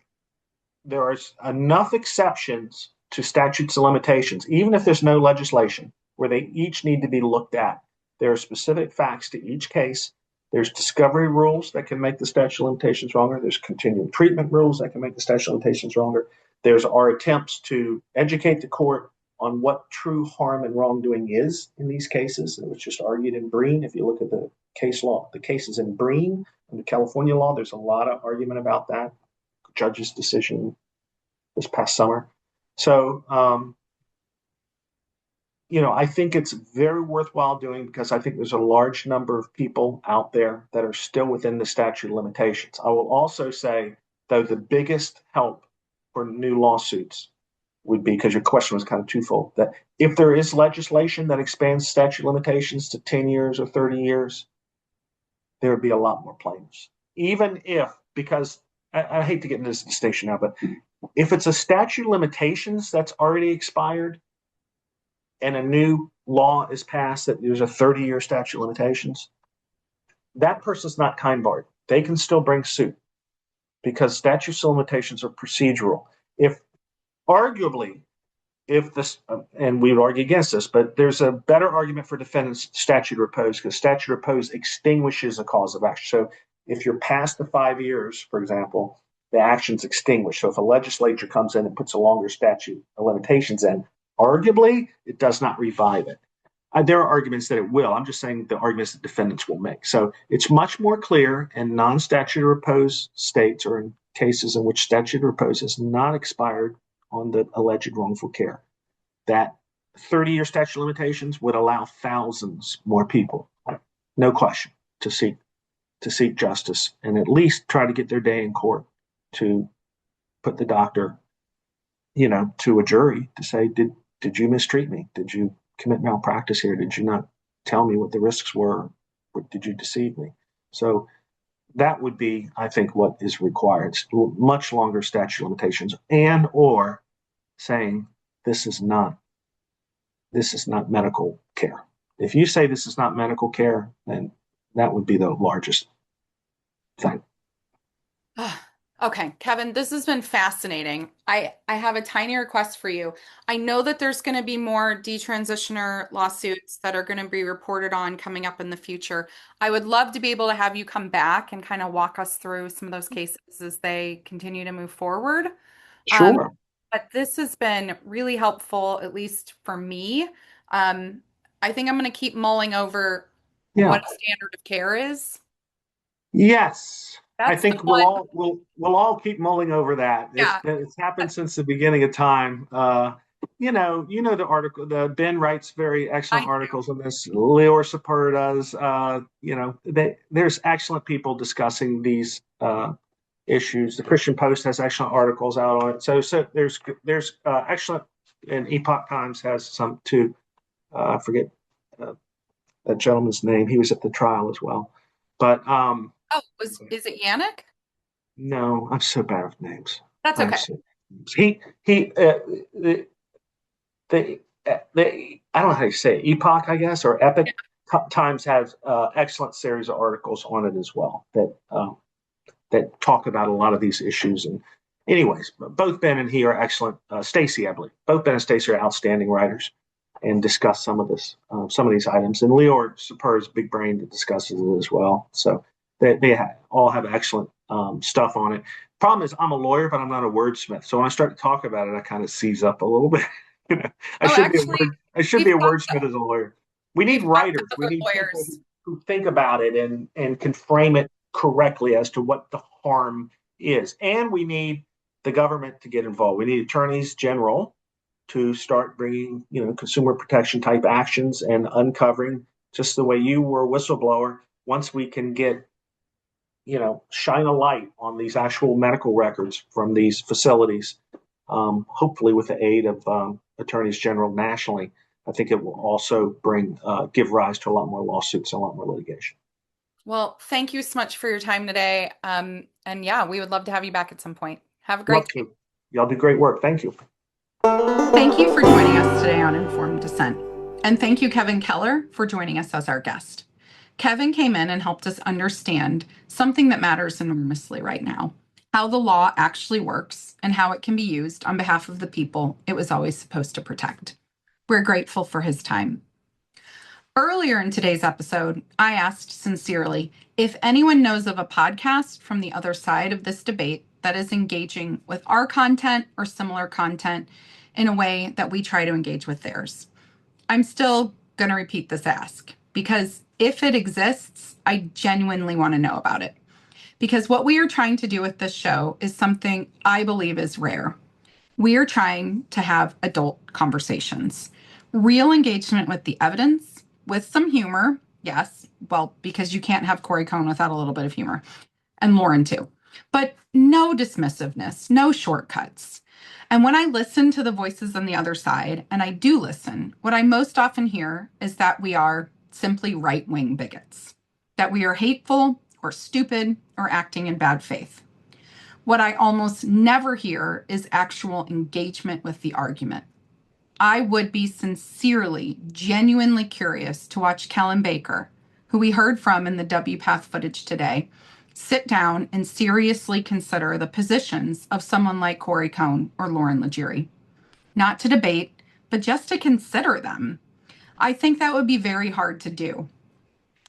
enough exceptions to statutes of limitations, even if there's no legislation, where they each need to be looked at. There are specific facts to each case. There's discovery rules that can make the statute of limitations longer. There's continuing treatment rules that can make the statute of limitations longer. There's our attempts to educate the court on what true harm and wrongdoing is in these cases. It was just argued in Breen. If you look at the case law, the cases in Breen and the California law, there's a lot of argument about that. Judge's decision this past summer. So, I think it's very worthwhile doing because I think there's a large number of people out there that are still within the statute of limitations. I will also say, though, the biggest help for new lawsuits would be, because your question was kind of twofold, that if there is legislation that expands statute of limitations to 10 years or 30 years, there would be a lot more plaintiffs. Even if, because I hate to get into this distinction now, but if it's a statute of limitations that's already expired and a new law is passed that there's a 30-year statute of limitations, that person's not time barred. They can still bring suit because statutes of limitations are procedural. If arguably, if this, and we would argue against this, but there's a better argument for defendants' statute of repose because statute of repose extinguishes a cause of action. So if you're past the 5 years, for example, the action's extinguished. So if a legislature comes in and puts a longer statute of limitations in, arguably, it does not revive it. There are arguments that it will. I'm just saying the arguments that defendants will make. So it's much more clear in non-statute of repose states or in cases in which statute of repose has not expired on the alleged wrongful care. That 30-year statute of limitations would allow thousands more people, no question, to seek justice and at least try to get their day in court to put the doctor, to a jury to say, did you mistreat me? Did you commit malpractice here? Did you not tell me what the risks were? Or did you deceive me? So that would be, I think, what is required. It's much longer statute of limitations and or saying this is not medical care. If you say this is not medical care, then that would be the largest thing. Okay, Kevin, this has been fascinating. I have a tiny request for you. I know that there's going to be more detransitioner lawsuits that are going to be reported on coming up in the future. I would love to be able to have you come back and kind of walk us through some of those cases as they continue to move forward. Sure. But this has been really helpful, at least for me. I think I'm going to keep mulling over Yeah. what a standard of care is. Yes. I That's the think one. we'll all keep mulling over that. Yeah. It's happened since the beginning of time. The article. The Ben writes very excellent I articles on this. Leor Sapir does. There's excellent people discussing these issues. The Christian Post has excellent articles out on it. So there's excellent, and Epoch Times has some too. I forget uh, that gentleman's name. He was at the trial as well. But Oh, is it Yannick? no, I'm so bad with names. That's I'm okay. so he the I don't know how you say it, Epoch, I guess, or Epic Times has excellent series of articles on it as well that talk about a lot of these issues. And anyways, both Ben and he are excellent. Stacy, I believe, both Ben and Stacy are outstanding writers and discuss some of these items. And Leor Super's big brain that discusses it as well. So all have excellent stuff on it. Problem is, I'm a lawyer, but I'm not a wordsmith. So when I start to talk about it, I kind of seize up a little bit. You know, Oh, actually, I should be we've a got wordsmith as a lawyer. We need we've got writers. We other need people lawyers. who think about it and can frame it correctly as to what the harm is. And we need the government to get involved. We need attorneys general to start bringing, consumer protection type actions and uncovering, just the way you were a whistleblower. Once we can get, shine a light on these actual medical records from these facilities, hopefully with the aid of attorneys general nationally, I think it will also give rise to a lot more lawsuits and a lot more litigation. Well, thank you so much for your time today. And yeah, we would love to have you back at some point. Have a great Love day. to. Y'all do great work. Thank you. Thank you for joining us today on Informed Dissent. And thank you, Kevin Keller, for joining us as our guest. Kevin came in and helped us understand something that matters enormously right now, how the law actually works and how it can be used on behalf of the people it was always supposed to protect. We're grateful for his time. Earlier in today's episode, I asked sincerely if anyone knows of a podcast from the other side of this debate that is engaging with our content or similar content in a way that we try to engage with theirs. I'm still going to repeat this ask because if it exists, I genuinely want to know about it. Because what we are trying to do with this show is something I believe is rare. We are trying to have adult conversations, real engagement with the evidence, with some humor. Yes, well, because you can't have Corey Cohn without a little bit of humor, and Lauren too. But no dismissiveness, no shortcuts. And when I listen to the voices on the other side, and I do listen, what I most often hear is that we are simply right-wing bigots, that we are hateful or stupid or acting in bad faith. What I almost never hear is actual engagement with the argument. I would be sincerely, genuinely curious to watch Kellen Baker, who we heard from in the WPATH footage today, sit down and seriously consider the positions of someone like Corey Cohn or Lauren Legere. Not to debate, but just to consider them. I think that would be very hard to do.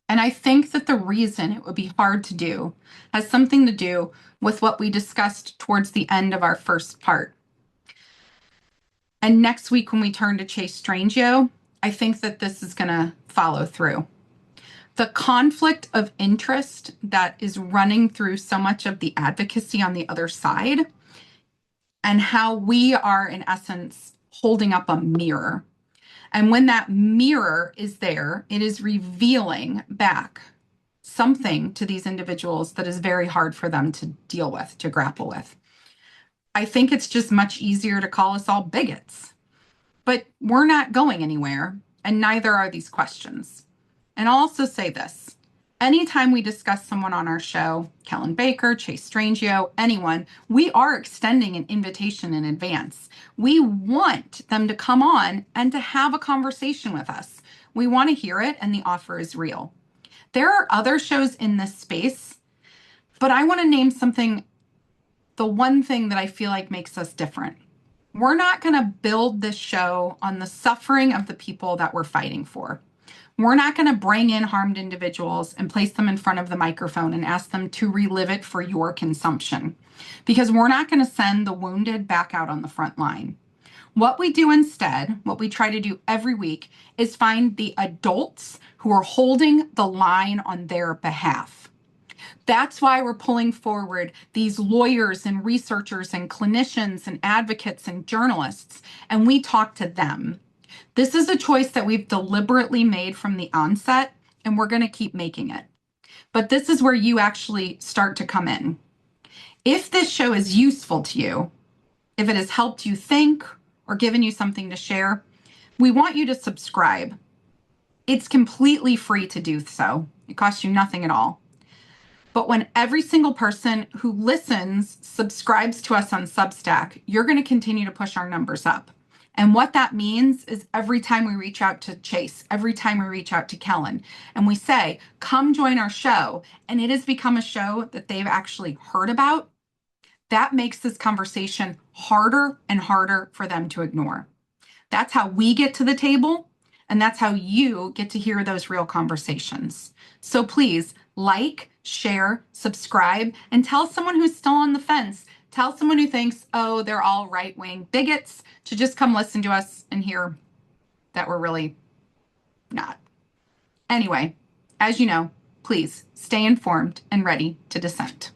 And I think that the reason it would be hard to do has something to do with what we discussed towards the end of our first part. And next week, when we turn to Chase Strangio, I think that this is going to follow through. The conflict of interest that is running through so much of the advocacy on the other side, and how we are, in essence, holding up a mirror. And when that mirror is there, it is revealing back something to these individuals that is very hard for them to deal with, to grapple with. I think it's just much easier to call us all bigots. But we're not going anywhere, and neither are these questions. And I'll also say this. Anytime we discuss someone on our show, Kellen Baker, Chase Strangio, anyone, we are extending an invitation in advance. We want them to come on and to have a conversation with us. We want to hear it, and the offer is real. There are other shows in this space, but I want to name something, the one thing that I feel like makes us different. We're not going to build this show on the suffering of the people that we're fighting for. We're not going to bring in harmed individuals and place them in front of the microphone and ask them to relive it for your consumption, because we're not going to send the wounded back out on the front line. What we do instead, what we try to do every week, is find the adults who are holding the line on their behalf. That's why we're pulling forward these lawyers and researchers and clinicians and advocates and journalists, and we talk to them. This is a choice that we've deliberately made from the onset, and we're going to keep making it. But this is where you actually start to come in. If this show is useful to you, if it has helped you think or given you something to share, we want you to subscribe. It's completely free to do so. It costs you nothing at all. But when every single person who listens subscribes to us on Substack, you're going to continue to push our numbers up. And what that means is every time we reach out to Chase, every time we reach out to Kellen, and we say, come join our show, and it has become a show that they've actually heard about, that makes this conversation harder and harder for them to ignore. That's how we get to the table, and that's how you get to hear those real conversations. So please like, share, subscribe, and tell someone who's still on the fence. Tell someone who thinks, oh, they're all right-wing bigots, to just come listen to us and hear that we're really not. Anyway, as you know, please stay informed and ready to dissent.